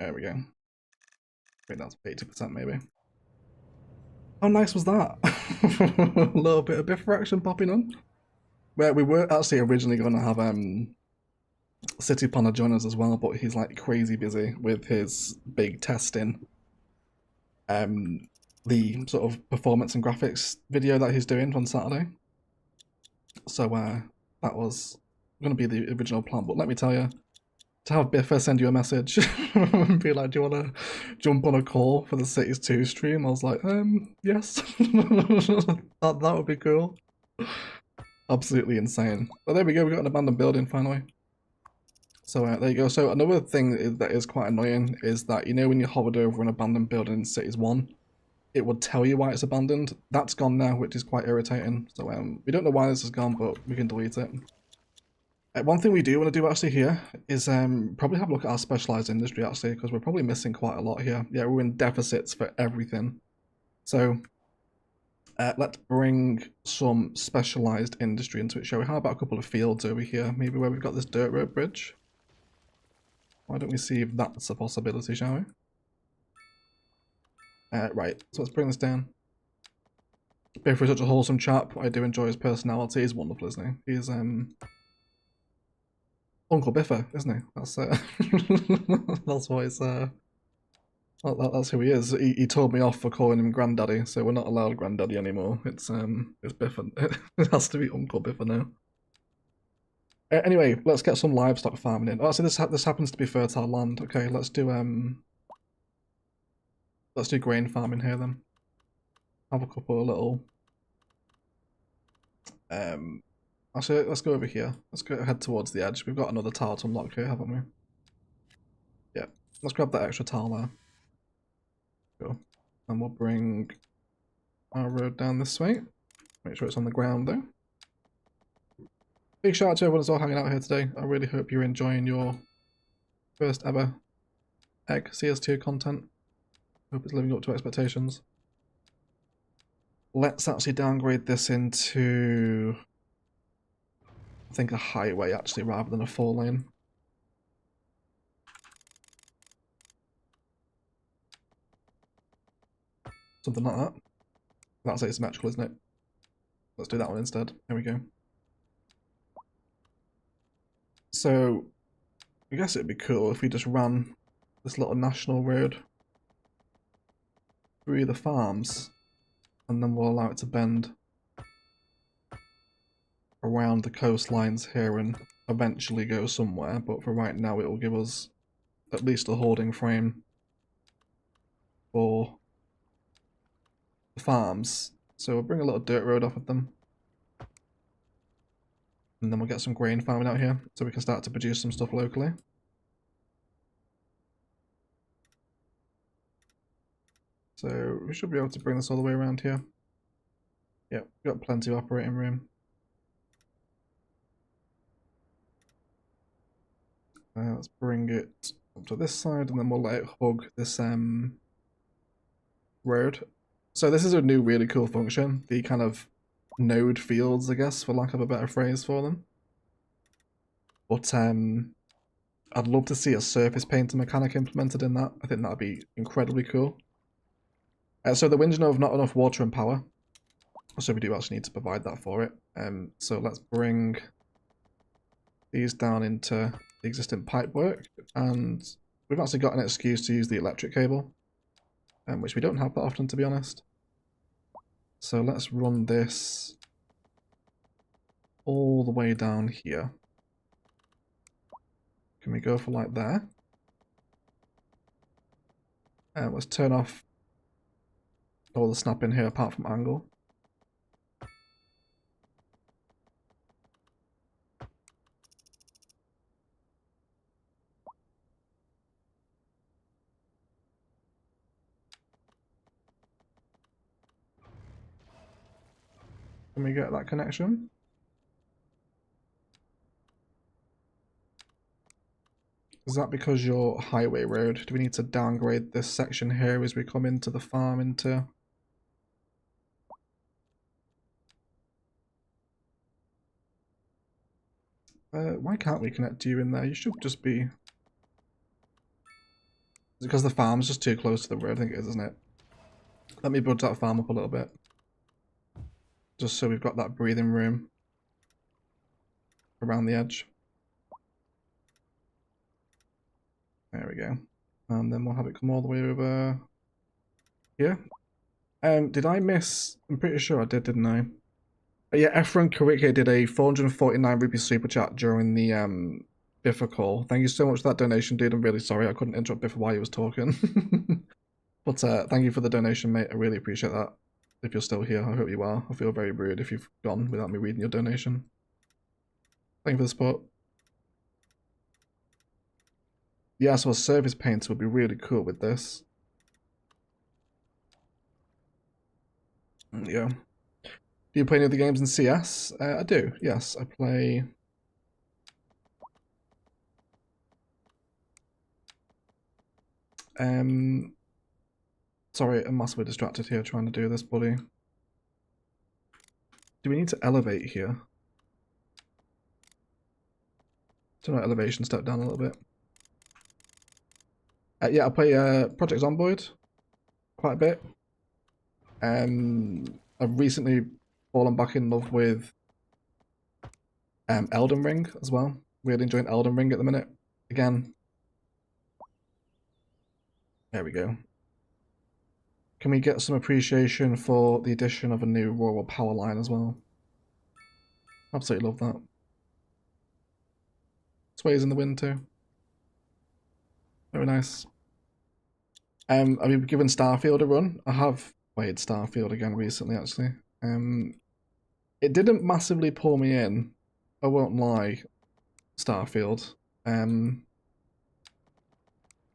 There we go. I think that's 80% maybe. How nice was that? A little bit of Biffa action popping on. Where we were actually originally going to have City Planner join us as well, but he's like crazy busy with his big testing. The sort of performance and graphics video that he's doing on Saturday. So that was going to be the original plan, but let me tell you, to have Biffa send you a message and be like, do you want to jump on a call for the Cities 2 stream? I was like, yes. that would be cool. Absolutely insane. But there we go, we got an abandoned building finally. So there you go. So another thing that is quite annoying is that, you know, when you hovered over an abandoned building in Cities 1, it would tell you why it's abandoned. That's gone now, which is quite irritating. So we don't know why this is gone, but we can delete it. One thing we do want to do actually here is probably have a look at our specialised industry actually, because we're probably missing quite a lot here. Yeah, we're in deficits for everything. So let's bring some specialized industry into it, shall we? How about a couple of fields over here, maybe where we've got this dirt road bridge? Why don't we see if that's a possibility, shall we? Right, so let's bring this down. Biff is such a wholesome chap. I do enjoy his personality. He's wonderful, isn't he? He's Uncle Biffer, isn't he? That's that's what he's that's who he is. He told me off for calling him Granddaddy, so we're not allowed Granddaddy anymore. It's Biffer. It has to be Uncle Biffer now. Anyway, let's get some livestock farming in. Oh, so this happens to be fertile land. Okay, let's do grain farming here then. Have a couple of little actually let's go over here. Let's go head towards the edge. We've got another tile to unlock here, haven't we? Yeah. Let's grab that extra tile there. Cool. And we'll bring our road down this way. Make sure it's on the ground though. Big shout out to everyone that's all hanging out here today. I really hope you're enjoying your first ever egg CS2 content. Hope it's living up to expectations. Let's actually downgrade this into, I think, a highway actually rather than a 4-lane. Something like that. That's asymmetrical, isn't it? Let's do that one instead. Here we go. So, I guess it'd be cool if we just ran this little national road through the farms, and then we'll allow it to bend around the coastlines here and eventually go somewhere, but for right now it will give us at least a holding frame for the farms. So we'll bring a little dirt road off of them. And then we'll get some grain farming out here so we can start to produce some stuff locally. So we should be able to bring this all the way around here. Yep, we've got plenty of operating room. Let's bring it up to this side and then we'll let it hug this road. So this is a new really cool function, the kind of node fields, I guess, for lack of a better phrase for them. But I'd love to see a surface painter mechanic implemented in that. I think that'd be incredibly cool. So the winds know of not enough water and power, so we do actually need to provide that for it. So let's bring these down into the existing pipework, and we've actually got an excuse to use the electric cable, which we don't have that often, to be honest. So let's run this all the way down here. Can we go for like there? Let's turn off all the snapping here apart from angle. Can we get that connection? Is that because you're highway road? Do we need to downgrade this section here as we come into the farm into... why can't we connect you in there? You should just be... Is it because the farm's just too close to the road? I think it is, isn't it? Let me budge that farm up a little bit. Just so we've got that breathing room around the edge. There we go. And then we'll have it come all the way over here. Did I miss? I'm pretty sure I did, didn't I? Yeah, Efren Karike did a 449 rupee super chat during the Biffa call. Thank you so much for that donation, dude. I'm really sorry I couldn't interrupt Biffa while he was talking. But thank you for the donation, mate. I really appreciate that. If you're still here, I hope you are. I feel very rude if you've gone without me reading your donation. Thank you for the support. Yeah, so a surface painter would be really cool with this. Yeah. Do you play any other games in CS? I do, yes. I play... Sorry, I'm massively distracted here trying to do this, buddy. Do we need to elevate here? Turn our elevation step down a little bit. Yeah, I play Project Zomboid quite a bit. I've recently fallen back in love with Elden Ring as well. Really enjoying Elden Ring at the minute. Again. There we go. Can we get some appreciation for the addition of a new rural power line as well? Absolutely love that. Sways in the wind too. Very nice. Have you given Starfield a run? I have played Starfield again recently, actually. It didn't massively pull me in. I won't lie. Starfield. I'm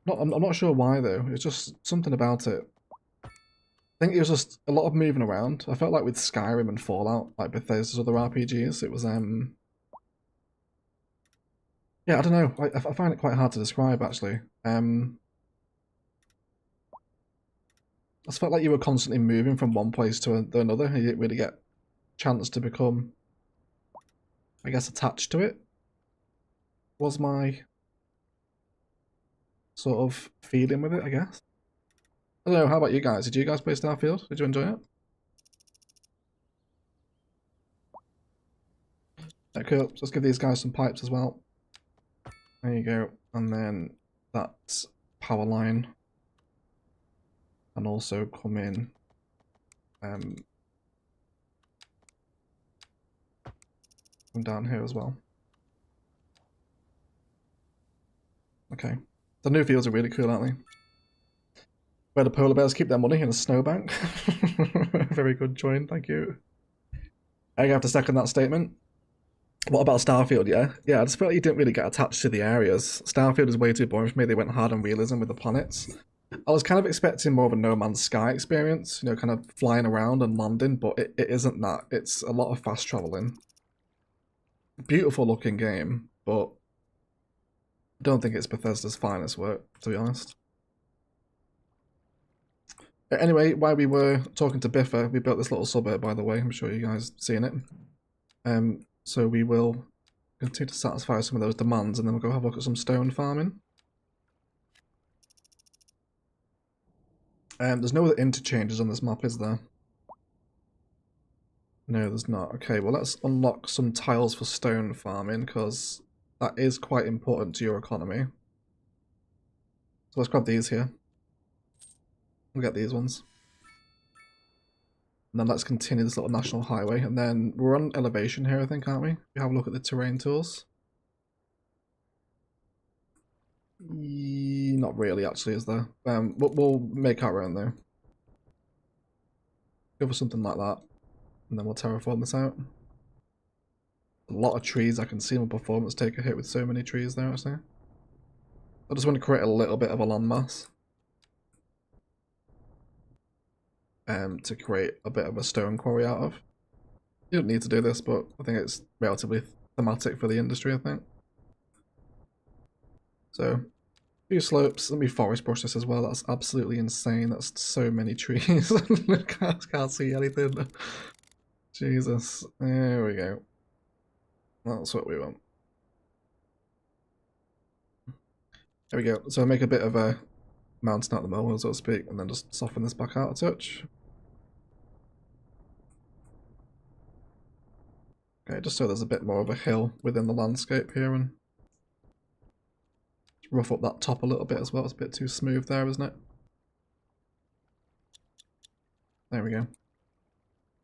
not sure why though. It's just something about it. I think it was just a lot of moving around. I felt like with Skyrim and Fallout, like Bethesda's other RPGs, it was yeah, I don't know. I find it quite hard to describe actually. I just felt like you were constantly moving from one place to another, and you didn't really get a chance to become, I guess, attached to it. Was my sort of feeling with it, I guess. I don't know, how about you guys? Did you guys play Starfield? Did you enjoy it? Okay, cool. So let's give these guys some pipes as well. There you go. And then that's power line. And also come in come down here as well. Okay. The new fields are really cool, aren't they? Where the polar bears keep their money in a snowbank. Very good join, thank you. I have to second that statement. What about Starfield, yeah? Yeah, I just felt like you didn't really get attached to the areas. Starfield is way too boring for me. They went hard on realism with the planets. I was kind of expecting more of a No Man's Sky experience, you know, kind of flying around and landing, but it isn't that. It's a lot of fast traveling. Beautiful looking game, but I don't think it's Bethesda's finest work, to be honest. Anyway, while we were talking to Biffa, we built this little suburb, by the way. I'm sure you guys seen it. So we will continue to satisfy some of those demands, and then we'll go have a look at some stone farming. There's no other interchanges on this map, is there? No, there's not. Okay, well let's unlock some tiles for stone farming, because that is quite important to your economy. So let's grab these here. We'll get these ones. And then let's continue this little national highway, and then we're on elevation here, I think, aren't we? We have a look at the terrain tools. Not really, actually, is there? We'll make our own though. Go for something like that, and then we'll terraform this out. A lot of trees. I can see my performance take a hit with so many trees there, actually. I just want to create a little bit of a landmass. To create a bit of a stone quarry out of. You don't need to do this, but I think it's relatively thematic for the industry, I think. So, a few slopes. Let me forest brush this as well. That's absolutely insane. That's so many trees. can't see anything. Jesus. There we go. That's what we want. There we go. So make a bit of a mountain at the moment, so to speak, and then just soften this back out a touch. Okay, just so there's a bit more of a hill within the landscape here, and rough up that top a little bit as well. It's a bit too smooth there, isn't it? There we go.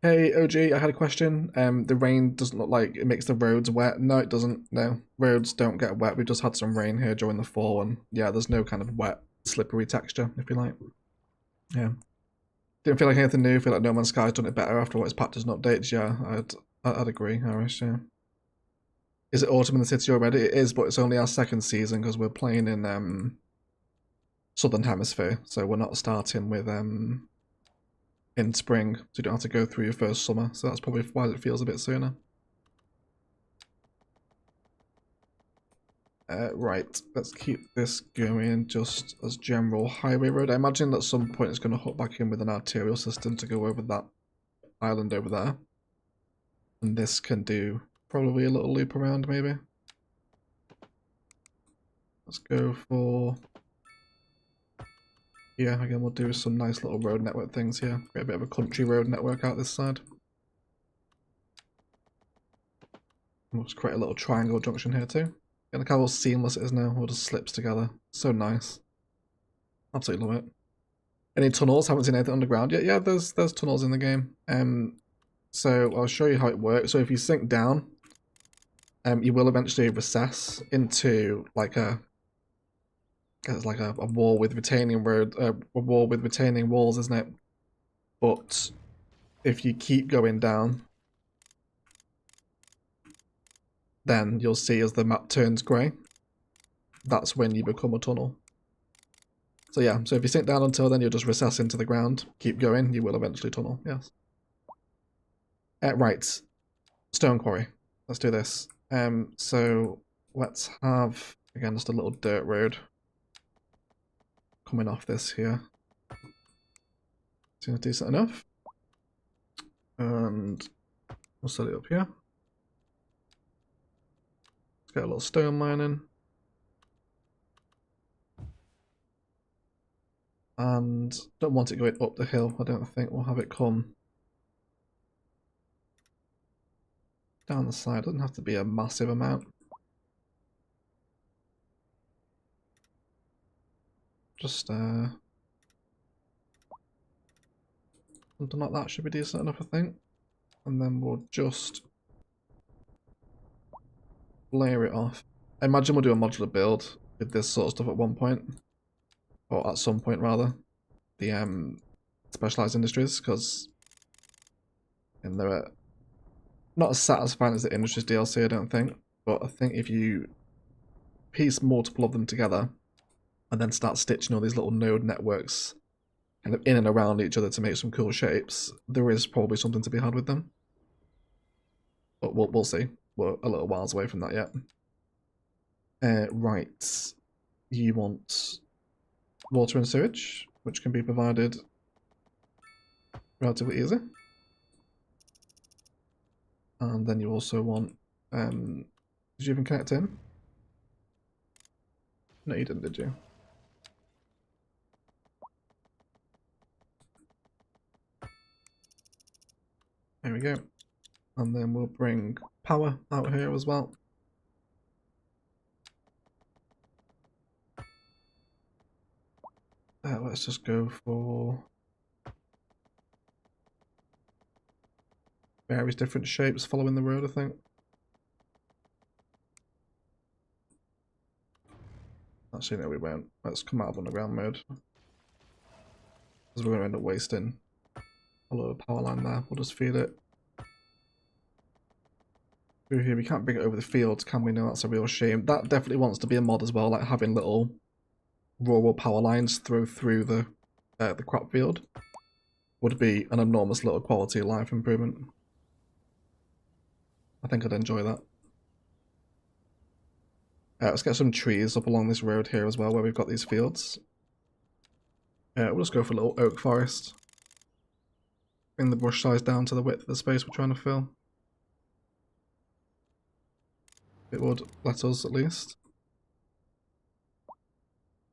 Hey, OG, I had a question. The rain doesn't look like it makes the roads wet. No, it doesn't. No, roads don't get wet. We've just had some rain here during the fall, and yeah, there's no kind of wet, slippery texture, if you like. Yeah. Didn't feel like anything new. Feel like No Man's Sky's done it better after what its patches and updates. Yeah, I'd agree, Harish, yeah. Is it autumn in the city already? It is, but it's only our second season because we're playing in Southern Hemisphere, so we're not starting with in spring, so you don't have to go through your first summer, so that's probably why it feels a bit sooner. Right, let's keep this going just as general highway road. I imagine at some point it's going to hook back in with an arterial system to go over that island over there. And this can do probably a little loop around maybe. Let's go for... Yeah, again we'll do some nice little road network things here. Get a bit of a country road network out this side. We'll just create a little triangle junction here too. And look how seamless it is now, all just slips together. So nice. Absolutely love it. Any tunnels? Haven't seen anything underground yet. Yeah, there's tunnels in the game. So I'll show you how it works. So if you sink down, you will eventually recess into like a wall with retaining road, a wall with retaining walls, isn't it? But if you keep going down, then you'll see as the map turns grey, that's when you become a tunnel. So yeah, so if you sink down until then, you'll just recess into the ground. Keep going, you will eventually tunnel, yes. Right, stone quarry. Let's do this. So let's have, again, just a little dirt road coming off this here. Seems decent enough. And we'll set it up here. Let's get a little stone line in. And don't want it going up the hill. I don't think we'll have it come down the side. Doesn't have to be a massive amount. Just something like that should be decent enough, I think. And then we'll just layer it off. I imagine we'll do a modular build with this sort of stuff at one point. Or at some point, rather. The specialized industries, because they're not as satisfying as the industries DLC, I don't think. But I think if you piece multiple of them together and then start stitching all these little node networks kind of in and around each other to make some cool shapes, there is probably something to be had with them. But we'll see. We're a little whiles away from that yet. Right. You want water and sewage, which can be provided relatively easy. And then you also want... did you even connect in? No, you didn't, did you? There we go. And then we'll bring power out here as well. Let's just go for various different shapes following the road, I think. Actually, no, we won't. Let's come out of underground mode. Because we're going to end up wasting a lot of power line there. We'll just feed it through here. We can't bring it over the fields, can we? No, that's a real shame. That definitely wants to be a mod as well, like having little rural power lines through the crop field would be an enormous little quality of life improvement. I think I'd enjoy that. Let's get some trees up along this road here as well, where we've got these fields. We'll just go for a little oak forest. Bring the brush size down to the width of the space we're trying to fill. It would let us, at least.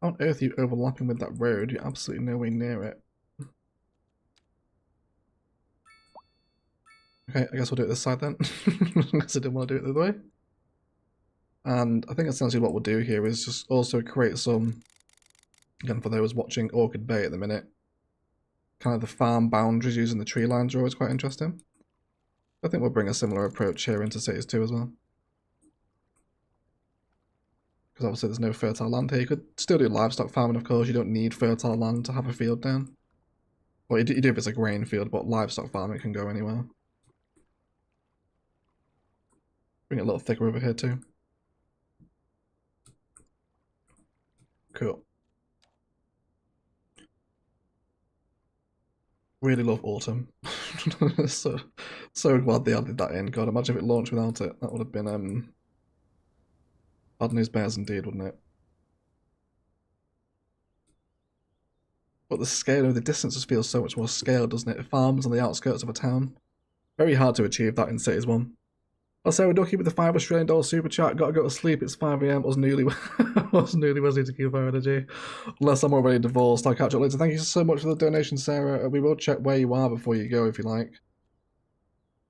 How on earth are you overlapping with that road? You're absolutely nowhere near it. Okay, I guess we'll do it this side then. Because I didn't want to do it the other way. And I think essentially what we'll do here is just also create some, again for those watching Orchid Bay at the minute, kind of the farm boundaries using the tree lines are always quite interesting. I think we'll bring a similar approach here into Cities 2 as well. Because obviously there's no fertile land here. You could still do livestock farming, of course. You don't need fertile land to have a field down. Well, you do if it's a grain field, but livestock farming can go anywhere. Bring it a little thicker over here too. Cool. Really love autumn. so glad they added that in. God, imagine if it launched without it. That would have been Bad news bears indeed, wouldn't it? But the scale of the distance just feels so much more scaled, doesn't it? Farms on the outskirts of a town. Very hard to achieve that in Cities 1. I'll say we're ducky with the $5 Australian super chat. Gotta go to sleep. It's 5 AM. Was newlyweds need to keep our energy. Unless I'm already divorced, I'll catch up later. Thank you so much for the donation, Sarah. We will check where you are before you go if you like.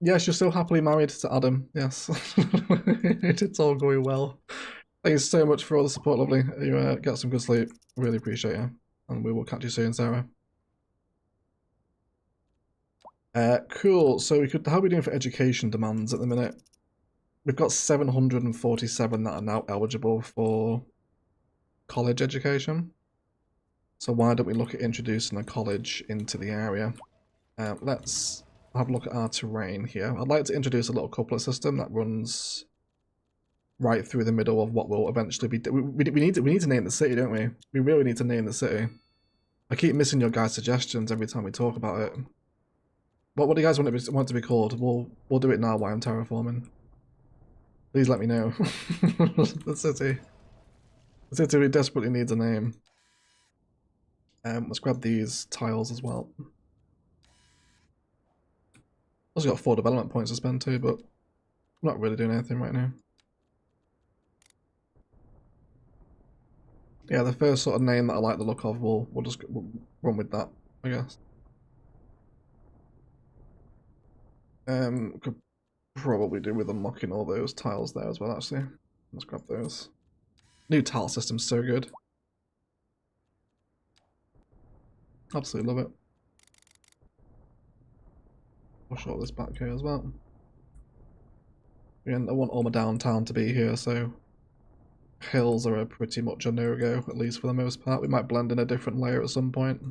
Yes, you're still happily married to Adam. Yes. It's all going well. Thank you so much for all the support, lovely. You get some good sleep. Really appreciate you. And we will catch you soon, Sarah. Cool. So how are we doing for education demands at the minute? We've got 747 that are now eligible for college education. So why don't we look at introducing a college into the area? Let's have a look at our terrain here. I'd like to introduce a little couplet system that runs right through the middle of what will eventually be. We need to name the city, don't we? We really need to name the city. I keep missing your guys' suggestions every time we talk about it. What do you guys want it to be called? We'll do it now while I'm terraforming. Please let me know. The city desperately needs a name. Let's grab these tiles as well. Also got 4 development points to spend too, but I'm not really doing anything right now. Yeah, the first sort of name that I like the look of, we'll just run with that, I guess. Could probably do with unlocking all those tiles there as well, actually. Let's grab those. New tile system's so good. Absolutely love it. Push all this back here as well. Again, I want all my downtown to be here, so hills are pretty much a no-go, at least for the most part. We might blend in a different layer at some point.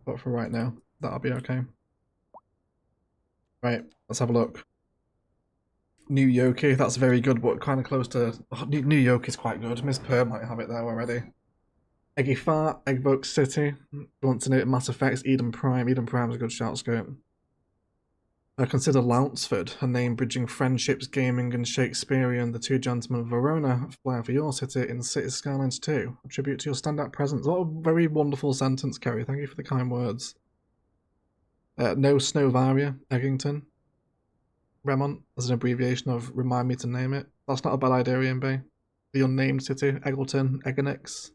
But for right now, that'll be okay. Right, let's have a look. New Yoki, that's very good, but kind of close to... Oh, New Yoki's quite good. Miss Purr might have it there already. Eggy Fart, Eggvoke City. You want to know Mass Effects, Eden Prime. Eden Prime's a good shout scope. Consider Lounsford, a name bridging friendships, gaming, and Shakespearean. The Two Gentlemen of Verona, flair for your city in Cities Skylines 2. A tribute to your standout presence. What a very wonderful sentence, Kerry. Thank you for the kind words. No Snowvaria, Eggington. Remont, as an abbreviation of remind me to name it. That's not a bad idea, Ian B. The Unnamed City, Eggleton, Eggenix.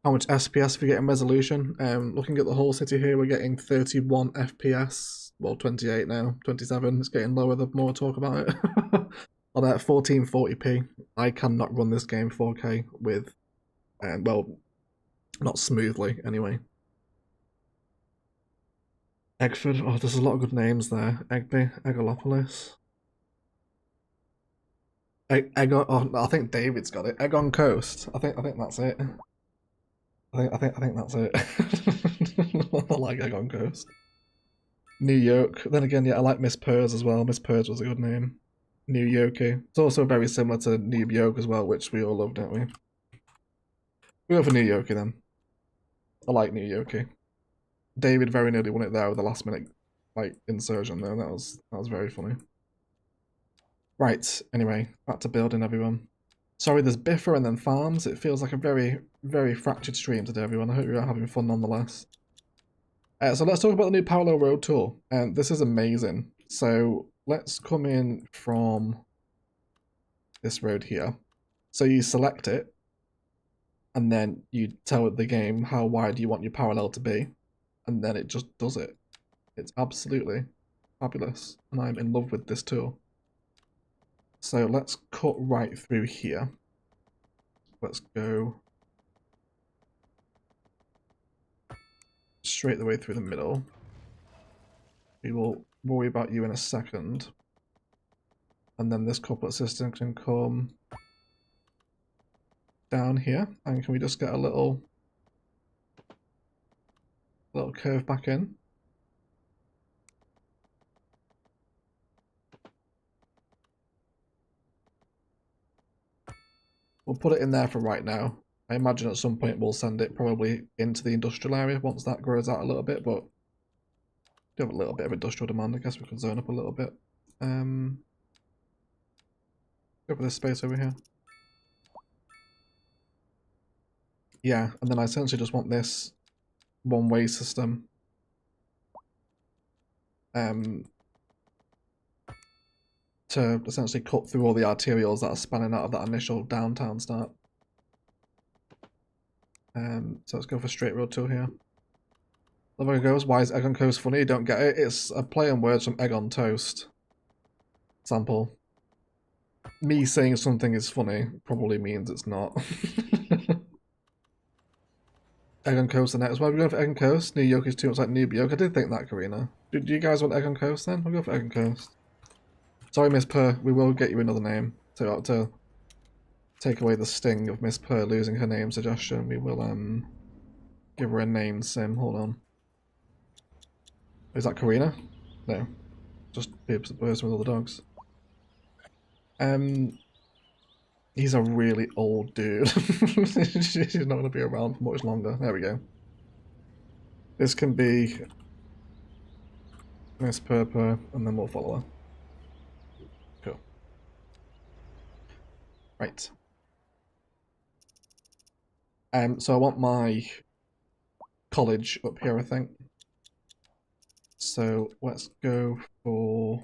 How much SPS for getting resolution? Looking at the whole city here, we're getting 31 FPS. Well, 28 now, 27. It's getting lower the more I talk about it. On that 1440p, I cannot run this game 4K with, well, not smoothly anyway. Eggford, oh, there's a lot of good names there. Egby, Eggolopolis. Oh, I think David's got it. Egg on Coast. I think that's it. I think that's it. I like Egg on Coast. New York. Then again, yeah, I like Miss Purrs as well. Miss Purrs was a good name. New Yoki. It's also very similar to Noob Yoke as well, which we all love, don't we? We go for New Yoki then. I like New Yoki. David very nearly won it there with the last minute insertion though. That was very funny. Right, anyway, back to building, everyone. Sorry, there's Biffa and then farms. It feels like a very, very fractured stream today, everyone. I hope you're having fun nonetheless. So let's talk about the new parallel road tool. This is amazing. So let's come in from this road here. So you select it, and then you tell the game how wide you want your parallel to be, and then it just does it. It's absolutely fabulous, and I'm in love with this tool. So let's cut right through here. Let's go straight the way through the middle. We will worry about you in a second. And then this couplet system can come down here. And can we just get a little curve back in? We'll put it in there for right now. I imagine at some point we'll send it probably into the industrial area once that grows out a little bit, but we have a little bit of industrial demand. I guess we can zone up a little bit. Go for this space over here. Yeah, and then I essentially just want this one-way system. To essentially cut through all the arterials that are spanning out of that initial downtown start. So let's go for straight road tool here. There goes. Why is egg on toast funny? You don't get it. It's a play on words from egg on toast. Example. Me saying something is funny probably means it's not. Egg on coast the next. Why are we going for egg on coast? New York is too much like New York. I did think that, Karina. Do you guys want egg on coast then? We'll go for egg on coast. Sorry, Miss Purr. We will get you another name to take away the sting of Miss Purr losing her name suggestion. We will give her a name sim. Hold on. Is that Karina? No. Just the person with all the dogs. He's a really old dude. She's not going to be around for much longer. There we go. This can be Miss Purr, and then we'll follow her. Cool. Right. So I want my college up here, I think. So let's go for...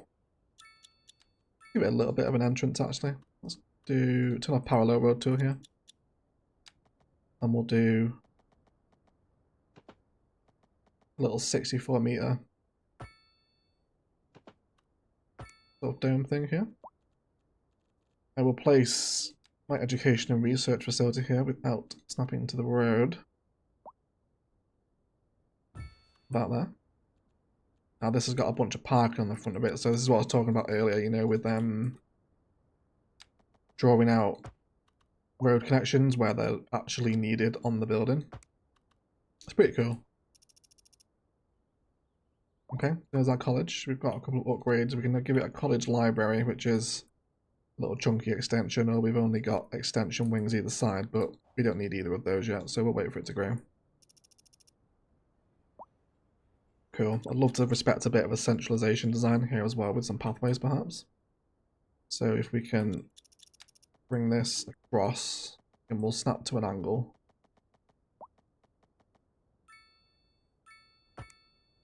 give it a little bit of an entrance, actually. Let's turn off parallel road tool here. And we'll do a little 64-meter sort of dome thing here. I will place my education and research facility here without snapping into the road. About there. Now this has got a bunch of parking on the front of it, so this is what I was talking about earlier, you know, with drawing out road connections where they're actually needed on the building. It's pretty cool. Okay, there's our college. We've got a couple of upgrades. We can give it a college library, which is a little chunky extension, or we've only got extension wings either side, but we don't need either of those yet, so we'll wait for it to grow. Cool. I'd love to respect a bit of a centralization design here as well, with some pathways perhaps. So if we can bring this across, and we'll snap to an angle.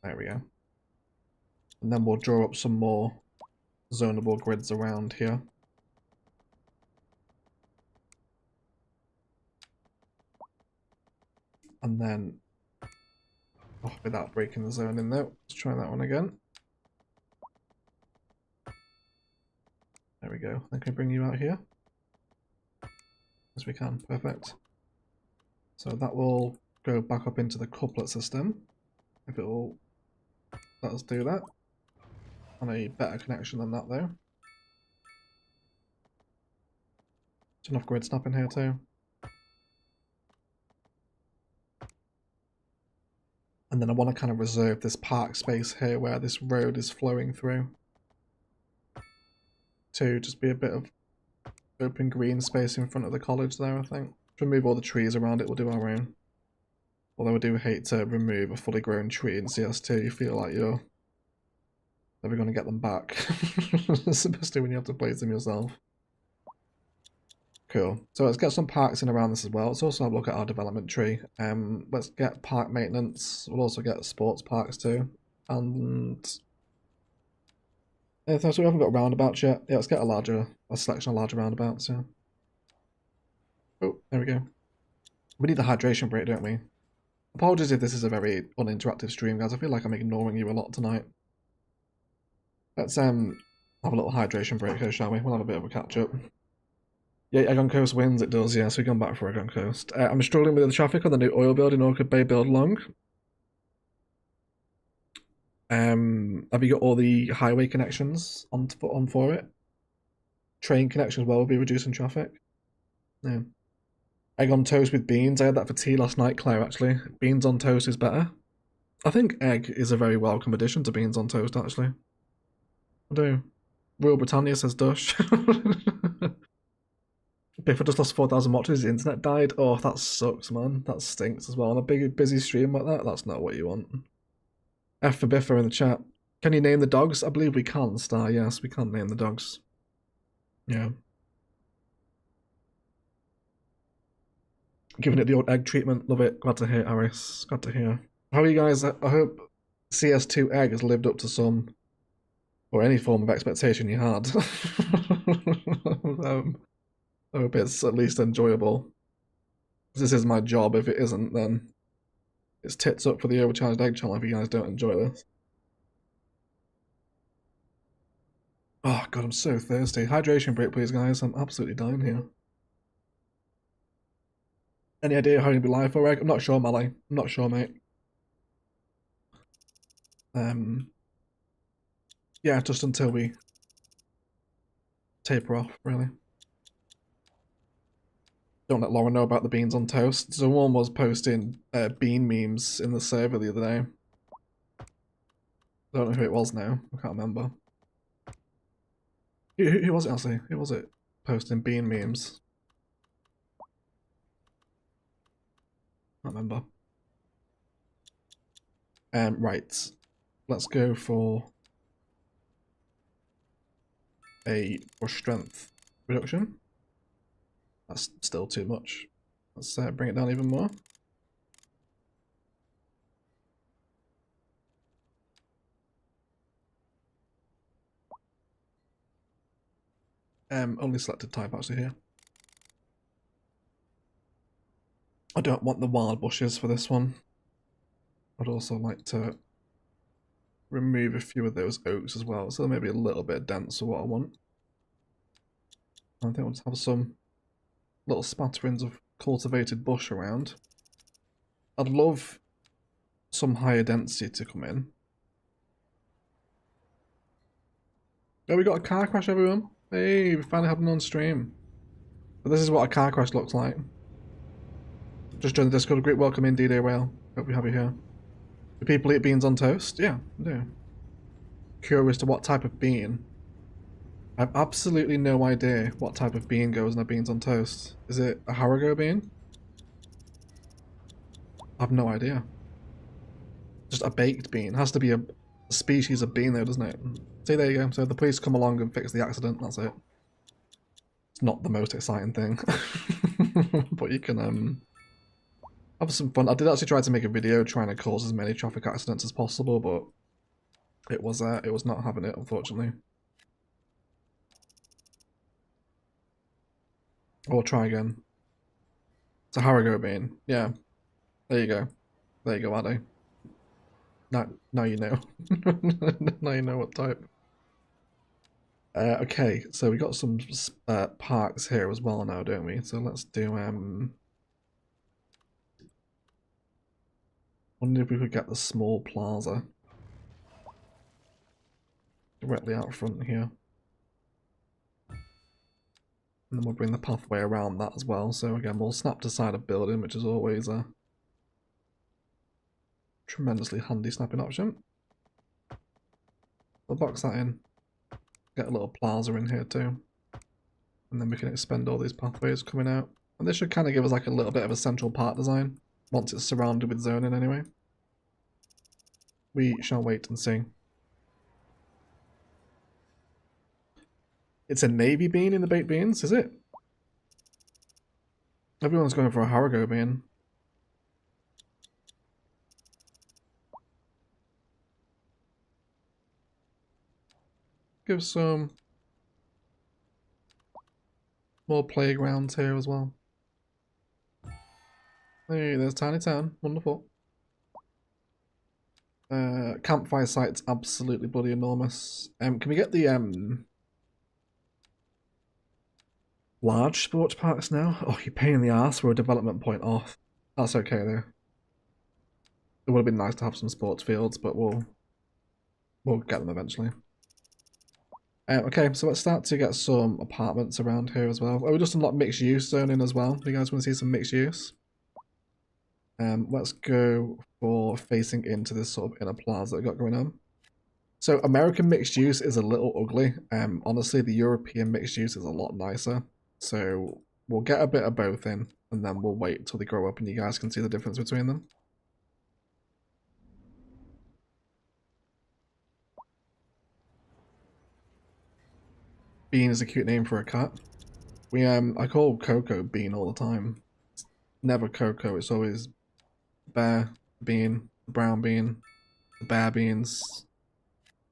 There we go. And then we'll draw up some more zonable grids around here. And then, oh, without breaking the zone in there, let's try that one again. There we go. Then can we bring you out here? Yes, we can. Perfect. So that will go back up into the couplet system. If it will let us do that. On a better connection than that, though. There's enough grid snap in here, too. And then I want to kind of reserve this park space here where this road is flowing through. To just be a bit of open green space in front of the college there, I think. Remove all the trees around it, we'll do our own. Although I do hate to remove a fully grown tree in CS2, you feel like you're never going to get them back. Especially when you have to place them yourself. Cool. So let's get some parks in around this as well. Let's also have a look at our development tree. Let's get park maintenance. We'll also get sports parks too. And yeah, so we haven't got roundabouts yet. Yeah, let's get a selection of larger roundabouts, yeah. Oh, there we go. We need a hydration break, don't we? Apologies if this is a very uninteractive stream, guys. I feel like I'm ignoring you a lot tonight. Let's have a little hydration break here, shall we? We'll have a bit of a catch up. Yeah, Egg on Coast wins, it does, yeah, so we've gone back for Egg on Coast. I'm struggling with the traffic on the new oil build in Orchid Bay build long. Have you got all the highway connections on for it? Train connections will be reducing traffic. Yeah. Egg on toast with beans. I had that for tea last night, Claire, actually. Beans on toast is better. I think egg is a very welcome addition to beans on toast, actually. I do. Royal Britannia says Dush. Biffa just lost 4,000 watches, his internet died. Oh, that sucks, man. That stinks as well. On a big, busy stream like that, that's not what you want. F for Biffa in the chat. Can you name the dogs? I believe we can, Star. Yes, we can name the dogs. Yeah. Giving it the old egg treatment. Love it. Glad to hear, Aris. Glad to hear. How are you guys? I hope CS2 egg has lived up to some or any form of expectation you had. I hope it's at least enjoyable. This is my job. If it isn't, then it's tits up for the overcharged egg channel if you guys don't enjoy this. Oh god, I'm so thirsty. Hydration break, please, guys. I'm absolutely dying here. Any idea how you'll be live for egg? I'm not sure, Mally. I'm not sure, mate. Yeah, just until we taper off, really. Don't let Lauren know about the beans on toast. Someone was posting bean memes in the server the other day. I don't know who it was now. I can't remember. Who was it, actually? Who was it posting bean memes? I can't remember. Right. Let's go for a push strength reduction. That's still too much. Let's bring it down even more. Only selected type actually here. I don't want the wild bushes for this one. I'd also like to remove a few of those oaks as well, so maybe a little bit dense for what I want. I think I'll just have some little spatterings of cultivated bush around. I'd love some higher density to come in. Oh, we got a car crash, everyone. Hey, we finally had one on stream. But this is what a car crash looks like. Just joined the Discord. Great welcome in, D-Day Whale. Hope we have you here. Do people eat beans on toast? Yeah, I do. Curious to what type of bean. I have absolutely no idea what type of bean goes in a beans on toast. Is it a haricot bean? I have no idea. Just a baked bean. It has to be a species of bean though, doesn't it? See, there you go. So the police come along and fix the accident. That's it. It's not the most exciting thing. But you can have some fun. I did actually try to make a video trying to cause as many traffic accidents as possible, but it was not having it, unfortunately. Or try again. It's a haricot bean. Yeah. There you go. There you go, Addy. Now you know. Now you know what type. Okay, so we got some parks here as well now, don't we? So let's do wonder if we could get the small plaza directly out front here. And then we'll bring the pathway around that as well. So again, we'll snap to side of building, which is always a tremendously handy snapping option. We'll box that in. Get a little plaza in here too. And then we can expend all these pathways coming out. And this should kind of give us like a little bit of a central park design, once it's surrounded with zoning anyway. We shall wait and see. It's a navy bean in the baked beans, is it? Everyone's going for a haricot bean. Give some more playgrounds here as well. Hey, there's Tiny Town. Wonderful. Campfire site's absolutely bloody enormous. Can we get the large sports parks now? Oh, you're paying the ass for a development point off. That's okay though. It would have been nice to have some sports fields, but we'll get them eventually. Okay, so let's start to get some apartments around here as well. Oh, we just unlocked mixed use zoning as well. Do you guys want to see some mixed use? Let's go for facing into this sort of inner plaza that we've got going on. So American mixed use is a little ugly. Honestly, the European mixed use is a lot nicer. So we'll get a bit of both in, and then we'll wait until they grow up and you guys can see the difference between them. Bean is a cute name for a cat. I call Coco Bean all the time. never cocoa. It's always bear bean, the brown bean, the bear beans,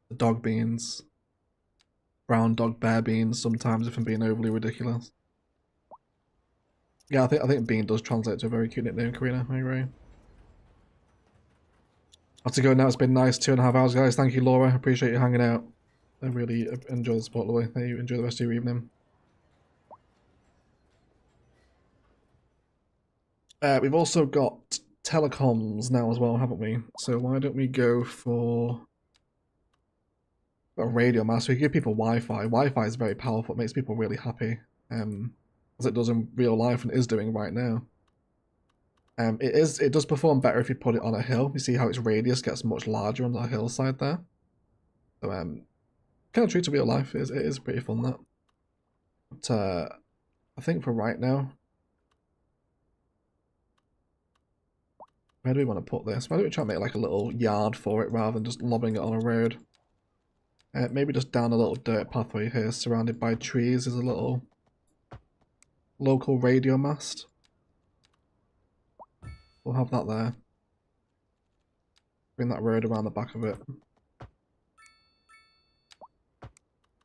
the dog beans, brown dog bear beans. Sometimes, if I'm being overly ridiculous. Yeah, I think bean does translate to a very cute nickname, Karina. I agree. I have to go now. It's been nice 2.5 hours, guys. Thank you, Laura. Appreciate you hanging out. I really enjoy the support, Laura. Thank you. Enjoy the rest of your evening. We've also got telecoms now as well, haven't we? So why don't we go for a radio master? We give people Wi-Fi. Wi-Fi is very powerful. It makes people really happy, as it does in real life and is doing right now. It does perform better if you put it on a hill. You see how its radius gets much larger on the hillside there. So kind of true to real life. It is pretty fun, that. But I think for right now, where do we want to put this? Why don't we try and make like a little yard for it rather than just lobbing it on a road? Maybe just down a little dirt pathway here, surrounded by trees, is a little local radio mast. We'll have that there. Bring that road around the back of it.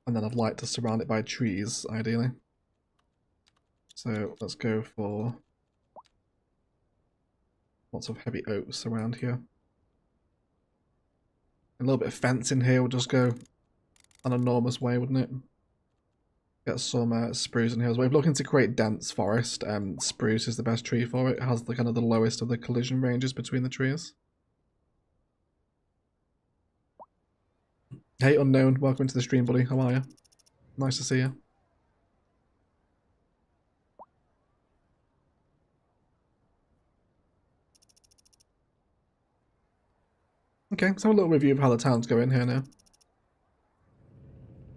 And then I'd like to surround it by trees, ideally. So let's go for lots of heavy oaks around here. A little bit of fence in here would just go an enormous way, wouldn't it? Get some spruce in here as well. If looking to create dense forest, spruce is the best tree for it. It has the kind of the lowest of the collision ranges between the trees. Hey Unknown, welcome to the stream, buddy. How are you? Nice to see you. Okay, let's have a little review of how the town's going here now.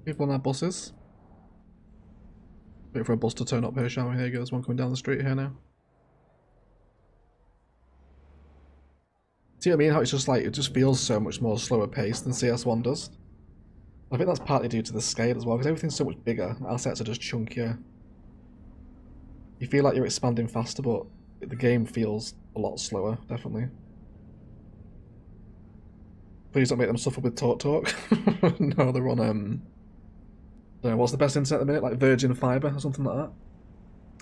People on our buses. Wait for a bus to turn up here, shall we? Here goes one coming down the street here now. See what I mean? How it's just like, it just feels so much more slower paced than CS1 does. I think that's partly due to the scale as well, because everything's so much bigger. Assets are just chunkier. You feel like you're expanding faster, but the game feels a lot slower, definitely. Please don't make them suffer with talk. No, they're on, I don't know, what's the best internet at the minute? Like Virgin Fibre or something like that?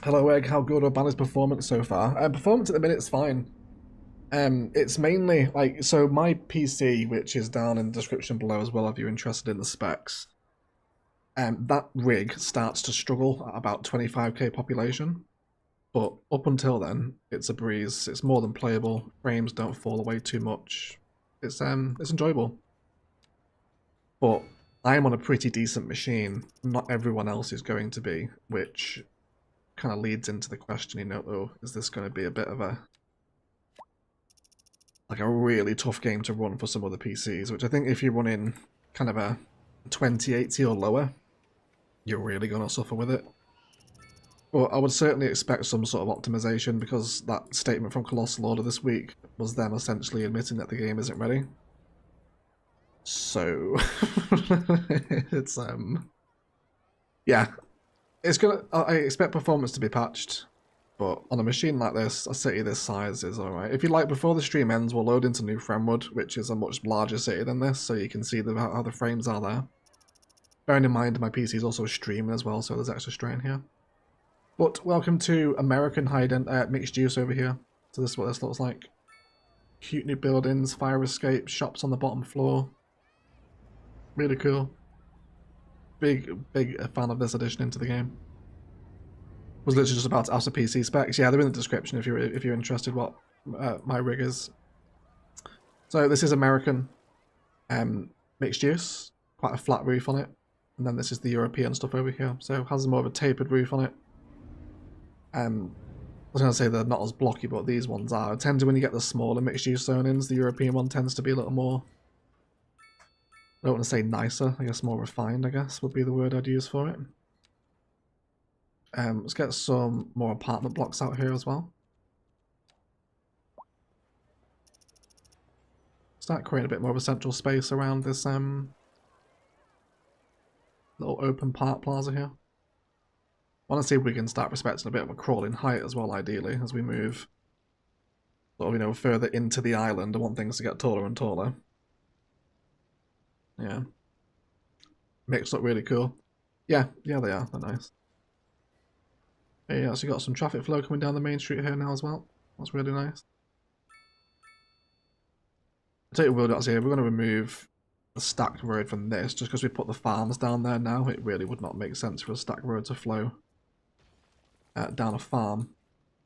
Hello Egg, how good or bad is performance so far? Performance at the minute is fine. It's mainly, like, so my PC, which is down in the description below as well if you're interested in the specs, that rig starts to struggle at about 25k population. But up until then, it's a breeze. It's more than playable. Frames don't fall away too much. It's enjoyable. But I'm on a pretty decent machine. Not everyone else is going to be, which kind of leads into the question, you know, oh, is this going to be a bit of a really tough game to run for some other PCs, which I think if you're running kind of a 2080 or lower, you're really going to suffer with it. Well, I would certainly expect some sort of optimization, because that statement from Colossal Order this week was them essentially admitting that the game isn't ready. So it's yeah, it's gonna. I expect performance to be patched, but on a machine like this, a city this size is alright. If you like, before the stream ends, we'll load into New Fremwood, which is a much larger city than this, so you can see how the frames are there. Bearing in mind, my PC is also streaming as well, so there's extra strain here. But welcome to American mixed use over here. So this is what this looks like. Cute new buildings, fire escape, shops on the bottom floor. Really cool. Big fan of this addition into the game. Was literally just about to ask the PC specs. Yeah, they're in the description if you're interested what my rig is. So this is American mixed use. Quite a flat roof on it. And then this is the European stuff over here. So it has more of a tapered roof on it. I was going to say they're not as blocky, but these ones are. I tend to, when you get the smaller mixed-use zonings, the European one tends to be a little more, I don't want to say nicer, I guess more refined, I guess, would be the word I'd use for it. Let's get some more apartment blocks out here as well. Start creating a bit more of a central space around this little open park plaza here. want to see if we can start respecting a bit of a crawling height as well, ideally, as we move sort of, you know, further into the island. I want things to get taller and taller. Yeah. Makes look really cool. Yeah, they are. They're nice. Yeah, so you got some traffic flow coming down the main street here now as well. That's really nice. I'll tell you what we'll do here. We're going to remove the stacked road from this, just because we put the farms down there now. It really would not make sense for a stacked road to flow down a farm.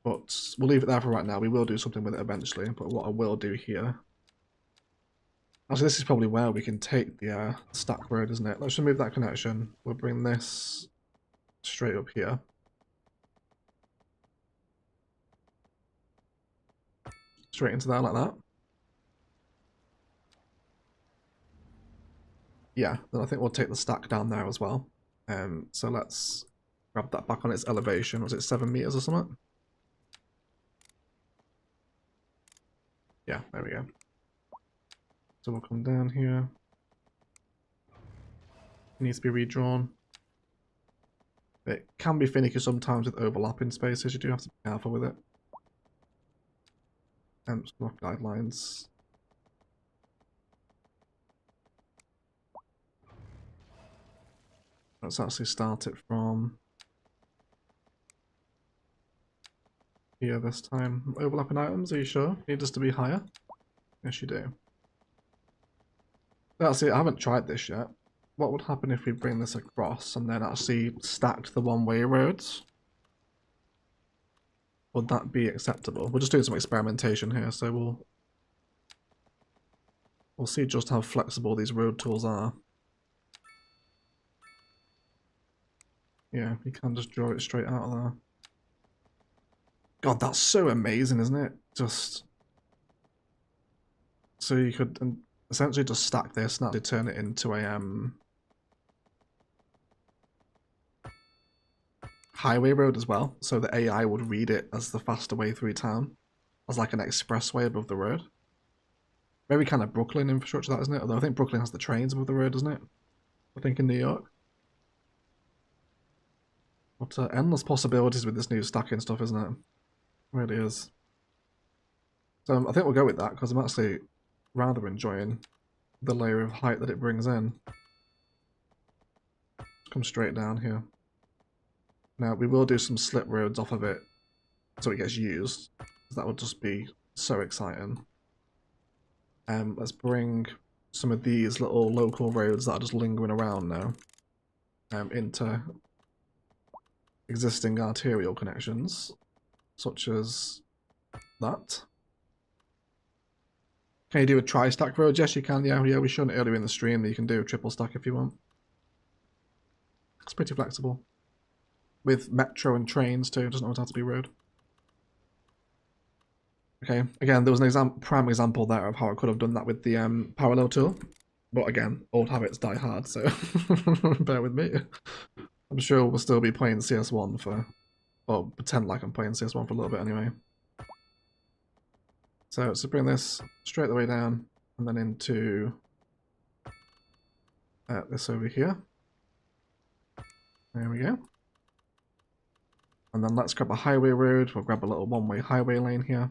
But we'll leave it there for right now. We will do something with it eventually. But what I will do here... Actually, this is probably where we can take the stacked road, isn't it? Let's remove that connection. We'll bring this straight up here. Straight into there like that. Yeah, then I think we'll take the stack down there as well. So let's grab that back on its elevation. Was it 7 meters or something? Yeah, there we go. So we'll come down here. It needs to be redrawn. It can be finicky sometimes with overlapping spaces. You do have to be careful with it. Some rough guidelines. Let's actually start it from here this time. Overlapping items, are you sure? Need us to be higher? Yes, you do. That's it, I haven't tried this yet. What would happen if we bring this across and then actually stacked the one-way roads? Would that be acceptable? We're just doing some experimentation here, so we'll see just how flexible these road tools are. Yeah, you can just draw it straight out of there. God, that's so amazing, isn't it? Just... So you could essentially just stack this and actually turn it into a highway road as well. So the AI would read it as the faster way through town. As like an expressway above the road. Very kind of Brooklyn infrastructure, that, isn't it? Although I think Brooklyn has the trains above the road, doesn't it? I think in New York. What endless possibilities with this new stacking stuff, isn't it? It really is. So I think we'll go with that, because I'm actually rather enjoying the layer of height that it brings in. Come straight down here. Now, we will do some slip roads off of it, so it gets used. That would just be so exciting. Let's bring some of these little local roads that are just lingering around now into existing arterial connections, such as that. Can you do a tri-stack road? Yes, you can. Yeah, we showed it earlier in the stream that you can do a triple stack if you want. It's pretty flexible. With metro and trains too, it doesn't always have to be road. Okay, again, there was an prime example there of how I could have done that with the parallel tool. But again, old habits die hard, so bear with me. I'm sure we'll still be playing CS1 for... Or pretend like I'm playing CS1 for a little bit anyway. So bring this straight the way down, and then into this over here. There we go. And then let's grab a highway road. We'll grab a little one-way highway lane here.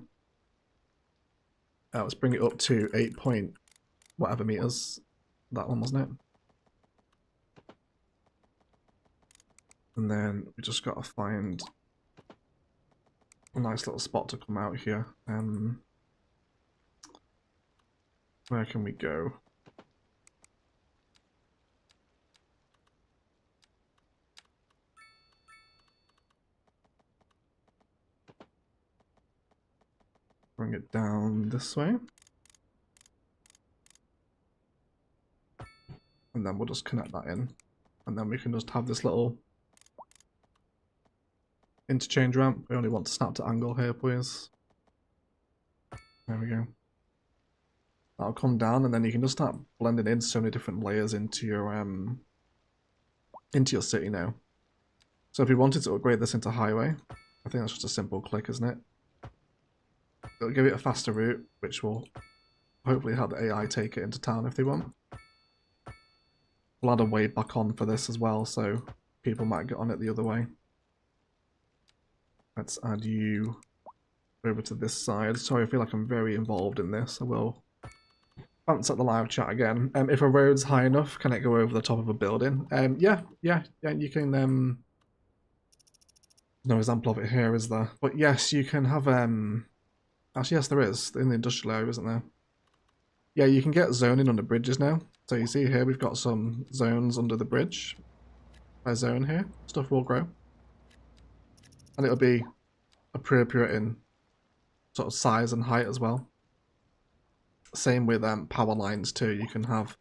Let's bring it up to 8 point whatever meters. That one, wasn't it? And then we just got to find a nice little spot to come out here. Where can we go? Bring it down this way. And then we'll just connect that in. And then we can just have this little interchange ramp. We only want to snap to angle here, please. There we go. That'll come down, and then you can just start blending in so many different layers into your city now. So if we wanted to upgrade this into highway, I think that's just a simple click, isn't it? It'll give it a faster route, which will hopefully help the AI take it into town if they want. We'll add a way back on for this as well, so people might get on it the other way. Let's add you over to this side. Sorry, I feel like I'm very involved in this. I will bounce at the live chat again. If a road's high enough, can it go over the top of a building? Yeah, you can. No example of it here, is there? But yes, you can have. Actually, yes, there is in the industrial area, isn't there? Yeah, you can get zoning under bridges now. So you see here, we've got some zones under the bridge. By zone here, stuff will grow, and it'll be appropriate in sort of size and height as well. Same with power lines too. You can have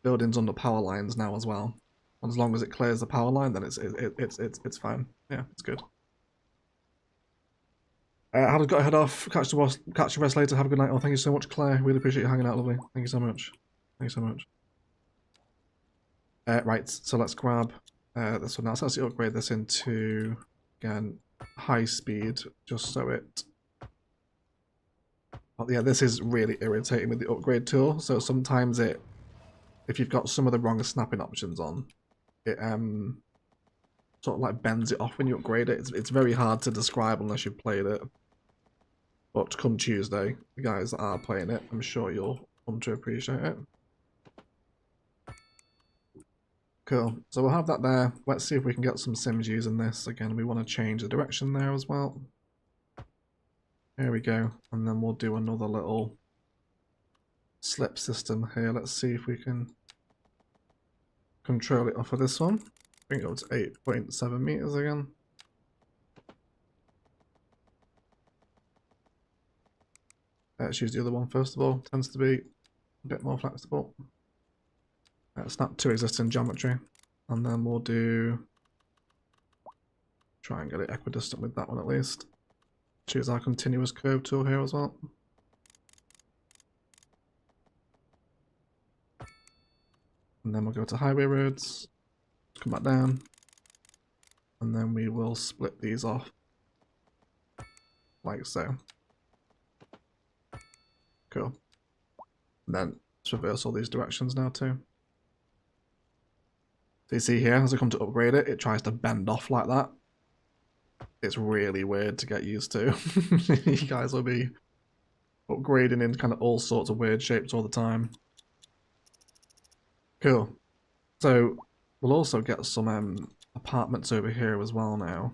buildings under power lines now as well. And as long as it clears the power line, then it's fine. Yeah, it's good. I've got to head off. Catch the rest later. Have a good night. Oh, thank you so much, Claire. Really appreciate you hanging out, lovely. Thank you so much. Thank you so much. Right, so let's grab this one now. So let's upgrade this into, again, high speed, just so it... Oh, yeah, this is really irritating with the upgrade tool. So sometimes it, if you've got some of the wrong snapping options on, it sort of like bends it off when you upgrade it. It's very hard to describe unless you've played it. But come Tuesday, the guys that are playing it, I'm sure you'll come to appreciate it. Cool. So we'll have that there. Let's see if we can get some sims using this. Again, we want to change the direction there as well. Here we go. And then we'll do another little slip system here. Let's see if we can control it off of this one. Bring it up to 8.7 meters again. Let's use the other one first of all. Tends to be a bit more flexible. Snap to existing geometry, and then we'll try and get it equidistant with that one at least. Choose our continuous curve tool here as well. And then we'll go to highway roads, come back down, and then we will split these off like so. Cool. And then let's reverse all these directions now too. So you see here, as I come to upgrade it, it tries to bend off like that. It's really weird to get used to. You guys will be upgrading in kind of all sorts of weird shapes all the time. Cool. So we'll also get some apartments over here as well now.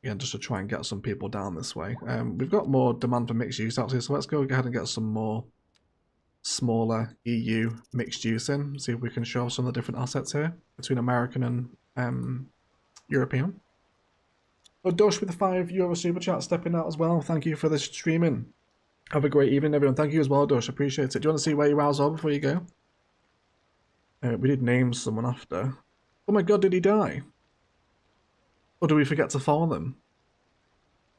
Again, just to try and get some people down this way. We've got more demand for mixed use actually, so let's go ahead and get some more smaller EU mixed use in. See if we can show some of the different assets here between American and European. Oh, Dosh with the €5 super chat stepping out as well. Thank you for the streaming. Have a great evening, everyone. Thank you as well, Dosh. Appreciate it. Do you want to see where your hours are before you go? We did name someone after. Oh my god, did he die? Or do we forget to follow them?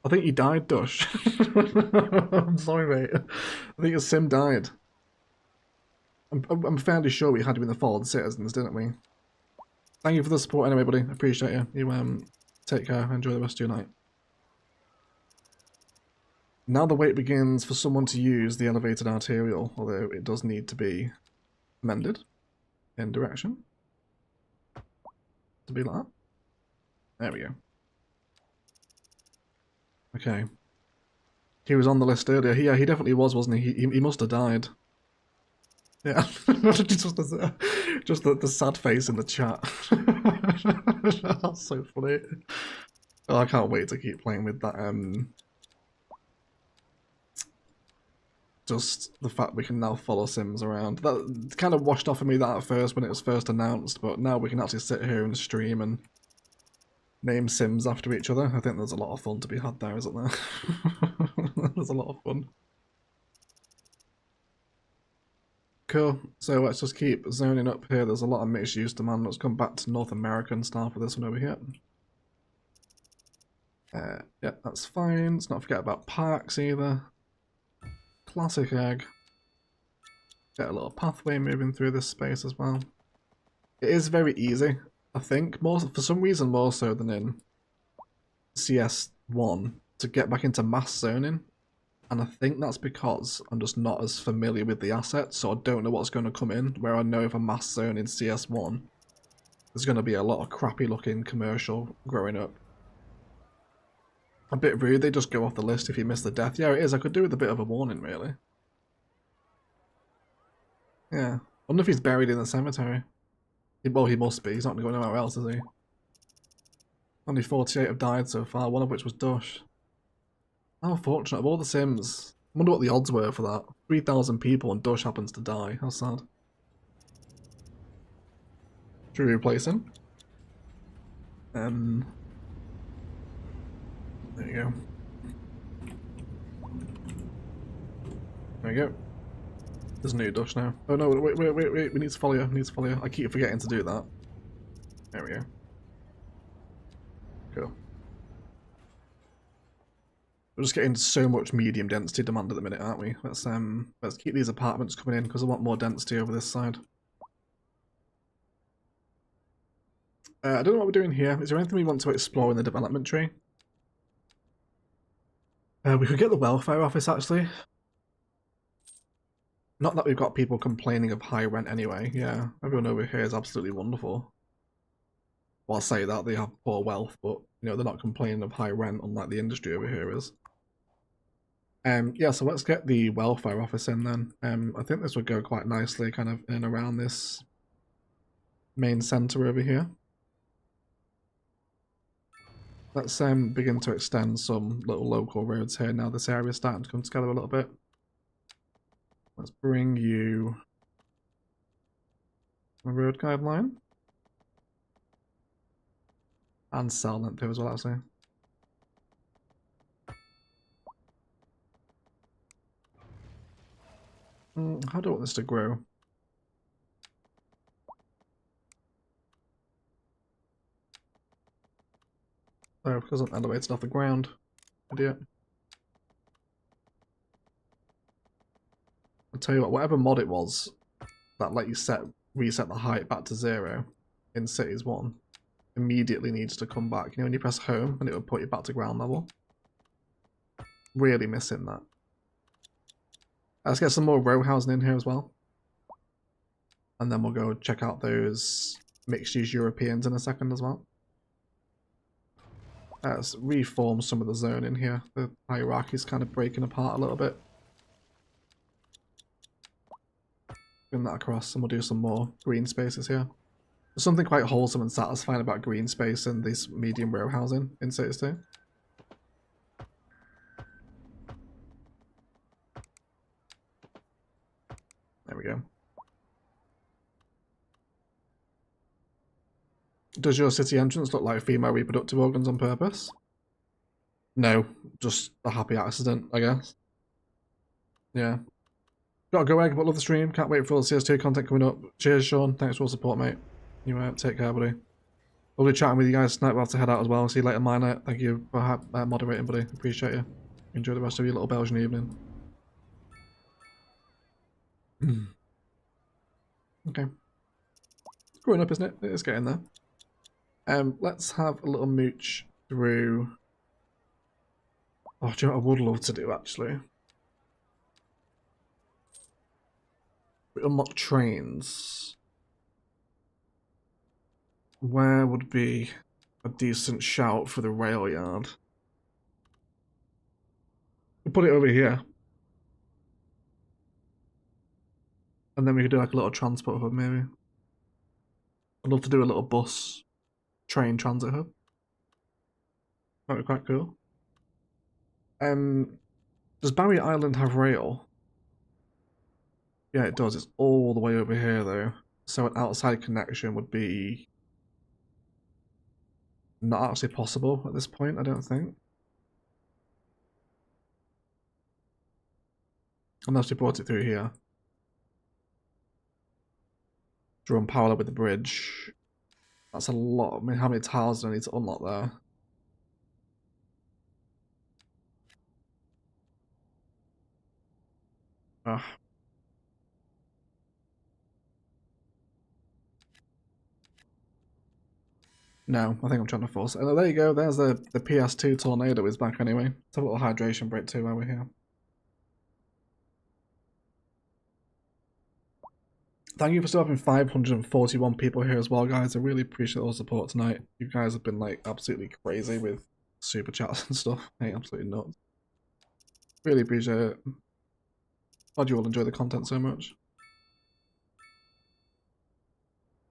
I think he died, Dosh. I'm sorry, mate. I think his sim died. I'm fairly sure we had him in the Fallen Citizens, didn't we? Thank you for the support anyway, buddy. Appreciate you. You take care. Enjoy the rest of your night. Now the wait begins for someone to use the elevated arterial, although it does need to be amended in direction. To be like that. There we go. Okay. He was on the list earlier. Yeah, he definitely was, wasn't he? He must have died. Yeah, just the sad face in the chat. That's so funny. Oh, I can't wait to keep playing with that. Just the fact we can now follow Sims around. That kind of washed off of me that at first when it was first announced, but now we can actually sit here and stream and name Sims after each other. I think there's a lot of fun to be had there, isn't there? There's a lot of fun. Cool. So let's just keep zoning up here. There's a lot of mixed use demand. Let's come back to North American style for this one over here. Yeah, that's fine. Let's not forget about parks either. Classic egg. Get a little pathway moving through this space as well. It is very easy, I think. For some reason more so than in CS1 to get back into mass zoning. And I think that's because I'm just not as familiar with the assets, so I don't know what's going to come in, where I know if a mass zone in CS1, there's going to be a lot of crappy looking commercial growing up. A bit rude, they just go off the list if you miss the death. Yeah, it is. I could do with a bit of a warning, really. Yeah. I wonder if he's buried in the cemetery. Well, he must be. He's not going to go anywhere else, is he? Only 48 have died so far, one of which was Dush. How unfortunate. Of all the Sims, I wonder what the odds were for that. 3,000 people and Dush happens to die. How sad. Should we replace him? There you go. There you go. There's a new Dush now. Oh no, wait, we need to follow you, I keep forgetting to do that. There we go. Cool. We're just getting so much medium density demand at the minute, aren't we? Let's keep these apartments coming in because I want more density over this side. I don't know what we're doing here. Is there anything we want to explore in the development tree? We could get the welfare office, actually. Not that we've got people complaining of high rent anyway. Yeah, everyone over here is absolutely wonderful. Well, I'll say that, they have poor wealth, but you know, they're not complaining of high rent unlike the industry over here is. Yeah, so let's get the welfare office in then. I think this would go quite nicely kind of in around this main centre over here. Let's begin to extend some little local roads here now this area is starting to come together a little bit. Let's bring you a road guideline. And cell length here as well, actually. How do I want this to grow? Oh, because I'm elevated off the ground. Idiot. I'll tell you what, whatever mod it was that let you reset the height back to 0 in Cities 1 immediately needs to come back. You know when you press home and it will put you back to ground level? Really missing that. Let's get some more row housing in here as well. And then we'll go check out those mixed-use Europeans in a second as well. Let's reform some of the zone in here. The hierarchy is kind of breaking apart a little bit. Bring that across and we'll do some more green spaces here. There's something quite wholesome and satisfying about green space and this medium row housing in Cities 2. There we go. Does your city entrance look like female reproductive organs on purpose? No, just a happy accident, I guess. Yeah. Gotta go, Egg, but love the stream. Can't wait for all the CS2 content coming up. Cheers, Sean. Thanks for all the support, mate. You take care, buddy. Lovely chatting with you guys tonight. We'll have to head out as well. See you later, Miner. Thank you for moderating, buddy. Appreciate you. Enjoy the rest of your little Belgian evening. Okay. Growing up, isn't it? It's getting there. Let's have a little mooch through. Oh, do you know what I would love to do actually? We unlock trains. Where would be a decent shout for the rail yard? We'll put it over here. And then we could do like a little transport hub maybe. I'd love to do a little bus train transit hub. That would be quite cool. Does Barrier Island have rail? Yeah, it does. It's all the way over here though. So an outside connection would be not actually possible at this point, I don't think. Unless we brought it through here. To run parallel with the bridge. That's a lot. I mean, how many tiles do I need to unlock there? No, I think I'm trying to force it. Oh, there you go. There's the PS2 tornado is back anyway. Let's have a little hydration break too while we're here. Thank you for still having 541 people here as well, guys. I really appreciate all the support tonight. You guys have been like absolutely crazy with super chats and stuff. Hey, absolutely nuts. Really appreciate it. Glad you all enjoy the content so much.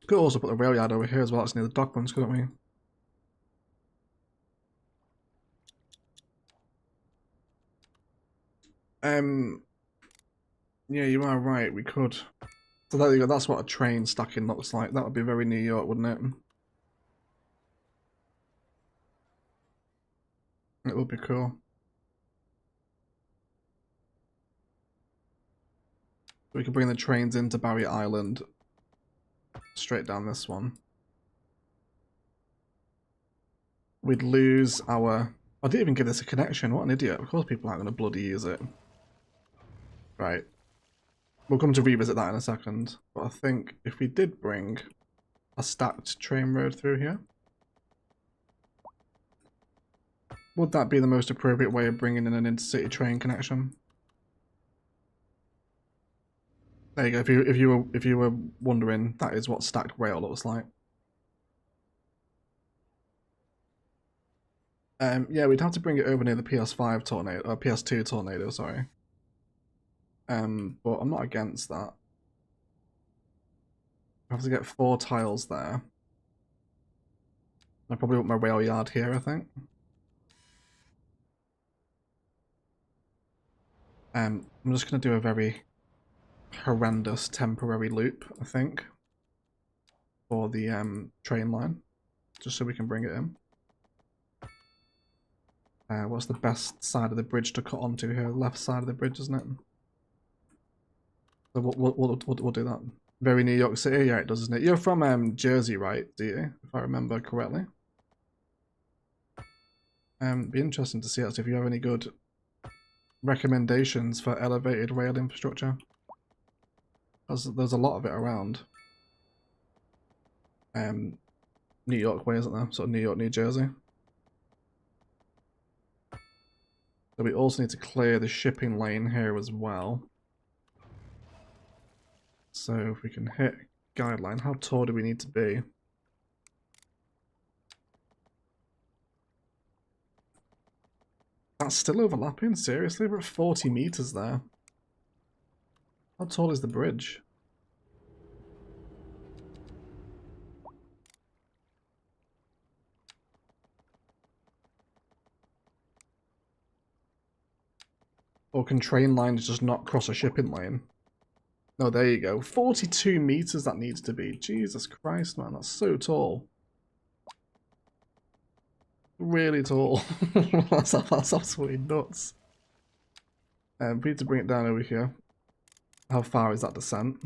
Could also put the rail yard over here as well. That's near the dock ones, couldn't we? Yeah, you are right. We could. So there you go. That's what a train stacking looks like. That would be very New York, wouldn't it? It would be cool. We could bring the trains into Barrier Island. Straight down this one. We'd lose our... I didn't even give this a connection. What an idiot. Of course people aren't going to bloody use it. Right. We'll come to revisit that in a second. But I think if we did bring a stacked train road through here, would that be the most appropriate way of bringing in an intercity train connection? There you go. If you were wondering, that is what stacked rail looks like. Yeah, we'd have to bring it over near the PS5 tornado, or PS2 tornado, sorry. But I'm not against that. I have to get 4 tiles there. I probably want my rail yard here, I think. I'm just going to do a very horrendous temporary loop, I think, for the train line, just so we can bring it in. What's the best side of the bridge to cut onto here? Left side of the bridge, isn't it? So we'll do that. Very New York City, yeah, it does, isn't it? You're from Jersey, right? Do you? If I remember correctly. Be interesting to see actually if you have any good recommendations for elevated rail infrastructure. There's a lot of it around. New York way, isn't there? Sort of New York, New Jersey. So we also need to clear the shipping lane here as well. So if we can hit guideline, how tall do we need to be? That's still overlapping? Seriously? We're at 40 meters there. How tall is the bridge? Or can train lines just not cross a shipping lane? No, there you go. 42 meters that needs to be. Jesus Christ, man, that's so tall. Really tall. that's absolutely nuts. We need to bring it down over here. How far is that descent?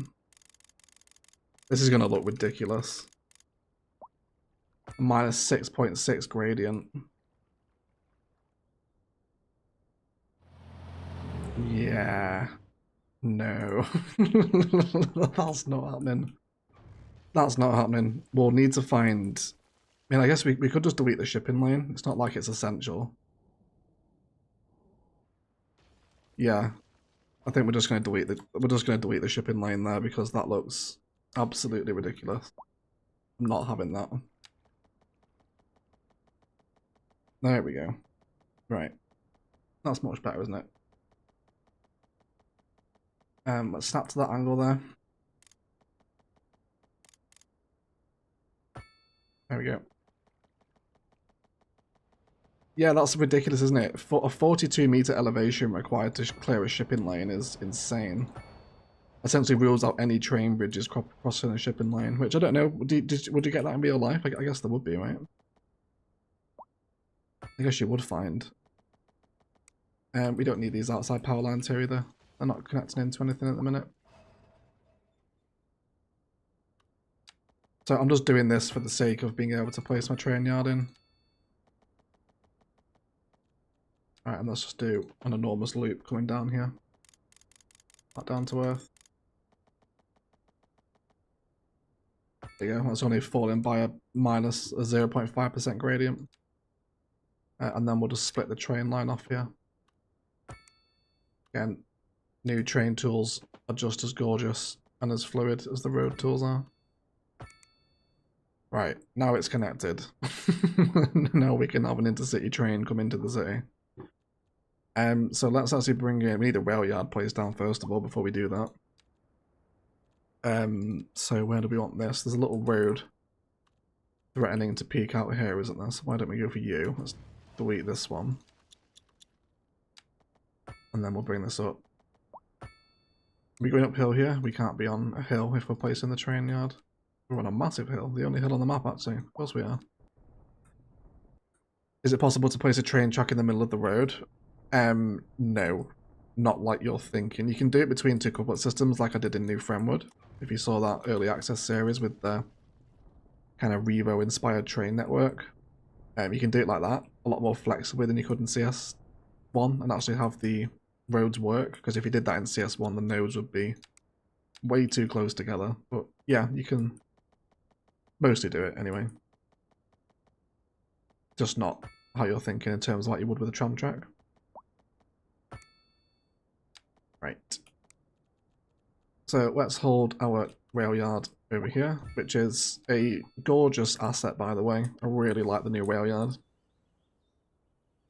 This is going to look ridiculous. Minus 6.6 gradient. Yeah. No. That's not happening. That's not happening. We'll need to find... I mean, I guess we could just delete the shipping lane. It's not like it's essential. Yeah. I think we're just going to delete the shipping lane there because that looks absolutely ridiculous. I'm not having that. There we go. Right. That's much better, isn't it? Let's snap to that angle there. There we go. Yeah, that's ridiculous, isn't it? For a 42 meter elevation required to clear a shipping lane is insane. Essentially rules out any train bridges crossing a shipping lane, which I don't know. Would you get that in real life? I guess there would be, right? I guess you would find. We don't need these outside power lines here either. They're not connecting into anything at the minute. So I'm just doing this for the sake of being able to place my train yard in. Alright, and let's just do an enormous loop coming down here. Back down to earth. There you go, that's only falling by a minus 0.5% gradient. And then we'll just split the train line off here. Again, new train tools are just as gorgeous and as fluid as the road tools are. Right, now it's connected. Now we can have an intercity train come into the city. So let's actually bring in, we need a rail yard placed down first of all before we do that. So where do we want this? There's a little road threatening to peek out here, isn't there? So why don't we go for you? Let's delete this one. And then we'll bring this up. Are we going uphill here? We can't be on a hill if we're placing the train yard. We're on a massive hill, the only hill on the map actually. Of course we are. Is it possible to place a train track in the middle of the road? No. Not like you're thinking. You can do it between two couplet systems like I did in New Fremwood. If you saw that early access series with the kind of Revo inspired train network. You can do it like that, a lot more flexibly than you could in CS1 and actually have the roads work, because if you did that in CS1 the nodes would be way too close together. But yeah, you can mostly do it anyway. Just not how you're thinking in terms of like you would with a tram track. Right. So let's hold our rail yard over here, which is a gorgeous asset by the way. I really like the new rail yard.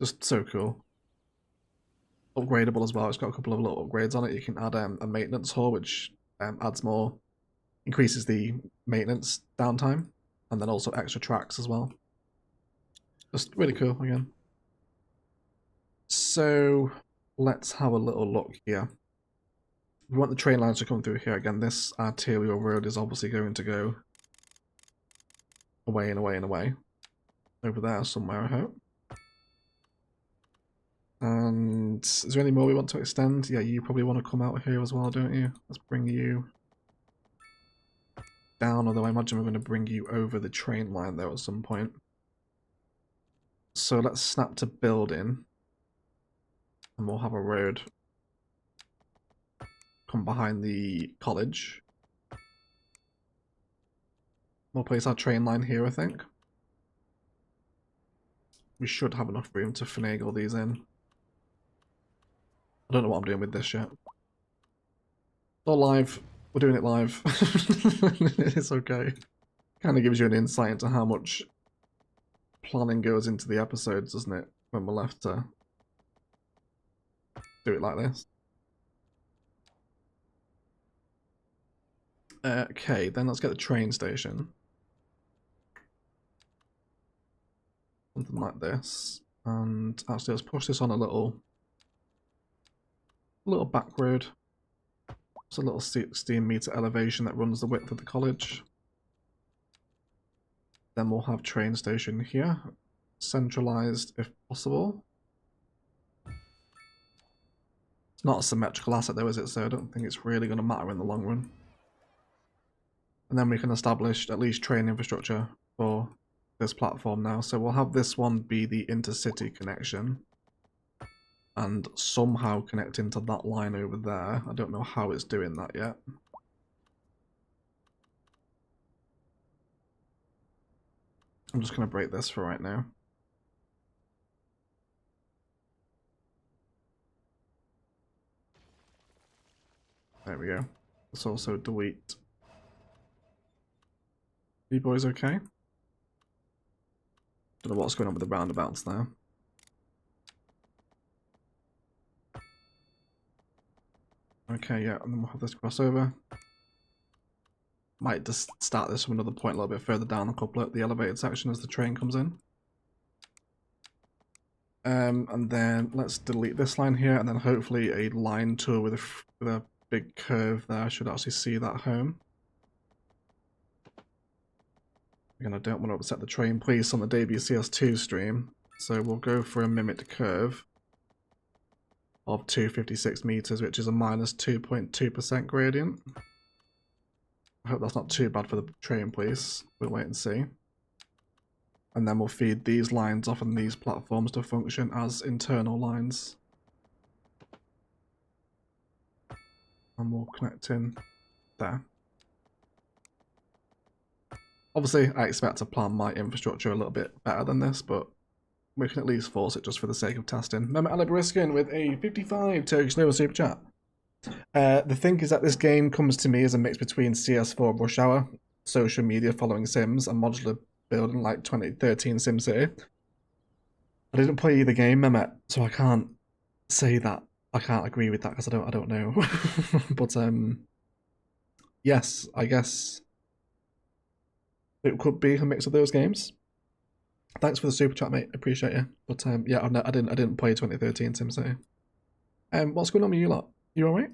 Just so cool. Upgradable as well, it's got a couple of little upgrades on it. You can add a maintenance hall, which adds more, increases the maintenance downtime, and then also extra tracks as well. Just really cool again. So let's have a little look here. We want the train lines to come through here again. This arterial road is obviously going to go away and away and away. Over there somewhere, I hope. And is there any more we want to extend? Yeah, you probably want to come out here as well, don't you? Let's bring you down, although I imagine we're going to bring you over the train line there at some point. So let's snap to building, and we'll have a road come behind the college. We'll place our train line here, I think. We should have enough room to finagle these in. I don't know what I'm doing with this yet. Not live. We're doing it live. It's okay. Kind of gives you an insight into how much planning goes into the episodes, doesn't it? When we're left to do it like this. Okay, then let's get the train station. Something like this. And actually, let's push this on a little back road. It's a little 16-meter elevation that runs the width of the college. Then we'll have train station here, centralized if possible. It's not a symmetrical asset though, is it? So I don't think it's really going to matter in the long run. And then we can establish at least train infrastructure for this platform now. So we'll have this one be the intercity connection and somehow connect into that line over there. I don't know how it's doing that yet. I'm just going to break this for right now. There we go. Let's also delete. You boys okay? Don't know what's going on with the roundabouts there. Okay, yeah, and then we'll have this crossover. Might just start this from another point a little bit further down the couplet, the elevated section as the train comes in. And then let's delete this line here, and then hopefully a line tour with a big curve there should actually see that home. Again, I don't want to upset the train police on the debut CS2 stream, so we'll go for a mimicked curve of 256 meters, which is a minus 2.2% gradient. I hope that's not too bad for the train police. We'll wait and see. And then we'll feed these lines off on these platforms to function as internal lines. And we'll connect in there. Obviously, I expect to plan my infrastructure a little bit better than this, but we can at least force it just for the sake of testing. Remember Alibriskin with a 55 Turkish Nova Super Chat. The thing is that this game comes to me as a mix between CS4 and Rush Hour. social media following Sims and modular building like 2013 SimCity. I didn't play either game, Mehmet, so I can't say that. I can't agree with that because I don't know. But yes, I guess it could be a mix of those games. Thanks for the super chat, mate. Appreciate you. But yeah, I didn't play 2013 SimCity. What's going on with you lot? You alright?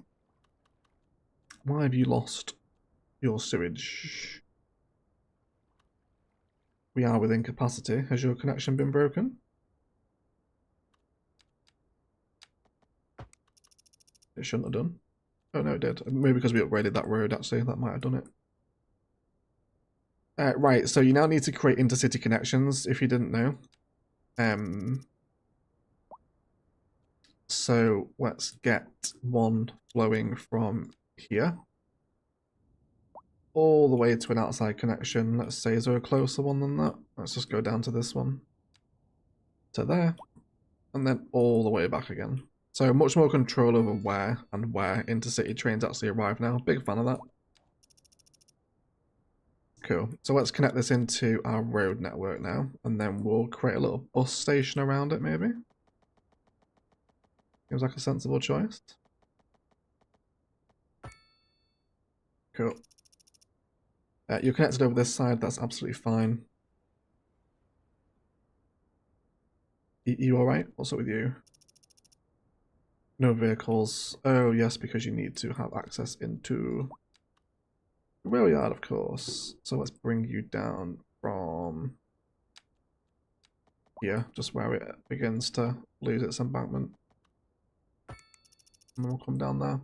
Why have you lost your sewage? We are within capacity. Has your connection been broken? It shouldn't have done. Oh no, it did. Maybe because we upgraded that road, actually. That might have done it. Right, so you now need to create intercity connections, if you didn't know. So let's get one flowing from here all the way to an outside connection. Let's say, is there a closer one than that? Let's just go down to this one. To there. And then all the way back again. So much more control over where intercity trains actually arrive now. Big fan of that. Cool. So let's connect this into our road network now. And then we'll create a little bus station around it, maybe. Seems like a sensible choice. Cool. You're connected over this side, that's absolutely fine. You alright? What's up with you? No vehicles. Oh yes, because you need to have access into the rail yard, of course. So let's bring you down from here, just where it begins to lose its embankment. And then we'll come down there.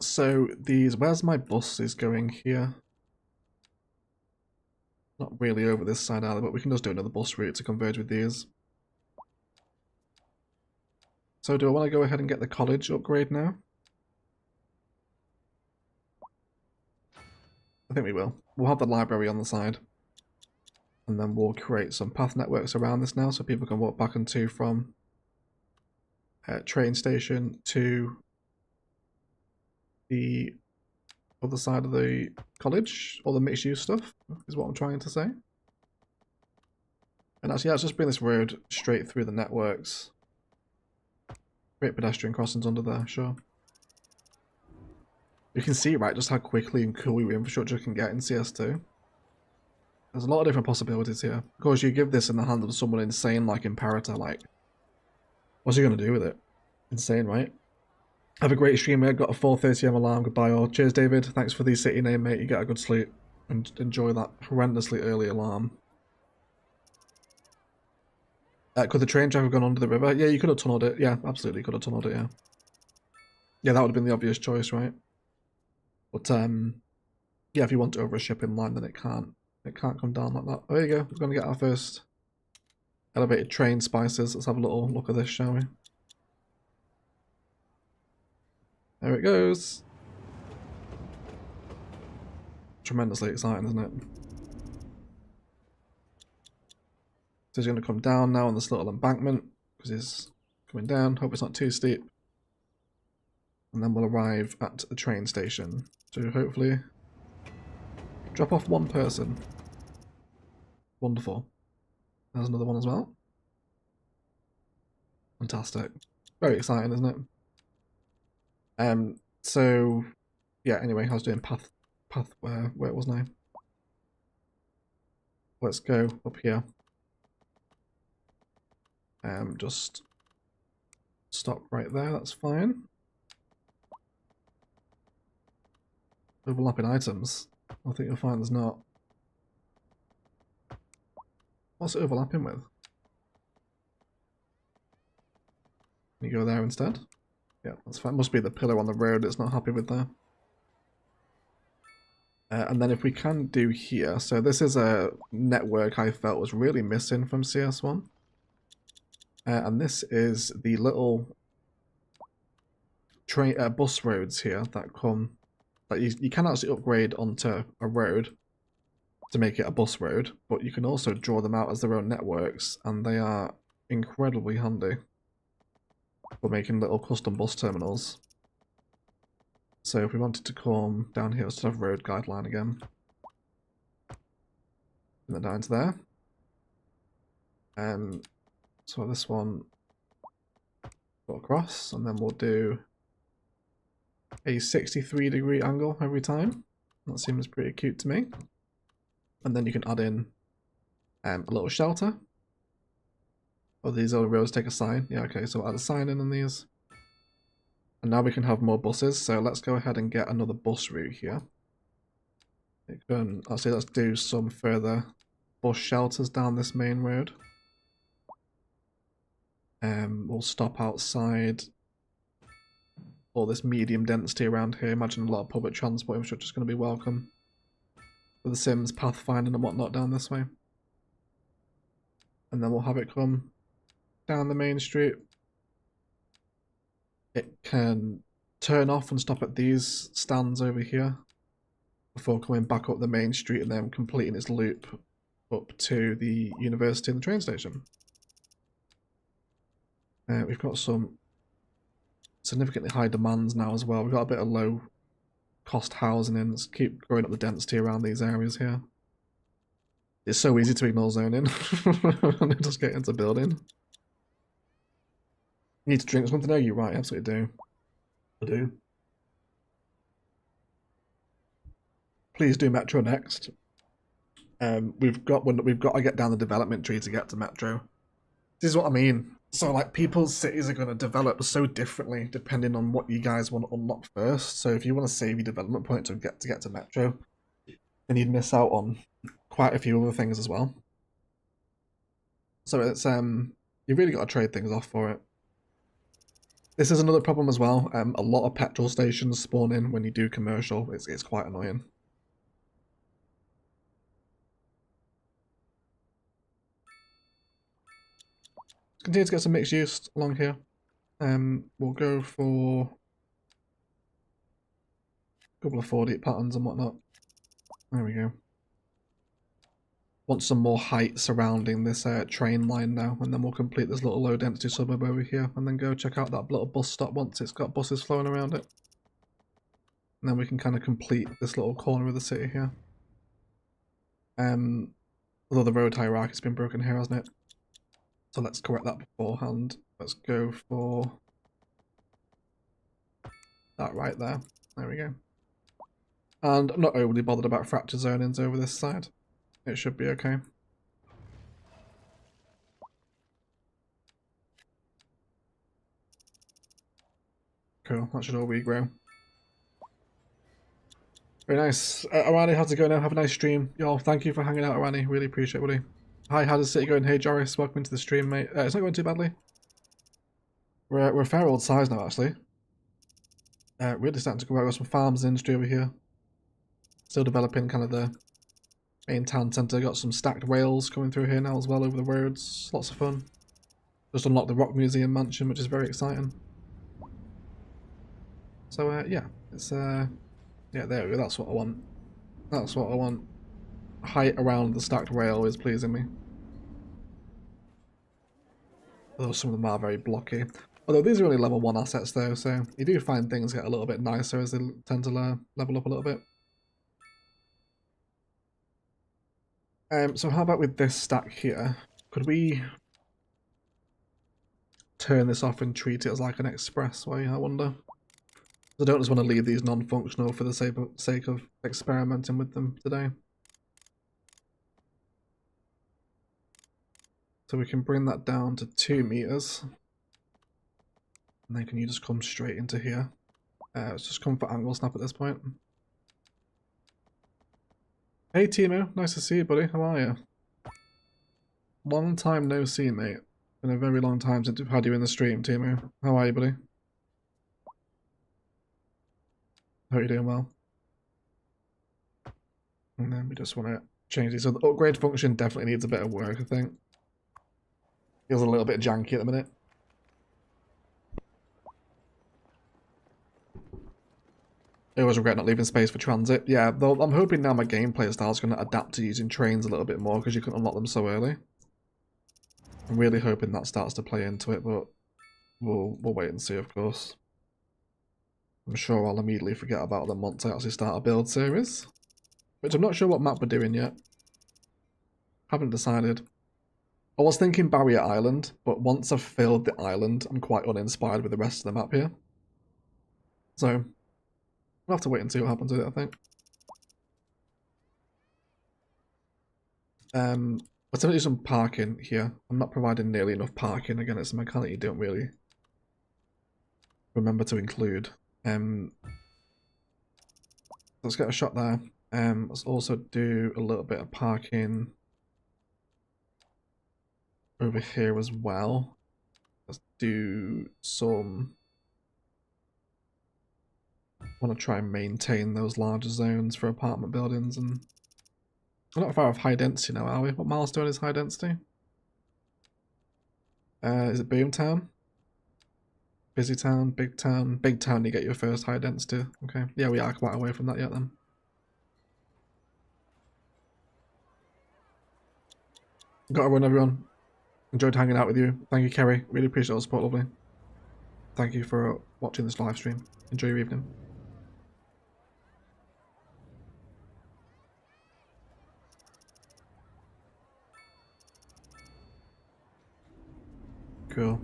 So these, where's my buses going here? Not really over this side either, but we can just do another bus route to converge with these. So do I want to go ahead and get the college upgrade now? I think we will. We'll have the library on the side. And then we'll create some path networks around this now so people can walk back and to from train station to the other side of the college, or the mixed use stuff, is what I'm trying to say. And actually, let's just bring this road straight through the networks. Great pedestrian crossings under there, sure. You can see, right, just how quickly and cool your infrastructure can get in CS2. There's a lot of different possibilities here. Of course, you give this in the hands of someone insane like Imperator, like, what's he going to do with it? Insane, right? Have a great stream, mate. Got a 4:30 AM alarm. Goodbye all. Cheers, David. Thanks for the city name, mate. You get a good sleep. And enjoy that horrendously early alarm. Could the train driver have gone under the river? Yeah, you could have tunneled it. Yeah, absolutely could have tunneled it, yeah. Yeah, that would have been the obvious choice, right? But, yeah, if you want to over a shipping line, then it can't come down like that. There you go. We're going to get our first elevated train spices. Let's have a little look at this, shall we? There it goes. Tremendously exciting, isn't it? So he's going to come down now on this little embankment because he's coming down. Hope it's not too steep. And then we'll arrive at the train station to hopefully drop off one person. Wonderful. There's another one as well. Fantastic. Very exciting, isn't it? So yeah, anyway, I was doing path where wasn't I? Let's go up here. Just stop right there, that's fine. Overlapping items. I think you'll find there's not. What's it overlapping with? Can you go there instead? Yeah, that's fine. Must be the pillar on the road it's not happy with there. And then if we can do here, so this is a network I felt was really missing from CS1. And this is the little train bus roads here that come, that you can actually upgrade onto a road to make it a bus road, but you can also draw them out as their own networks, and they are incredibly handy for making little custom bus terminals. So if we wanted to come down here, let's have road guideline again. And then down to there. So this one go across, and then we'll do a 63-degree angle every time. That seems pretty cute to me. And then you can add in a little shelter. Oh, these other roads take a sign. Yeah, okay, so add a sign in on these. And now we can have more buses, so let's go ahead and get another bus route here. I'll say let's do some further bus shelters down this main road. We'll stop outside all this medium density around here. Imagine a lot of public transport infrastructure is going to be welcome. For the Sims, pathfinding and whatnot down this way. And then we'll have it come down the main street. It can turn off and stop at these stands over here before coming back up the main street and then completing its loop up to the university and the train station. We've got some significantly high demands now as well. We've got a bit of low cost housing in. Let's keep growing up the density around these areas here. It's so easy to ignore zoning and just get into building. You need to drink something? No, you're right, absolutely do. I do. Please do Metro next. We've got to get down the development tree to get to Metro. This is what I mean. So like people's cities are going to develop so differently depending on what you guys want to unlock first. So if you want to save your development point to get to Metro, then you'd miss out on quite a few other things as well. So it's you really got to trade things off for it. This is another problem as well. A lot of petrol stations spawn in when you do commercial. It's quite annoying. Continue to get some mixed use along here. We'll go for a couple of 4D patterns and whatnot. There we go. Want some more height surrounding this train line now, and then we'll complete this little low density suburb over here, and then go check out that little bus stop once it's got buses flowing around it. And then we can kind of complete this little corner of the city here. Although the road hierarchy's been broken here, hasn't it? So let's correct that beforehand. Let's go for that right there. There we go. And I'm not overly bothered about fracture zonings over this side. It should be okay. Cool, that should all regrow. Very nice. Arani, how's it going now? Have a nice stream. Yo, thank you for hanging out, Arani. Really appreciate it, buddy. Hi, how's the city going? Hey, Joris, welcome into the stream, mate. It's not going too badly. We're a fair old size now, actually. Really starting to grow. We've got some farms and industry over here. Still developing kind of the main town centre. Got some stacked rails coming through here now as well over the roads. Lots of fun. Just unlocked the Rock Museum mansion, which is very exciting. So yeah, it's yeah, there we go. That's what I want. That's what I want. Height around the stacked rail is pleasing me. Although some of them are very blocky. Although these are only level 1 assets though, so you do find things get a little bit nicer as they tend to level up a little bit. So how about with this stack here? Could we turn this off and treat it as like an expressway, I wonder? I don't just want to leave these non-functional for the sake of experimenting with them today. So we can bring that down to 2 meters. And then can you just come straight into here? Let's just come for angle snap at this point. Hey Timo, nice to see you, buddy. How are you? Long time no see, mate. Been a very long time since we've had you in the stream, Timo. How are you, buddy? Hope you're doing well. And then we just want to change these. So the upgrade function definitely needs a bit of work, I think. Feels a little bit janky at the minute. I always regret not leaving space for transit. Yeah, though I'm hoping now my gameplay style is going to adapt to using trains a little bit more because you can unlock them so early. I'm really hoping that starts to play into it, but we'll wait and see, of course. I'm sure I'll immediately forget about them once I actually start a build series. Which I'm not sure what map we're doing yet. Haven't decided. I was thinking Barrier Island, but once I've filled the island, I'm quite uninspired with the rest of the map here. So, we'll have to wait and see what happens with it, I think. Let's do some parking here. I'm not providing nearly enough parking. Again, it's a mechanic you don't really remember to include. Let's get a shot there. Let's also do a little bit of parking over here as well. Let's do some... I want to try and maintain those larger zones for apartment buildings, and we're not far off high density now, are we? What milestone is high density? Is it Boomtown? Busy town, big town. Big town, you get your first high density. Okay, yeah, we are quite away from that yet then. Gotta run, everyone. Enjoyed hanging out with you. Thank you, Kerry. Really appreciate all the support, lovely. Thank you for watching this live stream. Enjoy your evening. Cool.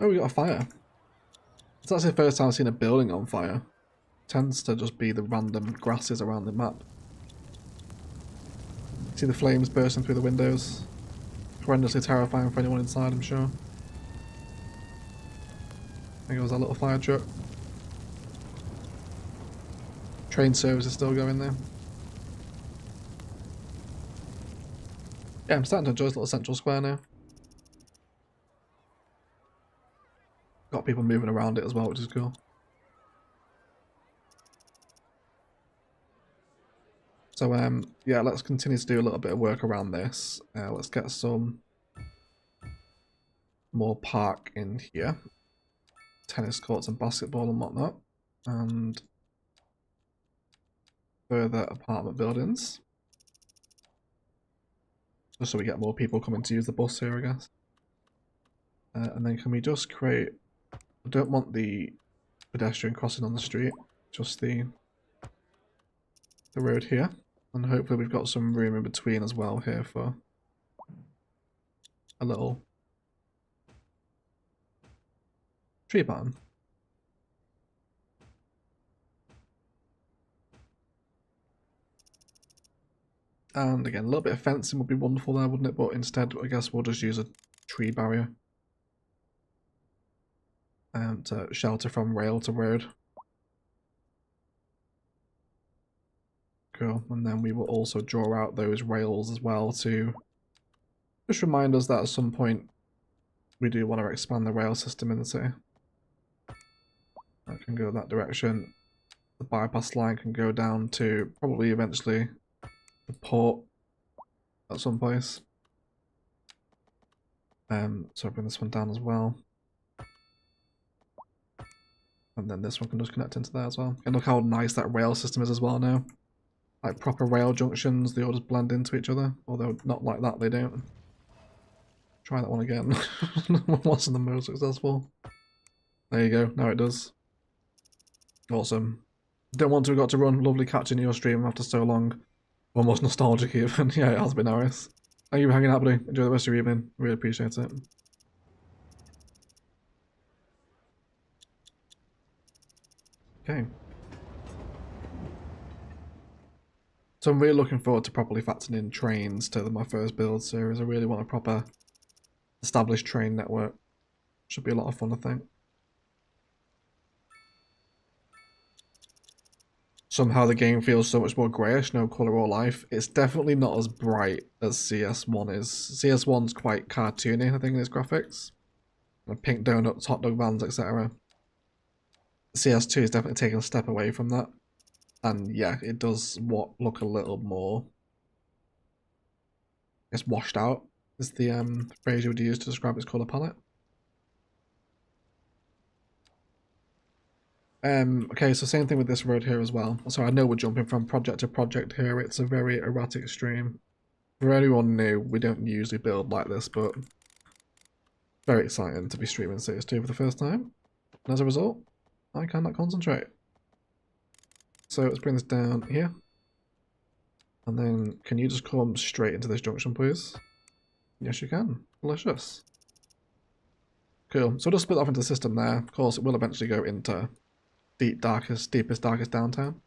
Oh, we got a fire. It's actually the first time I've seen a building on fire. It tends to just be the random grasses around the map. See the flames bursting through the windows. Horrendously terrifying for anyone inside, I'm sure. I think it was that little fire truck. Train service is still going there. Yeah, I'm starting to enjoy this little central square now. Got people moving around it as well, which is cool. So yeah, let's continue to do a little bit of work around this. Let's get some more park in here. Tennis courts and basketball and whatnot. And further apartment buildings. Just so we get more people coming to use the bus here, I guess. And then can we just create... I don't want the pedestrian crossing on the street, just the road here. And hopefully we've got some room in between as well here for a little tree barn. And again, a little bit of fencing would be wonderful there, wouldn't it? But instead, I guess we'll just use a tree barrier to shelter from rail to road. Cool. And then we will also draw out those rails as well to just remind us that at some point we do want to expand the rail system in the city. That can go that direction. The bypass line can go down to probably eventually the port at some place. So bring this one down as well. And then this one can just connect into there as well. And look how nice that rail system is as well now. Like proper rail junctions, they all just blend into each other. Although not like that, they don't. Try that one again. Wasn't the most successful. There you go, now it does. Awesome. Don't want to have got to run. Lovely catching your stream after so long. Almost nostalgic even. Yeah, it has been nice. Thank you for hanging out, buddy. Enjoy the rest of your evening. Really appreciate it. Okay. So I'm really looking forward to properly factoring in trains to my first build series. I really want a proper established train network. Should be a lot of fun, I think. Somehow the game feels so much more greyish, no colour or life. It's definitely not as bright as CS1 is. CS1's quite cartoony, I think, in its graphics. Pink donuts, hot dog vans, etc. CS2 is definitely taking a step away from that. And yeah, it does look a little more, I guess, washed out is the phrase you would use to describe its colour palette. Okay, so same thing with this road here as well. So I know we're jumping from project to project here. It's a very erratic stream. For anyone new, we don't usually build like this, but Very exciting to be streaming Cities 2 for the first time. And as a result, I cannot concentrate. So let's bring this down here. And then, can you just come straight into this junction, please? Yes, you can. Delicious. Cool. So we'll just split off into the system there. Of course, it will eventually go into deepest, darkest downtown,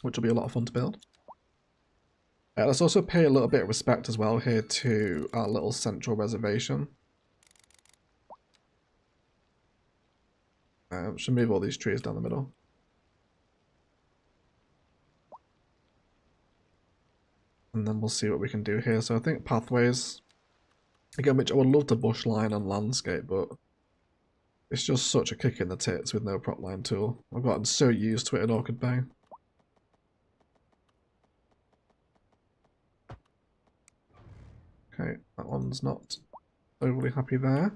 which will be a lot of fun to build. Let's also pay a little bit of respect as well here to our little central reservation. Should move all these trees down the middle. And then we'll see what we can do here. So I think pathways, again, which I would love to bush line and landscape, but it's just such a kick in the tits with no prop line tool. I've gotten so used to it in Orchid Bay. Okay, that one's not overly happy there.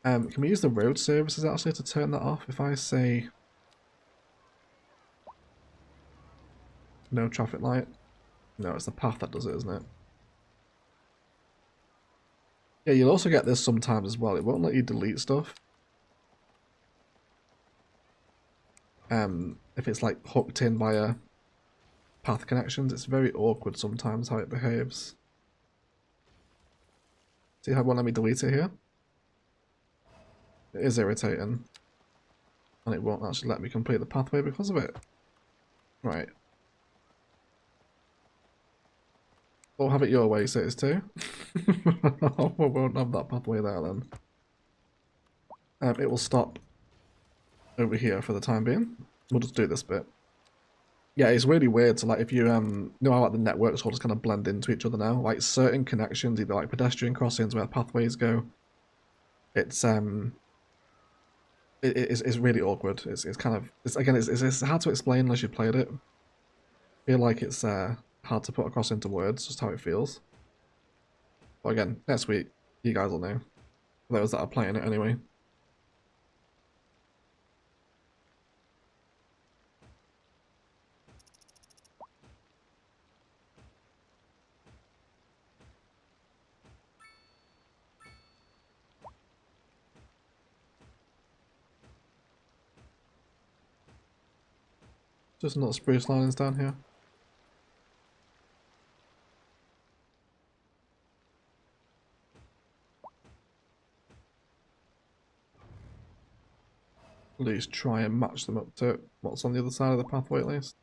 Can we use the road services actually to turn that off? If I say no traffic light. No, it's the path that does it, isn't it? Yeah, you'll also get this sometimes as well. It won't let you delete stuff. If it's like hooked in via path connections, it's very awkward sometimes how it behaves. See how it won't let me delete it here? It is irritating. And it won't actually let me complete the pathway because of it. Right. We'll have it your way, Cities 2. We won't have that pathway there then. It will stop over here for the time being. We'll just do this bit. Yeah, it's really weird. So like if you know how like the networks all just kind of blend into each other now. Like certain connections, either like pedestrian crossings where pathways go, it's it's really awkward. It's kind of it's hard to explain unless you played it. I feel like it's hard to put across into words just how it feels. But again, next week you guys will know. For those that are playing it anyway. Just not spruce linings down here. At least try and match them up to what's on the other side of the pathway at least.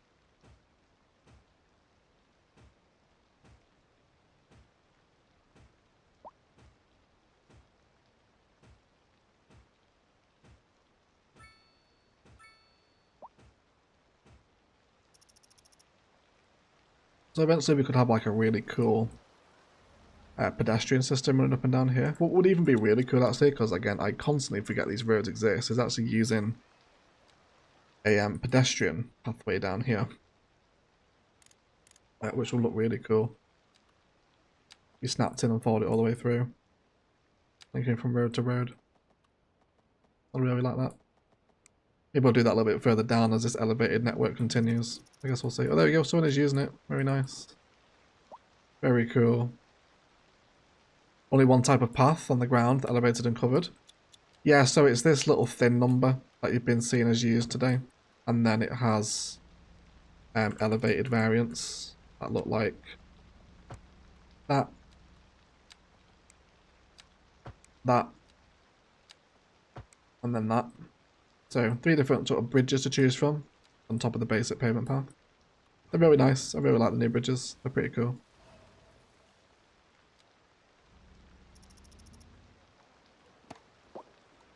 So eventually we could have like a really cool pedestrian system running up and down here. What would even be really cool actually, because again I constantly forget these roads exist, is actually using a pedestrian pathway down here, which will look really cool. You snapped in and followed it all the way through, linking from road to road. I really like that. Maybe we'll do that a little bit further down as this elevated network continues. I guess we'll see. Oh, there we go. Someone is using it. Very nice. Very cool. Only one type of path on the ground, elevated and covered. Yeah, so it's this little thin number that you've been seeing as used today. And then it has elevated variants that look like that. That. And then that. So 3 different sort of bridges to choose from on top of the basic pavement path. They're really nice. I really like the new bridges. They're pretty cool.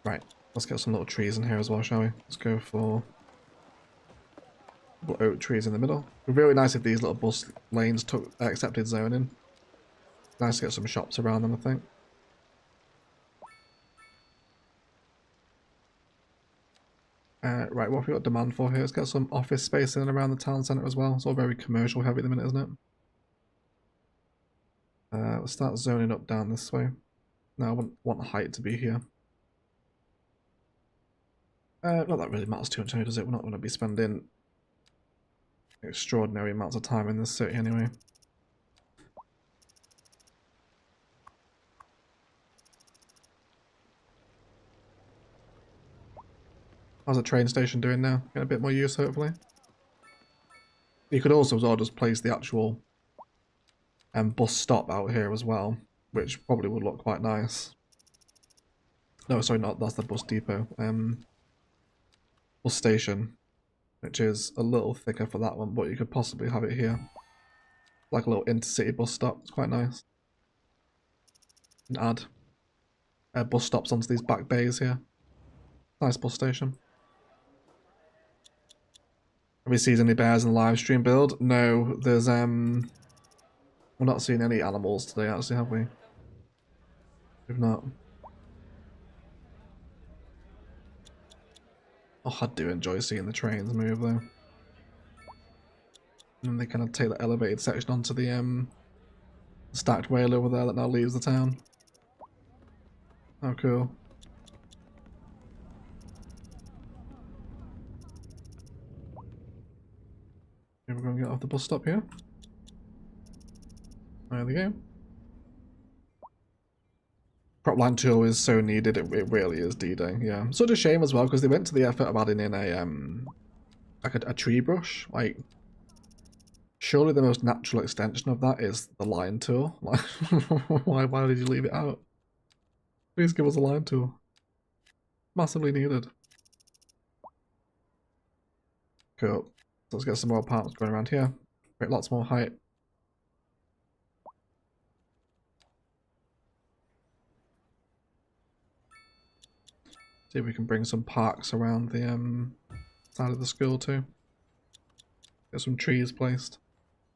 Right, let's get some little trees in here as well, shall we? Let's go for little oak trees in the middle. It'd be really nice if these little bus lanes took accepted zoning. Nice to get some shops around them, I think. Right, what have we got demand for here? Let's get some office space in and around the town centre as well. It's all very commercial heavy at the minute, isn't it? Let's start zoning up down this way. No, I want height to be here. Not that really matters too much, does it? We're not going to be spending extraordinary amounts of time in this city anyway. How's the train station doing now? Getting a bit more use, hopefully. You could also as well just place the actual bus stop out here as well, which probably would look quite nice. No, sorry, not that's the bus depot. Bus station, which is a little thicker for that one, but you could possibly have it here. Like a little intercity bus stop. It's quite nice. And add bus stops onto these back bays here. Nice bus station. Have we seen any bears in the live stream build? No, there's we're not seeing any animals today actually, have we? We've not. Oh, I do enjoy seeing the trains move though. And they kind of take the elevated section onto the stacked rail over there that now leaves the town. Oh, cool. Okay, we're going to get off the bus stop here. There we go. Prop line 2 is so needed, it really is D-Day, yeah. Such a shame as well, because they went to the effort of adding in a tree brush. Like, surely the most natural extension of that is the line tool. Like, why did you leave it out? Please give us a line tool. Massively needed. Cool. So let's get some more apartments going around here. Create lots more height. See if we can bring some parks around the side of the school too. Get some trees placed.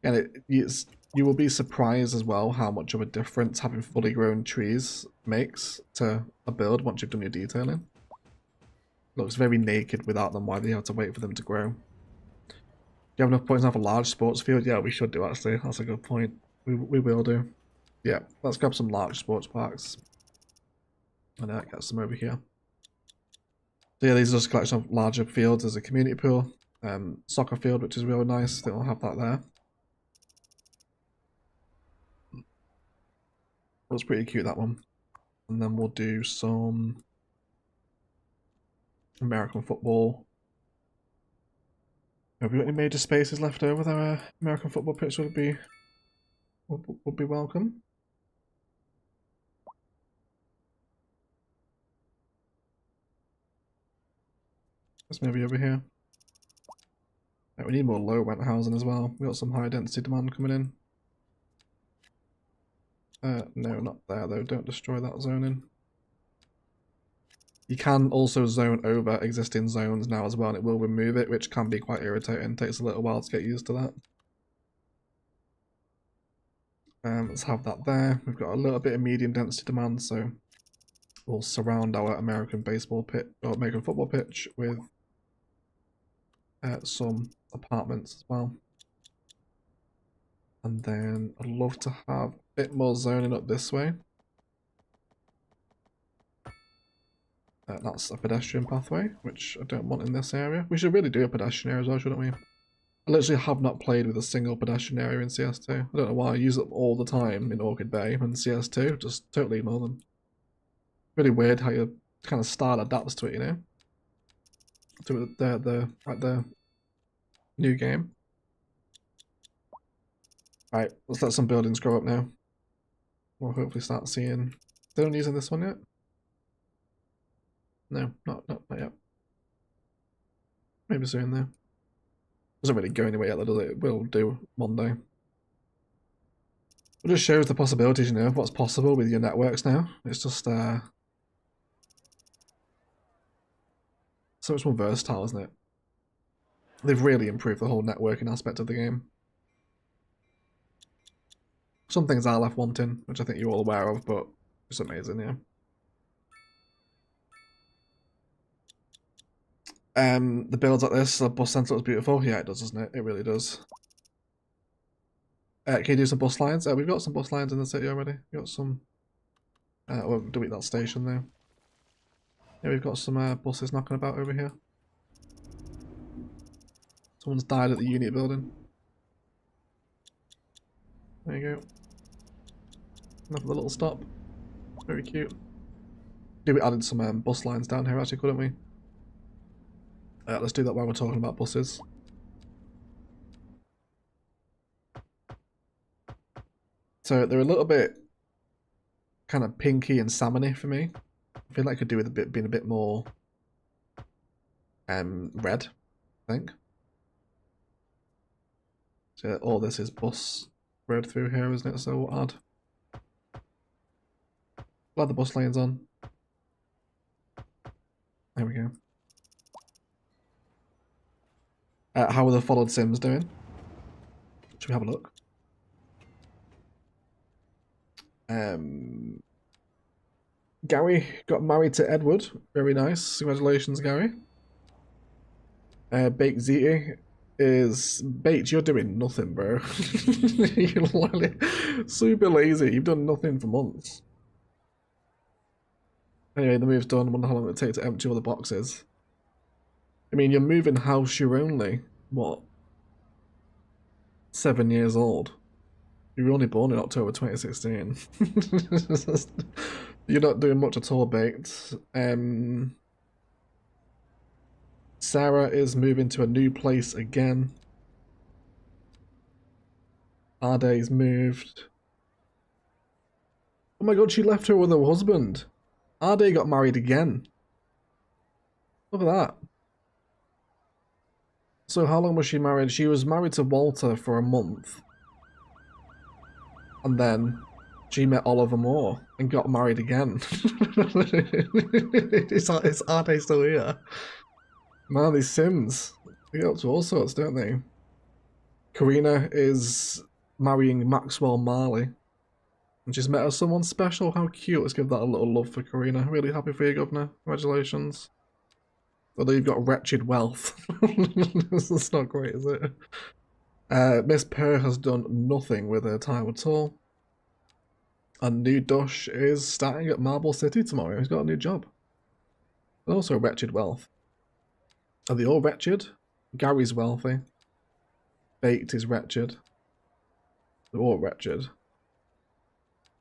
And you will be surprised as well how much of a difference having fully grown trees makes to a build once you've done your detailing. Looks very naked without them. Why do you have to wait for them to grow? Do you have enough points to have a large sports field? Yeah, we should do actually. That's a good point. We will do. Yeah, let's grab some large sports parks. And get some over here. So yeah, these are just a collection of larger fields. There's a community pool, soccer field, which is really nice. They'll have that there. That was pretty cute, that one. And then we'll do some American football. Have we got any major spaces left over there? American football pitch would be welcome. That's maybe over here. Right, we need more low rent housing as well. We got some high density demand coming in. No, not there though. Don't destroy that zoning. You can also zone over existing zones now as well, and it will remove it, which can be quite irritating. It takes a little while to get used to that. Let's have that there. We've got a little bit of medium density demand, so we'll surround our American baseball pitch or American football pitch with some apartments as well. And then I'd love to have a bit more zoning up this way. That's a pedestrian pathway, which I don't want in this area. We should really do a pedestrian area as well, shouldn't we? I literally have not played with a single pedestrian area in CS2. I don't know why. I use them all the time in Orchid Bay and CS2. Just totally ignore them. Really weird how your kind of style adapts to it, you know? To the new game. Right, let's let some buildings grow up now. We'll hopefully start seeing... They don't using this one yet? No, not yet. Maybe soon though. Doesn't really go anywhere yet, does it? It will do one day. It just shows the possibilities, you know, of what's possible with your networks now. It's just so much more versatile, isn't it? They've really improved the whole networking aspect of the game. Some things are left wanting, which I think you're all aware of, but it's amazing, yeah. The builds like this, the bus centre looks beautiful. Yeah, it does, doesn't it? It really does. Can you do some bus lines? We've got some bus lines in the city already. We've got some... we'll delete that station though. Yeah, we've got some buses knocking about over here. Someone's died at the unit building. There you go. Another little stop. Very cute. Yeah, we added some bus lines down here actually, couldn't we? Let's do that while we're talking about buses. So they're a little bit kind of pinky and salmony for me. I feel like I could do with being a bit more red, I think. So all this is bus road through here, isn't it? So odd. Glad the bus lane's on. There we go. How are the followed Sims doing? Should we have a look? Gary got married to Edward. Very nice. Congratulations, Gary. Baked Ziti is... Baked, you're doing nothing, bro. You're literally super lazy. You've done nothing for months. Anyway, the move's done. I wonder how long it would take to empty all the boxes. I mean, you're moving house, you're only, what, 7 years old. You were only born in October 2016. You're not doing much at all, Baked. Sarah is moving to a new place again. Arday's moved. Oh my god, she left her with her husband. Arday got married again. Look at that. So how long was she married? She was married to Walter for a month. And then she met Oliver Moore and got married again. Is Arday still here? Man, these Sims, they get up to all sorts, don't they? Karina is marrying Maxwell Marley. And she's met her someone special. How cute. Let's give that a little love for Karina. Really happy for you, Governor. Congratulations. Although you've got wretched wealth. That's not great, is it? Miss Purr has done nothing with her time at all. And New Dush is starting at Marble City tomorrow. He's got a new job. And also wretched wealth. Are they all wretched? Gary's wealthy. Baked is wretched. They're all wretched.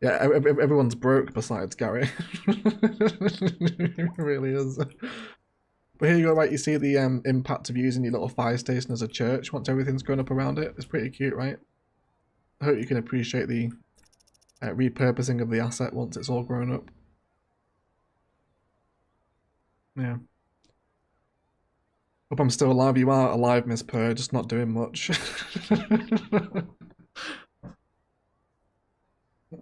Yeah, everyone's broke besides Gary. It really is. But here you go, right? You see the impact of using your little fire station as a church once everything's grown up around it. It's pretty cute, right? I hope you can appreciate the repurposing of the asset once it's all grown up. Yeah. Hope I'm still alive. You are alive, Miss Purr, just not doing much.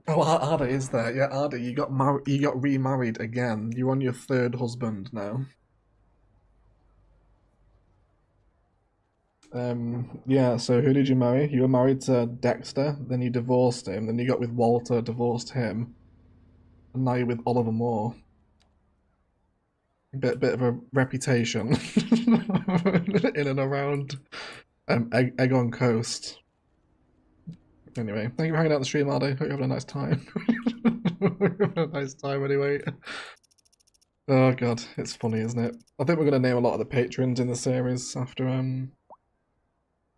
Oh, Arda is there. Yeah, Arda, you got remarried again. You're on your third husband now. Yeah, so who did you marry? You were married to Dexter, then you divorced him, then you got with Walter, divorced him, and now you're with Oliver Moore. Bit of a reputation in and around Eggon Coast. Anyway, thank you for hanging out on the stream, Ardo. Hope you're having a nice time. Having a nice time anyway. Oh god, it's funny, isn't it? I think we're gonna name a lot of the patrons in the series after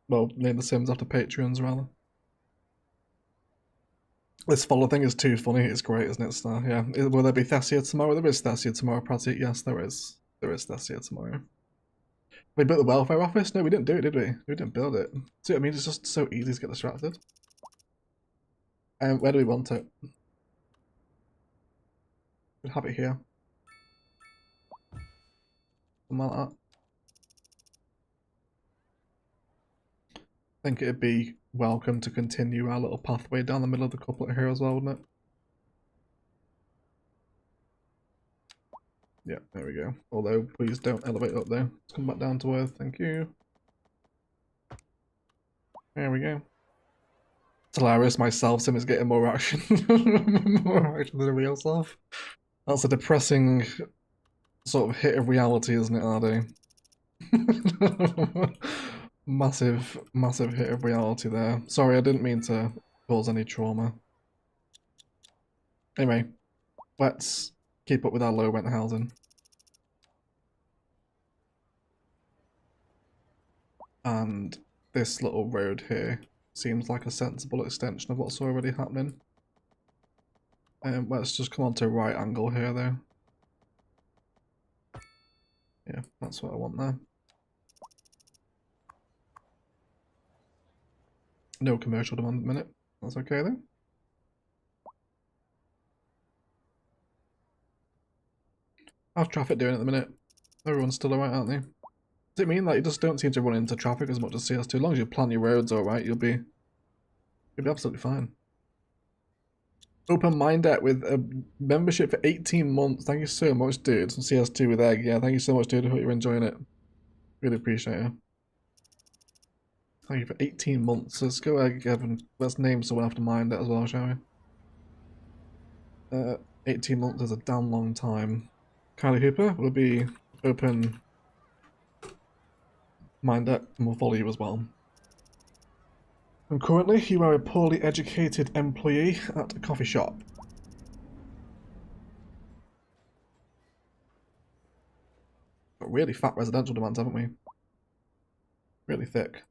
well, name the Sims after patrons rather. This follow thing is too funny. It's great, isn't it, Star? Yeah. Will there be Thessia tomorrow? There is Thessia tomorrow, Pratik. Yes, there is. There is Thessia tomorrow. We built the welfare office? No, we didn't do it, did we? We didn't build it. See what I mean? It's just so easy to get distracted. Where do we want it? We'd have it here. Something like that. I think it'd be welcome to continue our little pathway down the middle of the couplet here as well, wouldn't it? Yeah, there we go. Although, please don't elevate up there. Let's come back down to earth, thank you. There we go. It's hilarious, my self-sim is getting more action. More action than the real self. That's a depressing sort of hit of reality, isn't it, Ardy? Massive hit of reality there. Sorry, I didn't mean to cause any trauma. Anyway, let's keep up with our low rent housing. And this little road here seems like a sensible extension of what's already happening. Let's just come on to a right angle here though. Yeah, that's what I want there. No commercial demand at the minute. That's okay then. How's traffic doing at the minute? Everyone's still alright, aren't they? Does it mean that you just don't seem to run into traffic as much as CS2? As long as you plan your roads alright, you'll be absolutely fine. Open Mindet with a membership for 18 months. Thank you so much, dude. Some CS2 with egg. Yeah, thank you so much, dude. I hope you're enjoying it. Really appreciate it. Thank you for 18 months. Let's go ahead and let's name someone after Mindet as well, shall we? 18 months is a damn long time. Kylie Hooper will be open Mindet and we'll follow you as well. And currently, you are a poorly educated employee at a coffee shop. Got really fat residential demands, haven't we? Really thick.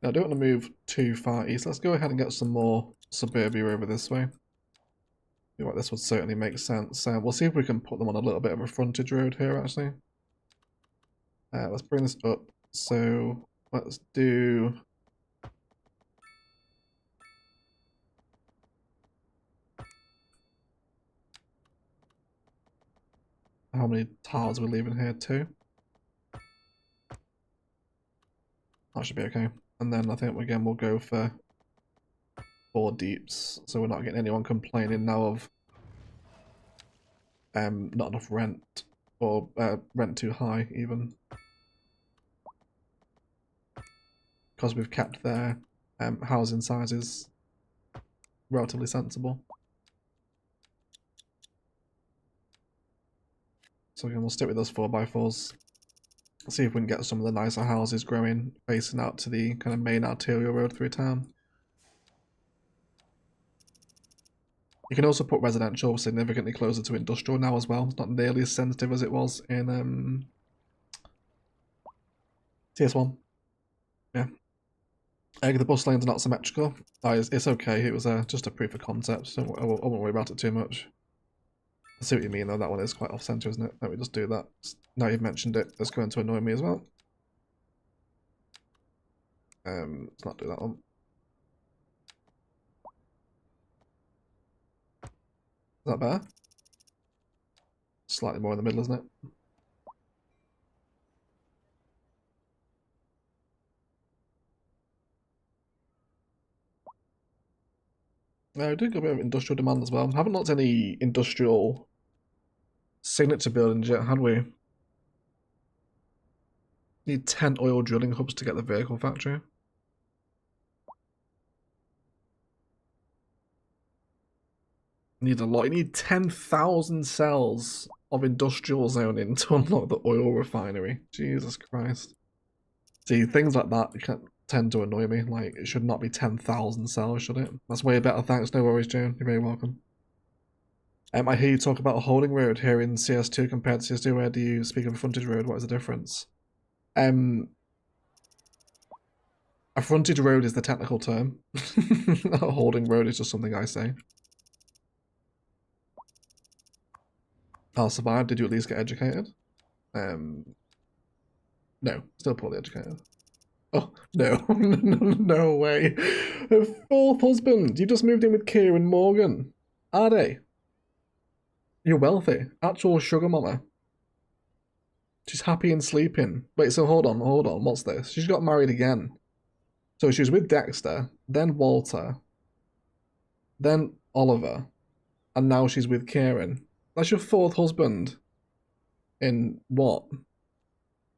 Now, I don't want to move too far east. Let's go ahead and get some more suburbia over this way. I feel like this would certainly make sense. We'll see if we can put them on a little bit of a frontage road here, actually. Let's bring this up. So, let's do... How many tiles are we leaving here? 2? That should be okay. And then I think again we'll go for 4 deeps, so we're not getting anyone complaining now of not enough rent, or rent too high even. Because we've kept their housing sizes relatively sensible. So again, we'll stick with those 4x4s. See if we can get some of the nicer houses growing, facing out to the kind of main arterial road through town. You can also put residential significantly closer to industrial now as well. It's not nearly as sensitive as it was in TS1. Yeah. The bus lanes are not symmetrical. It's okay. It was just a proof of concept, so I won't worry about it too much. I see what you mean though, that one is quite off-center, isn't it? Let me just do that. Now you've mentioned it, it's going to annoy me as well. Let's not do that one. Is that better? Slightly more in the middle, isn't it? I did go a bit of industrial demand as well. Haven't looked at any industrial signature buildings yet, had we? Need 10 oil drilling hubs to get the vehicle factory. Need a lot. You need 10,000 cells of industrial zoning to unlock the oil refinery. Jesus Christ. See, things like that can tend to annoy me. Like, it should not be 10,000 cells, should it? That's way better. Thanks. No worries, June. You're very welcome. I hear you talk about a holding road here in CS2 compared to CS2. Where do you speak of a frontage road? What is the difference? A frontage road is the technical term. A holding road is just something I say. I'll survive. Did you at least get educated? No. Still poorly educated. Oh, no. No way. A 4th husband. You just moved in with Kieran Morgan. Are they? You're wealthy. Actual sugar mama. She's happy and sleeping. Wait, so hold on. What's this? She's got married again. So she was with Dexter, then Walter, then Oliver, and now she's with Kieran. That's your 4th husband. In what?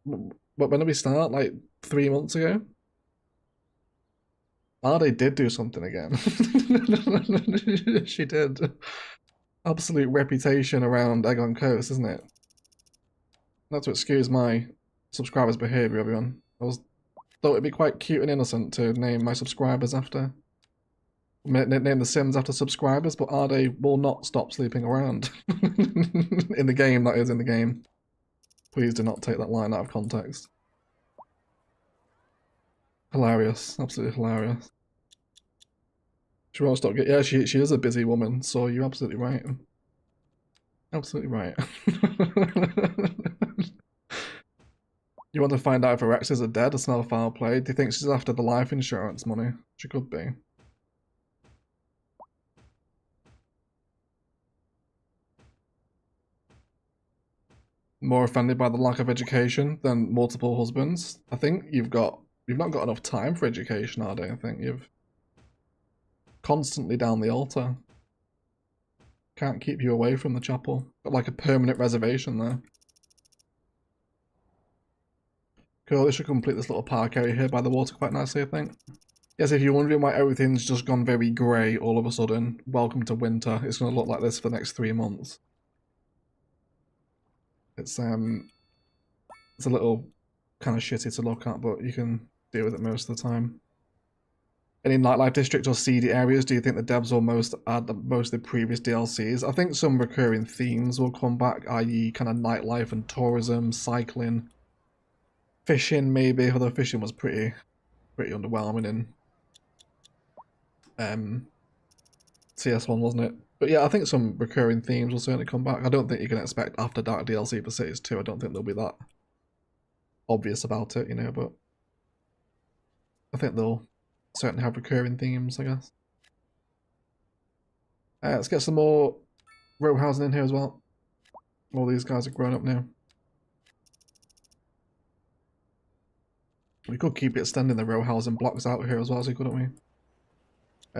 When did we start? Like 3 months ago? They did do something again. She did. Absolute reputation around Egg on Coast, isn't it? Not to excuse my subscribers' behaviour, everyone. Thought it'd be quite cute and innocent to name my subscribers after. Name the Sims after subscribers, but Arde will not stop sleeping around. In the game, that is, in the game. Please do not take that line out of context. Hilarious. Absolutely hilarious. She won't stop. Yeah, she is a busy woman, so you're absolutely right. Absolutely right. You want to find out if her exes are dead or smell foul play? Do you think she's after the life insurance money? She could be. More offended by the lack of education than multiple husbands? I think you've not got enough time for education, I don't think. You've constantly down the altar. Can't keep you away from the chapel. Got like a permanent reservation there. Cool, this should complete this little park area here by the water quite nicely, I think. Yes, if you're wondering why everything's just gone very grey all of a sudden, welcome to winter. It's going to look like this for the next 3 months. It's a little kind of shitty to look at, but you can deal with it most of the time. Any nightlife district or seedy areas, do you think the devs will add most of the previous DLCs? I think some recurring themes will come back, i.e. kind of nightlife and tourism, cycling, fishing maybe, although fishing was pretty underwhelming in CS1, wasn't it? But yeah, I think some recurring themes will certainly come back. I don't think you can expect After Dark DLC for Cities 2. I don't think they'll be that obvious about it, you know, but I think they'll certainly have recurring themes, I guess. Let's get some more row housing in here as well. All these guys are grown up now. We could keep extending the row housing blocks out here as well, so couldn't we?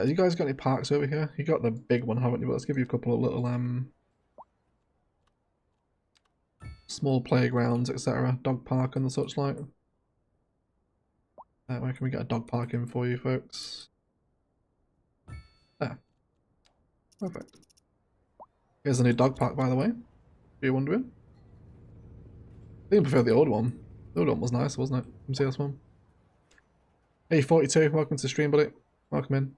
You guys got any parks over here? You got the big one, haven't you? But let's give you a couple of little small playgrounds, etc. Dog park and the such like. Where can we get a dog park in for you folks? There. Perfect. Here's a new dog park, by the way. Are you wondering? I think I prefer the old one. The old one was nice, wasn't it? From CS1. Hey 42, welcome to the stream, buddy. Welcome in.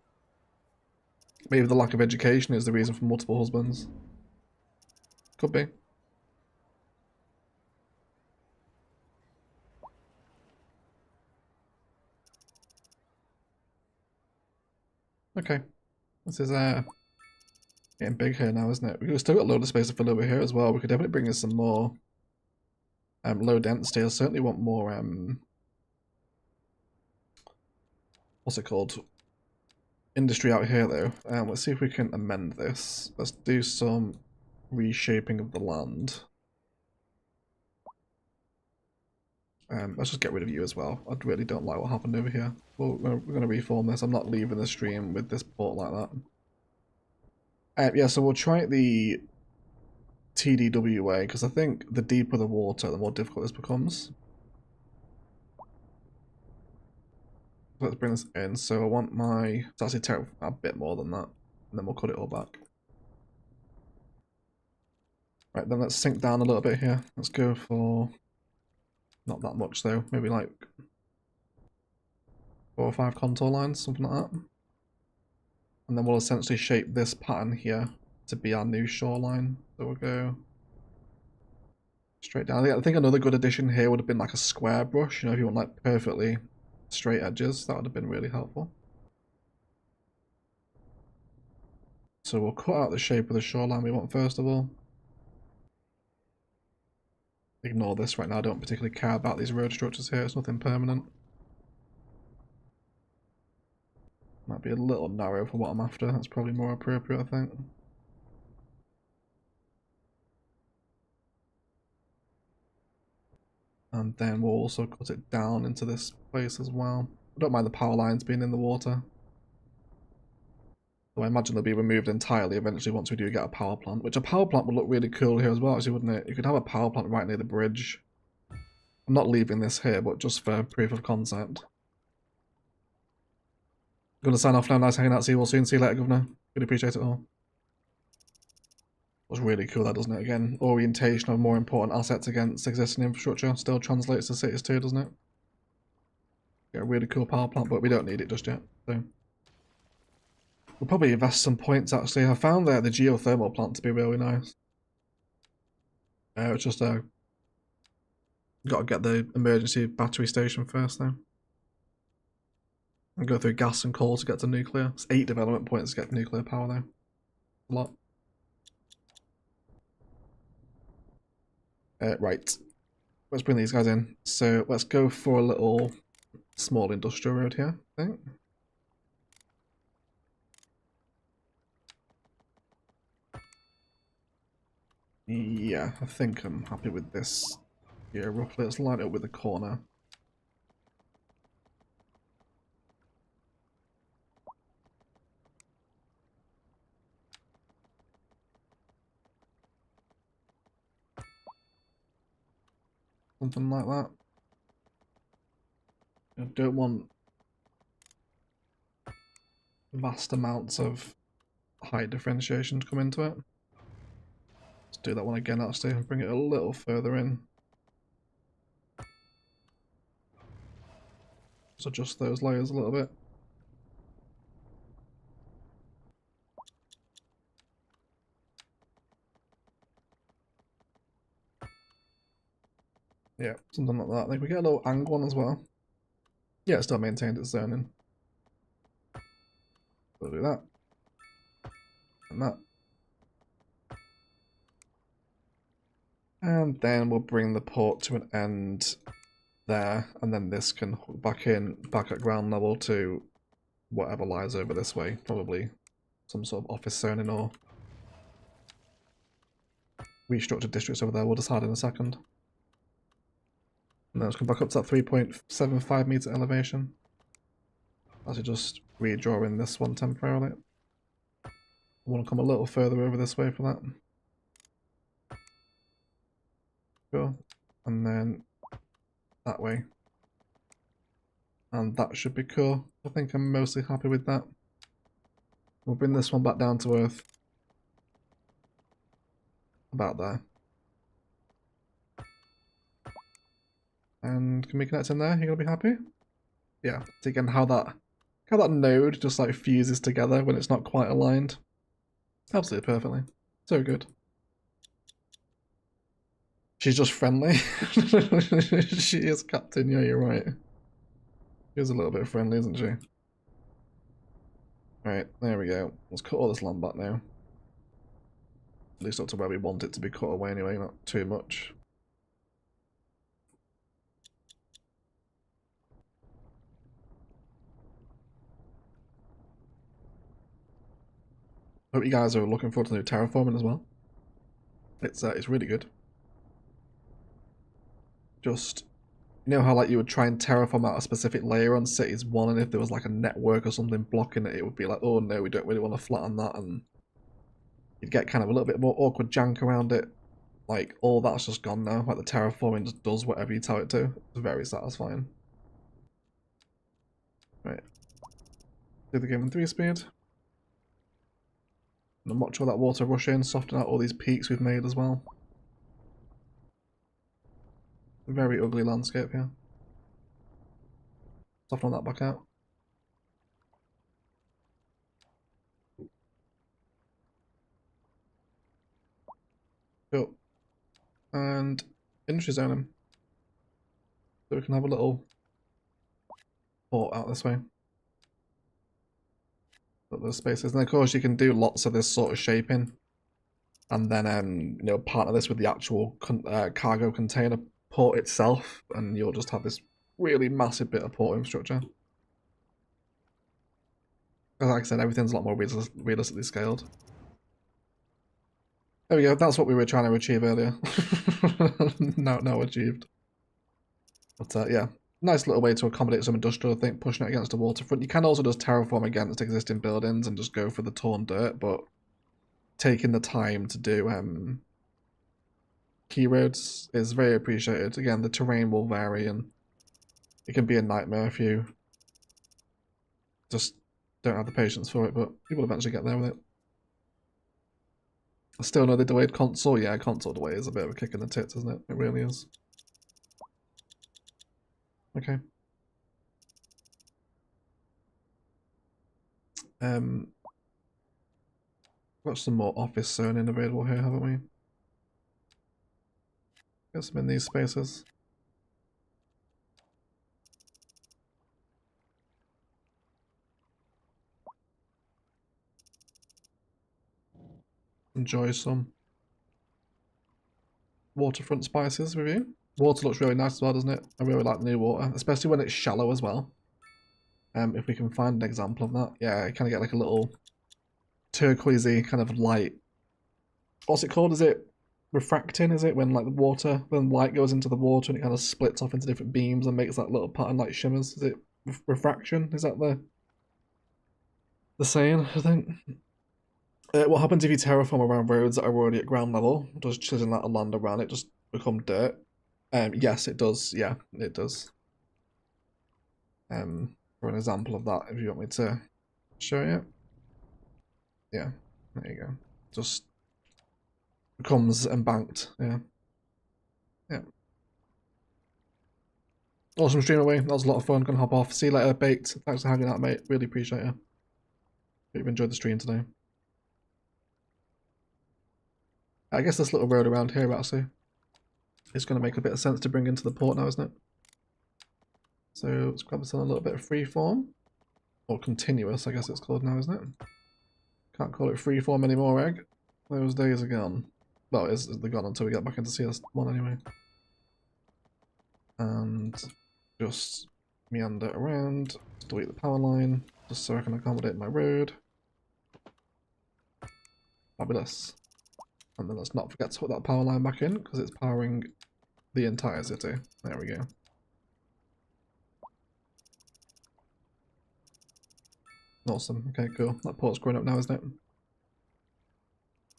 Maybe the lack of education is the reason for multiple husbands. Could be. Okay. This is getting big here now, isn't it? We've still got a load of space to fill over here as well. We could definitely bring in some more low density. I certainly want more what's it called? Industry out here though. Let's see if we can amend this. Let's do some reshaping of the land. Let's just get rid of you as well. I really don't like what happened over here. Well, we're going to reform this. I'm not leaving the stream with this port like that. Yeah, so we'll try the TDW way, because I think the deeper the water, the more difficult this becomes. Let's bring this in. So I want it's actually take a bit more than that, and then we'll cut it all back. Right, then let's sink down a little bit here. Let's go for not that much though, maybe like 4 or 5 contour lines, something like that. And then we'll essentially shape this pattern here to be our new shoreline. So we'll go straight down. I think another good addition here would have been like a square brush, you know, if you want like perfectly straight edges, that would have been really helpful. So we'll cut out the shape of the shoreline we want first of all. Ignore this right now, I don't particularly care about these road structures here, it's nothing permanent. Might be a little narrow for what I'm after, that's probably more appropriate I think. And then we'll also cut it down into this place as well. I don't mind the power lines being in the water. So I imagine they'll be removed entirely eventually once we do get a power plant, which a power plant would look really cool here as well actually, wouldn't it? You could have a power plant right near the bridge. I'm not leaving this here, but just for proof of concept. I'm going to sign off now, nice hanging out, see you all soon, see you later Governor. Really appreciate it all. Was really cool that, doesn't it? Again, orientation of more important assets against existing infrastructure still translates to cities too, doesn't it? Yeah, a really cool power plant, but we don't need it just yet. So we'll probably invest some points actually. I found the geothermal plant to be really nice. It's just got to get the emergency battery station first though. And go through gas and coal to get to nuclear. It's 8 development points to get to nuclear power though. A lot. Right. let's bring these guys in. So let's go for a little small industrial road here, I think. Yeah, I think I'm happy with this. Yeah, roughly. Let's line it up with the corner. Something like that. I don't want vast amounts of height differentiation to come into it. Let's do that one again actually, and bring it a little further in. Just adjust those layers a little bit. Yeah, something like that. I think we get a little angle on as well. Yeah, it still maintained its zoning. We'll do that. And that. And then we'll bring the port to an end there, and then this can hook back in, back at ground level to whatever lies over this way. Probably some sort of office zoning or restructured districts over there. We'll decide in a second. And then let's come back up to that 3.75 meter elevation. Actually just redrawing this one temporarily. I want to come a little further over this way for that. Cool. And then that way. And that should be cool. I think I'm mostly happy with that. We'll bring this one back down to earth. About there. And can we connect in there? You're gonna be happy? Yeah. So again, how that node just like fuses together when it's not quite aligned. Absolutely perfectly. So good. She's just friendly. She is Captain, yeah, you're right. She is a little bit friendly, isn't she? Right, there we go. Let's cut all this land back now. At least up to where we want it to be cut away anyway, not too much. Hope you guys are looking forward to the new terraforming as well. It's really good. Just, you know how like you would try and terraform out a specific layer on Cities 1, and if there was like a network or something blocking it, it would be like, oh no, we don't really want to flatten that, and you'd get kind of a little bit more awkward jank around it. Like, all that's just gone now. Like, the terraforming just does whatever you tell it to. It's very satisfying. Right. Do the game in 3 speed. And watch all that water rush in, soften out all these peaks we've made as well. Very ugly landscape here. Soften that back out. Cool. And industry zoning. So we can have a little port out this way. Put those spaces. And of course you can do lots of this sort of shaping. And then you know, partner this with the actual cargo container port itself, and you'll just have this really massive bit of port infrastructure. Like I said, everything's a lot more realistically scaled. There we go, that's what we were trying to achieve earlier. now achieved. But yeah, nice little way to accommodate some industrial, I think, pushing it against the waterfront. You can also just terraform against existing buildings and just go for the torn dirt, but taking the time to do key roads is very appreciated. Again, the terrain will vary and it can be a nightmare if you just don't have the patience for it, but you will eventually get there with it. I still know the delayed console. Yeah, console delay is a bit of a kick in the tits, isn't it? It really is. Okay. Got some more office zoning available here, haven't we? Get some in these spaces. Enjoy some waterfront spices with you. Water looks really nice as well, doesn't it? I really like the new water, especially when it's shallow as well. If we can find an example of that. Yeah, you kind of get like a little turquoisey kind of light. What's it called? Is it refracting? Is it when like the water, when light goes into the water and it kind of splits off into different beams and makes that little pattern like shimmers? Is it refraction? Is that the saying, I think? What happens if you terraform around roads that are already at ground level? Does chiseling that land around it just become dirt? Yes, it does. Yeah, it does. For an example of that, if you want me to show you. Yeah, there you go. Just becomes embanked. Yeah. Yeah. Awesome stream away. That was a lot of fun. Gonna hop off. See you later, Baked. Thanks for hanging out, mate. Really appreciate you. Hope you've enjoyed the stream today. I guess this little road around here, actually, is going to make a bit of sense to bring into the port now, isn't it? So let's grab this on a little bit of freeform. Or continuous, I guess it's called now, isn't it? Can't call it freeform anymore, Egg. Those days are gone. Well, they're gone until we get back into CS1 anyway. And just meander around, delete the power line, just so I can accommodate my road. Fabulous. And then let's not forget to put that power line back in, because it's powering the entire city. There we go. Awesome. Okay, cool. That port's growing up now, isn't it?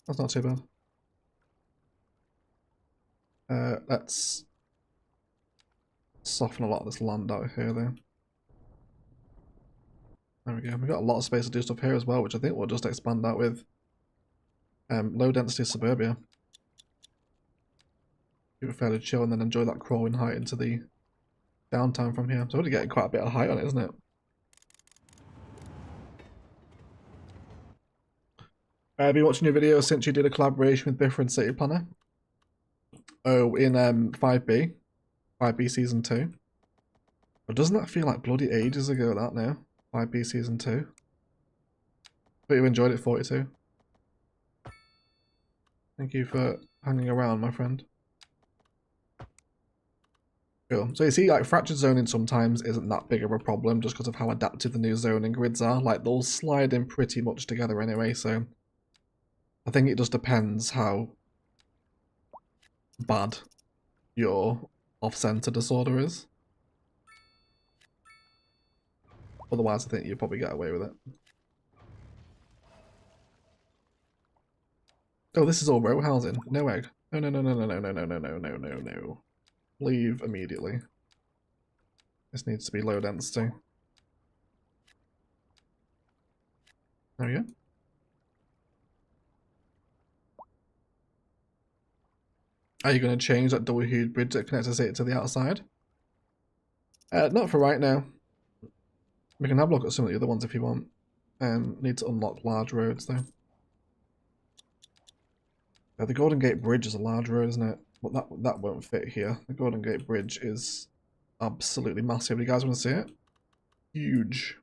That's not too bad. Let's soften a lot of this land out here, though. There we go. We've got a lot of space to do stuff here as well, which I think we'll just expand out with low density suburbia. Keep it fairly chill and then enjoy that crawling height into the downtown from here. It's already getting quite a bit of height on it, isn't it? I've been watching your videos since you did a collaboration with Biffer and City Planner. Oh, in 5B Season 2. But doesn't that feel like bloody ages ago, that now? 5B Season 2. But you enjoyed it, 42. Thank you for hanging around, my friend. Cool. So you see, like, fractured zoning sometimes isn't that big of a problem just because of how adaptive the new zoning grids are. Like, they'll slide in pretty much together anyway, so I think it just depends how bad your off-center disorder is. Otherwise, I think you'll probably get away with it. Oh, this is all row housing. No egg. No, no, no, no, no, no, no, no, no, no, no, no, no. Leave immediately. This needs to be low density. There we go. Are you going to change that double-hued bridge that connects it to the outside? Not for right now. We can have a look at some of the other ones if you want. Need to unlock large roads though. The Golden Gate Bridge is a large road, isn't it? But that won't fit here. The Golden Gate Bridge is absolutely massive. You guys want to see it? Huge.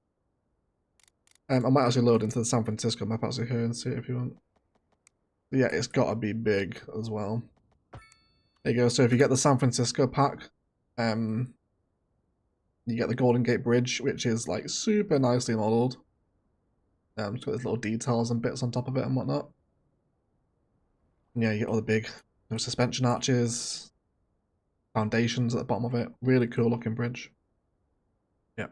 I might actually load into the San Francisco map actually here and see it if you want. But yeah, it's got to be big as well. There you go. So if you get the San Francisco pack, you get the Golden Gate Bridge, which is like super nicely modelled. It's got these little details and bits on top of it and whatnot. And yeah, you get all the big suspension arches, foundations at the bottom of it. Really cool looking bridge. Yeah.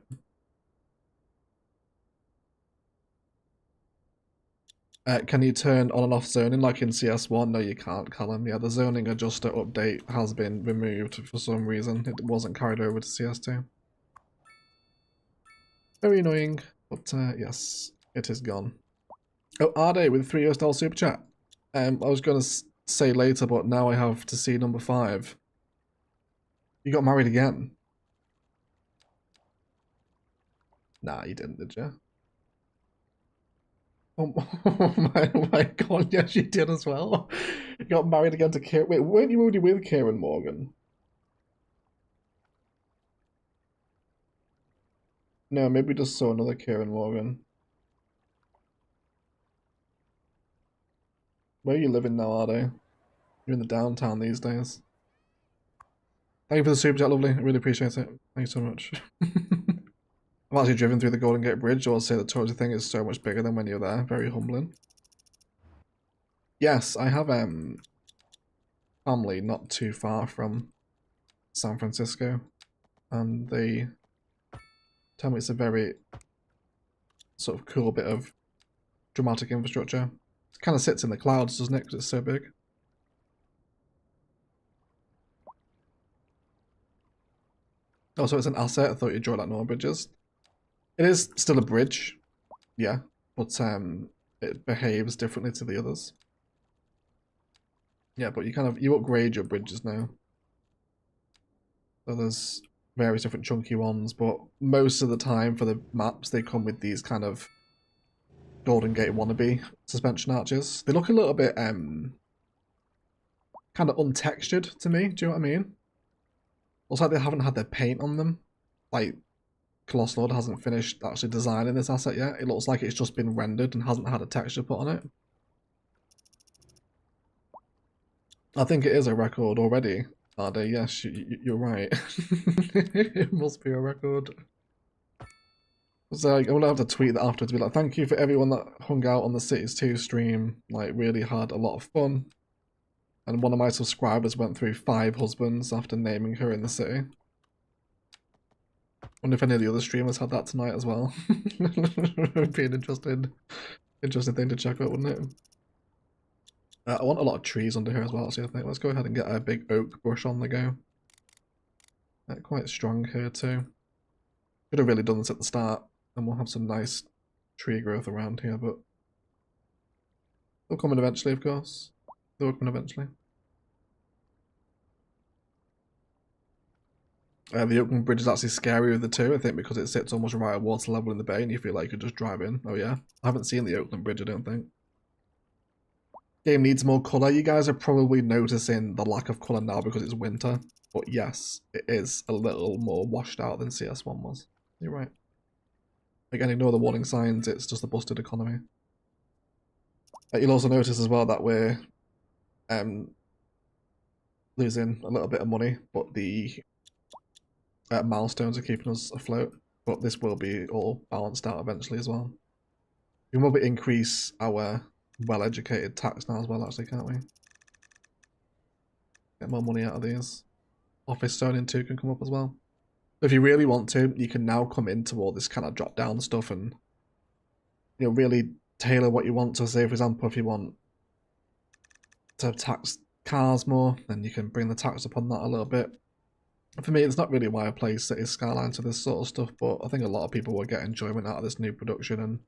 Can you turn on and off zoning like in CS1? No, you can't, Callum. Yeah, the zoning adjuster update has been removed for some reason. It wasn't carried over to CS2. Very annoying, but yes, it is gone. Oh, Arde with $3 super chat. I was going to say later, but now I have to see number 5. You got married again? Nah, you didn't, did you? Oh my god, yes you did as well. You got married again to Kieran. Wait, weren't you already with Kieran Morgan? No, maybe we just saw another Kieran Morgan. Where are you living now, Ardo? You're in the downtown these days. Thank you for the super chat, lovely. I really appreciate it. Thank you so much. I've actually driven through the Golden Gate Bridge. I will say the touristy thing is so much bigger than when you're there. Very humbling. Yes, I have family not too far from San Francisco, and they tell me it's a very sort of cool bit of dramatic infrastructure. It kind of sits in the clouds, doesn't it? Because it's so big. Oh, so it's an asset. I thought you'd draw like normal bridges. It is still a bridge, yeah, but it behaves differently to the others. Yeah, but you upgrade your bridges now. So there's various different chunky ones, but most of the time for the maps they come with these kind of Golden Gate wannabe suspension arches. They look a little bit kind of untextured to me, do you know what I mean? Looks like they haven't had their paint on them. Like Colossal Lord hasn't finished actually designing this asset yet. It looks like it's just been rendered and hasn't had a texture put on it. I think it is a record already, are they? Yes, you're right. It must be a record. So I'm gonna have to tweet that after to be like, thank you for everyone that hung out on the Cities 2 stream. Like, really had a lot of fun. And one of my subscribers went through 5 husbands after naming her in the city. Wonder if any of the other streamers had that tonight as well. It'd be an interesting thing to check out, wouldn't it? I want a lot of trees under here as well, so I think let's go ahead and get a big oak bush on the go. Quite strong here too. Could have really done this at the start, and we'll have some nice tree growth around here, but they'll come in eventually, of course. They'll come in eventually. The Oakland Bridge is actually scarier of the two, I think, because it sits almost right at water level in the bay and you feel like you could just drive in. Oh yeah, I haven't seen the Oakland Bridge, I don't think. Game needs more colour. You guys are probably noticing the lack of colour now because it's winter. But yes, it is a little more washed out than CS1 was. You're right. Again, ignore the warning signs, it's just a busted economy. You'll also notice as well that we're losing a little bit of money, but the milestones are keeping us afloat. But this will be all balanced out eventually as well. We will be increase our well-educated tax now as well, actually, can't we? Get more money out of these. Office zoning too can come up as well. If you really want to, you can now come into all this kind of drop-down stuff and really tailor what you want. So say, for example, if you want to tax cars more, then you can bring the tax up on that a little bit. For me, it's not really why I play Cities Skylines to this sort of stuff, but I think a lot of people will get enjoyment out of this new production and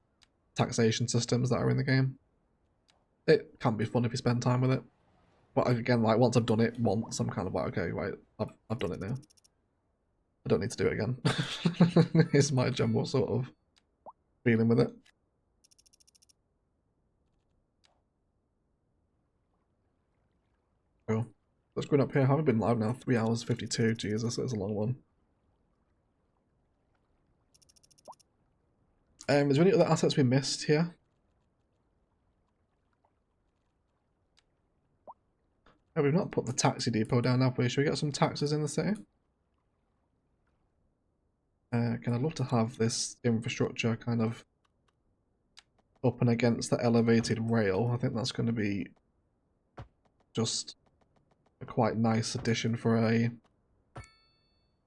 taxation systems that are in the game. It can be fun if you spend time with it. But again, like once I've done it once, I'm kind of like, okay, right, I've done it now. I don't need to do it again. It's my general sort of feeling with it. Cool. Let's go up here. I haven't been live now. 3 hours 52. Jesus, it's a long one. Is there any other assets we missed here? Oh, we've not put the taxi depot down, have we? Should we get some taxis in the city? I'd love to have this infrastructure kind of up and against the elevated rail. I think that's going to be just a quite nice addition for a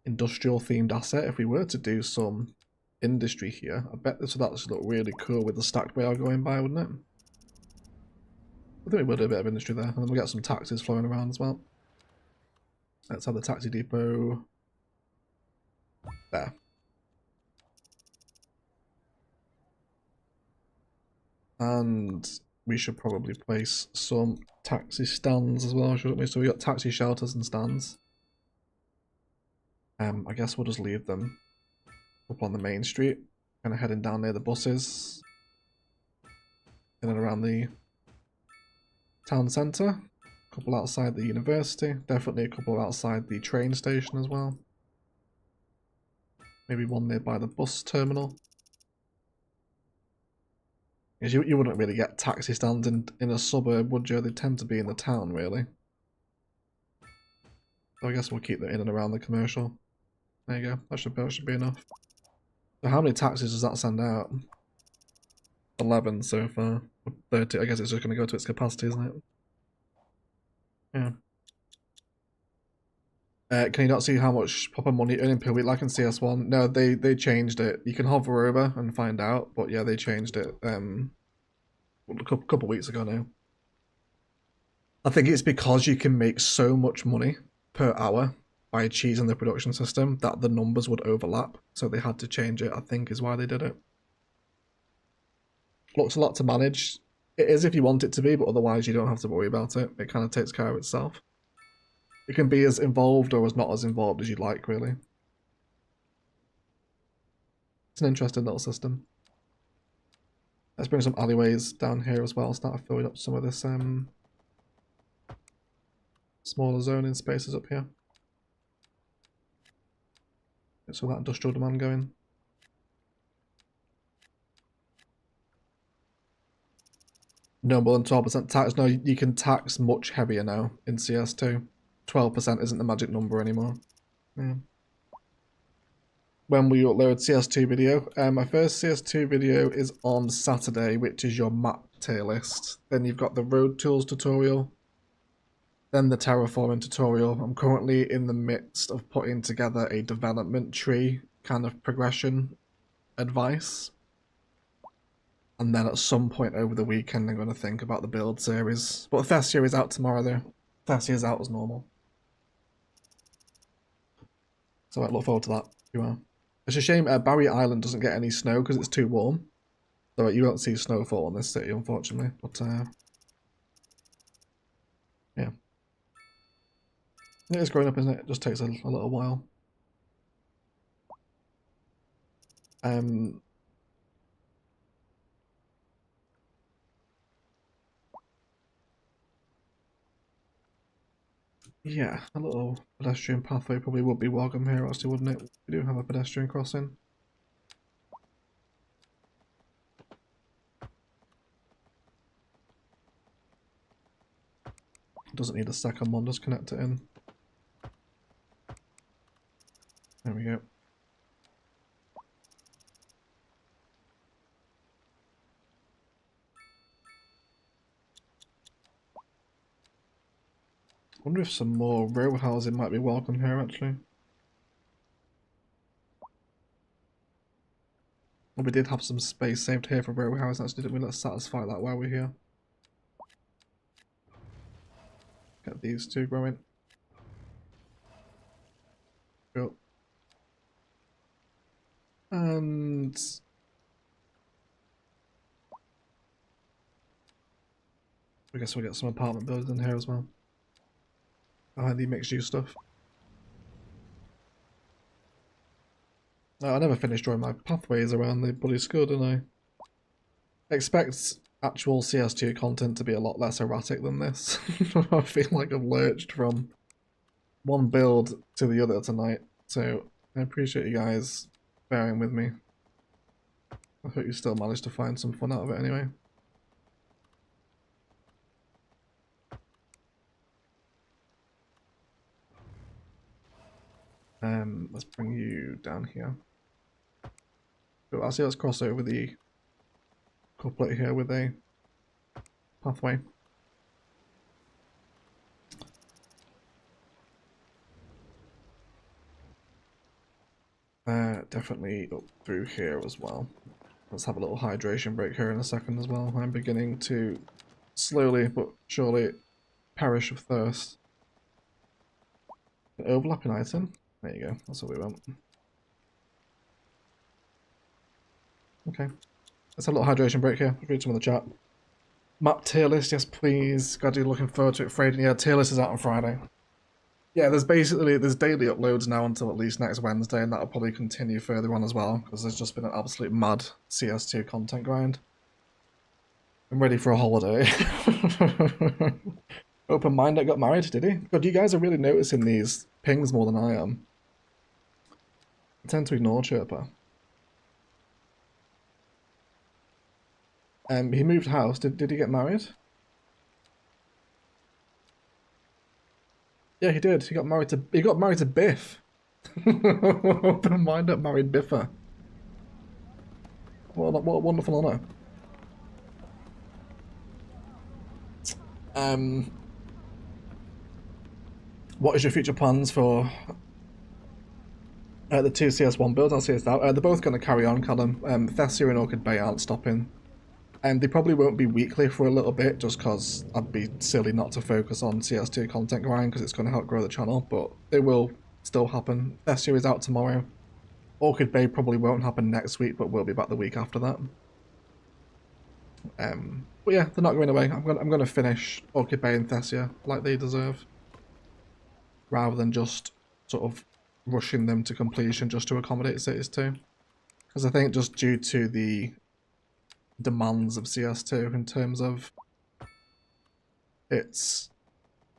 industrial themed asset. If we were to do some industry here, I bet this would actually look really cool with the stacked rail going by, wouldn't it? I think we will do a bit of industry there, and then we'll get some taxis flowing around as well. Let's have the taxi depot there. And we should probably place some taxi stands as well, shouldn't we? So we got taxi shelters and stands. I guess we'll just leave them up on the main street, kind of heading down near the buses, in and around the town centre. A couple outside the university, definitely a couple outside the train station as well. Maybe one nearby the bus terminal. Because you wouldn't really get taxi stands in a suburb, would you? They tend to be in the town, really. So I guess we'll keep that in and around the commercial. There you go. That should be enough. So how many taxis does that send out? 11 so far. 30. I guess it's just going to go to its capacity, isn't it? Yeah. Can you not see how much proper money earning per week like in CS1? No, they changed it. You can hover over and find out, but yeah, they changed it a couple weeks ago now. I think it's because you can make so much money per hour by cheesing the production system that the numbers would overlap, so they had to change it, I think is why they did it. Looks a lot to manage. It is if you want it to be, but otherwise you don't have to worry about it. It kind of takes care of itself. It can be as involved or as not as involved as you'd like, really. It's an interesting little system. Let's bring some alleyways down here as well, start filling up some of this smaller zoning spaces up here. Get some of that industrial demand going. No more than 12% tax. No, you can tax much heavier now in CS2. 12% isn't the magic number anymore. Yeah. When will you upload CS2 video? My first CS2 video is on Saturday, which is your map tier list. Then you've got the road tools tutorial. Then the terraforming tutorial. I'm currently in the midst of putting together a development tree kind of progression advice. And then at some point over the weekend, I'm going to think about the build series. But Thessia is out tomorrow, though. Thessia is out as normal. So I look forward to that. You are. It's a shame Barrier Island doesn't get any snow because it's too warm. So you won't see snowfall in this city, unfortunately. But yeah. It is growing up, isn't it? It just takes a little while. Yeah, a little pedestrian pathway probably would be welcome here, actually, wouldn't it? We do have a pedestrian crossing. Doesn't need a second one, just connect it in. There we go. I wonder if some more row housing might be welcome here, actually. Well, we did have some space saved here for row housing, actually, didn't we? Let's satisfy that while we're here. Get these two growing. Cool. And I guess we'll get some apartment buildings in here as well. Behind the mixed use stuff. I never finished drawing my pathways around the bloody school, didn't I? Expect actual CS2 content to be a lot less erratic than this. I feel like I've lurched from one build to the other tonight, so I appreciate you guys bearing with me. I hope you still managed to find some fun out of it anyway. Let's bring you down here. So actually, let's cross over the couplet here with a pathway. Definitely up through here as well. Let's have a little hydration break here in a second as well. I'm beginning to slowly but surely perish of thirst. An overlapping item. There you go. That's what we want. Okay. Let's have a little hydration break here. Read some in the chat. Map tier list, yes please. Glad you're looking forward to it, Fraden. Yeah, tier list is out on Friday. Yeah, there's daily uploads now until at least next Wednesday, and that'll probably continue further on as well, because there's just been an absolute mad CS2 content grind. I'm ready for a holiday. Open Mind that got married, did he? God, you guys are really noticing these pings more than I am. I tend to ignore Chirper. He moved house. Did he get married? Yeah, he did. He got married to Biff. Open mind up, married Biffer. What a wonderful honour. What is your future plans for the two CS1 builds? I'll see this out. They're both going to carry on, Callum. Thessia and Orchid Bay aren't stopping. They probably won't be weekly for a little bit, just because I'd be silly not to focus on CS2 content grind, because it's going to help grow the channel, but they will still happen. Thessia is out tomorrow. Orchid Bay probably won't happen next week, but will be back the week after that. But yeah, they're not going away. I'm going to finish Orchid Bay and Thessia like they deserve, rather than just sort of rushing them to completion just to accommodate Cities 2. Because I think just due to the demands of CS2 in terms of its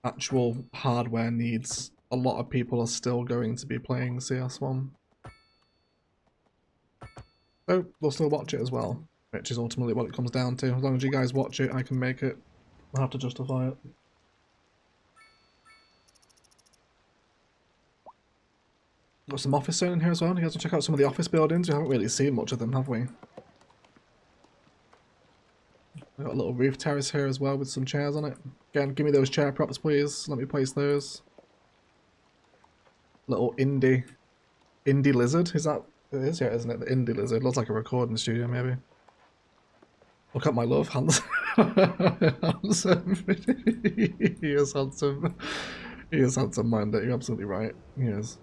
actual hardware needs, a lot of people are still going to be playing CS1. So they'll still watch it as well, which is ultimately what it comes down to. As long as you guys watch it, I can make it. I'll have to justify it. Got some office zone in here as well. You guys want to check out some of the office buildings? We haven't really seen much of them, have we? We've got a little roof terrace here as well with some chairs on it. Again, give me those chair props, please. Let me place those. Little indie lizard. Is that? It is, yeah, isn't it? The indie lizard. Looks like a recording studio, maybe. Look at my love, handsome. Handsome. He is handsome. He is handsome, minded. You're absolutely right. He is.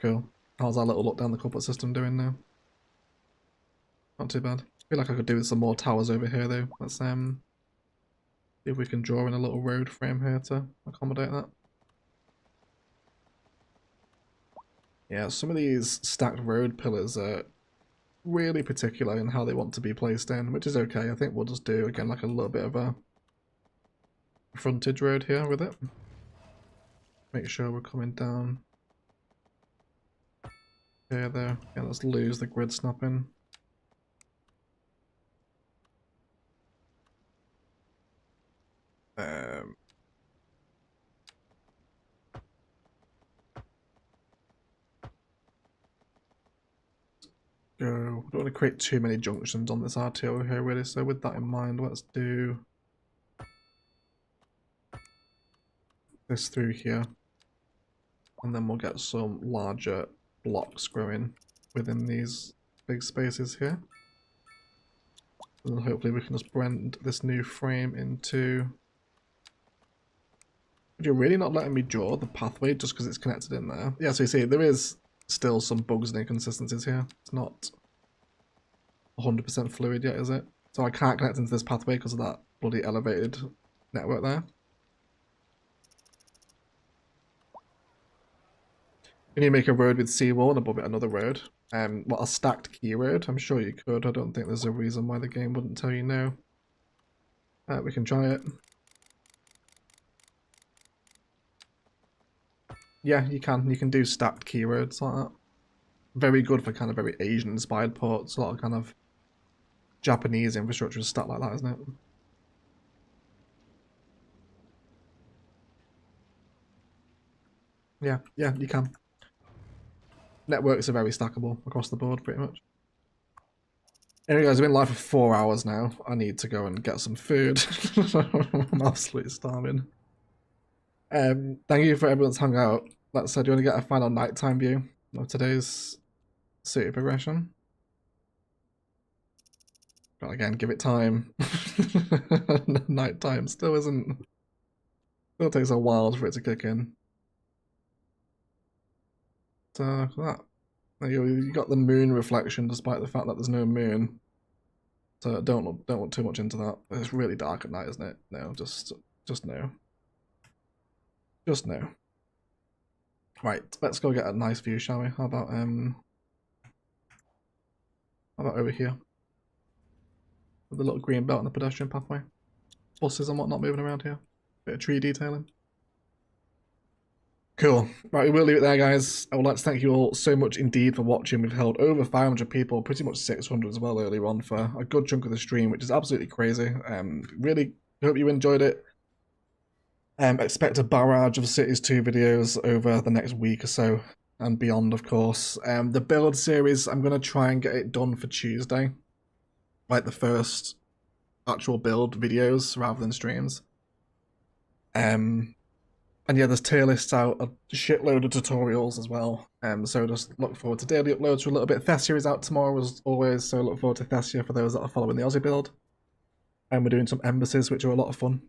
Cool. How's our little look down the corporate system doing now? Not too bad. I feel like I could do with some more towers over here though. Let's see if we can draw in a little road frame here to accommodate that. Yeah, some of these stacked road pillars are really particular in how they want to be placed in, which is okay. I think we'll just do again like a little bit of a frontage road here with it. Make sure we're coming down here there. Yeah, let's lose the grid snapping. Go. Don't want to create too many junctions on this RTO here really, so with that in mind, let's do this through here, and then we'll get some larger blocks growing within these big spaces here. And then hopefully we can just blend this new frame into... You're really not letting me draw the pathway just because it's connected in there. Yeah, so you see, there is still some bugs and inconsistencies here. It's not 100% fluid yet, is it? So I can't connect into this pathway because of that bloody elevated network there. Can you make a road with seawall and above it another road? What, a stacked key road? I'm sure you could. I don't think there's a reason why the game wouldn't tell you no. We can try it. Yeah, you can. You can do stacked key roads like that. Very good for kind of very Asian inspired ports. A lot of kind of Japanese infrastructure is stacked like that, isn't it? Yeah, you can. Networks are very stackable across the board, pretty much. Anyway, guys, I've been live for 4 hours now. I need to go and get some food. I'm absolutely starving. Thank you for everyone's hung out. That said, do you want to get a final nighttime view of today's city progression? But again, give it time. Nighttime still isn't... Still takes a while for it to kick in. So that you got the moon reflection despite the fact that there's no moon. So don't look too much into that. It's really dark at night, isn't it? No, just no. Just no. Right, let's go get a nice view, shall we? How about over here? With the little green belt and the pedestrian pathway. Buses and whatnot moving around here. Bit of tree detailing. Cool. Right, we'll leave it there, guys. I would like to thank you all so much indeed for watching. We've held over 500 people, pretty much 600 as well earlier on for a good chunk of the stream, which is absolutely crazy. Really hope you enjoyed it. Expect a barrage of Cities 2 videos over the next week or so and beyond, of course. The build series, I'm going to try and get it done for Tuesday. Like the first actual build videos rather than streams. And yeah, there's tier lists out, a shitload of tutorials as well. So just look forward to daily uploads for a little bit. Thessia is out tomorrow as always, so look forward to Thessia for those that are following the Aussie build. And we're doing some embassies, which are a lot of fun.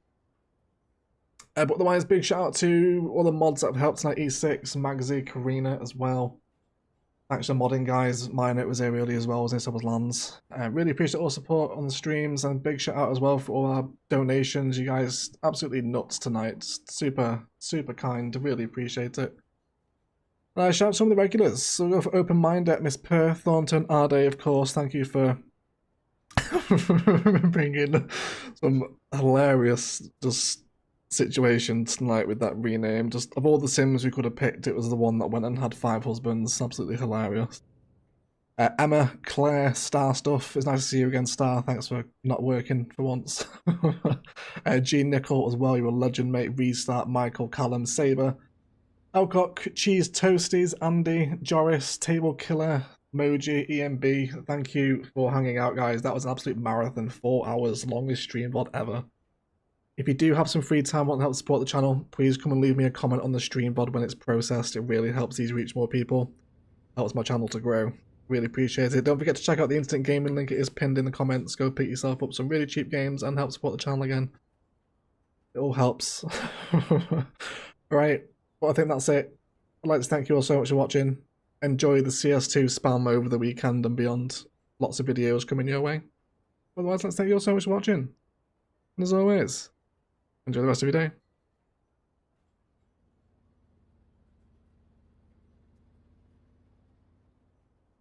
But otherwise, big shout out to all the mods that have helped tonight. E6, Magzi, Karina as well. Thanks to the modding guys. Mine was here early as well, was in Subs Lands. Really appreciate all the support on the streams, and big shout out as well for all our donations. You guys absolutely nuts tonight. Super, super kind. Really appreciate it. Shout out to some of the regulars. So we'll go for Open Mind at Miss Perth, Thornton, Arday, of course. Thank you for bringing some hilarious just situation tonight with that rename. Just of all the Sims we could have picked, it was the one that went and had 5 husbands. Absolutely hilarious. Emma, Claire, Star Stuff. It's nice to see you again, Star. Thanks for not working for once. Gene Nicol as well. You're a legend, mate. Restart, Michael, Callum, Saber, Elcock, Cheese Toasties, Andy, Joris, Table Killer, Moji, EMB. Thank you for hanging out, guys. That was an absolute marathon. 4 hours, longest stream VOD ever. If you do have some free time, want to help support the channel, please come and leave me a comment on the stream VOD when it's processed. It really helps these reach more people. Helps my channel to grow. Really appreciate it. Don't forget to check out the instant gaming link. It is pinned in the comments. Go pick yourself up some really cheap games and help support the channel again. It all helps. Alright, well I think that's it. I'd like to thank you all so much for watching. Enjoy the CS2 spam over the weekend and beyond. Lots of videos coming your way. Otherwise, let's thank you all so much for watching. And as always, enjoy the rest of your day.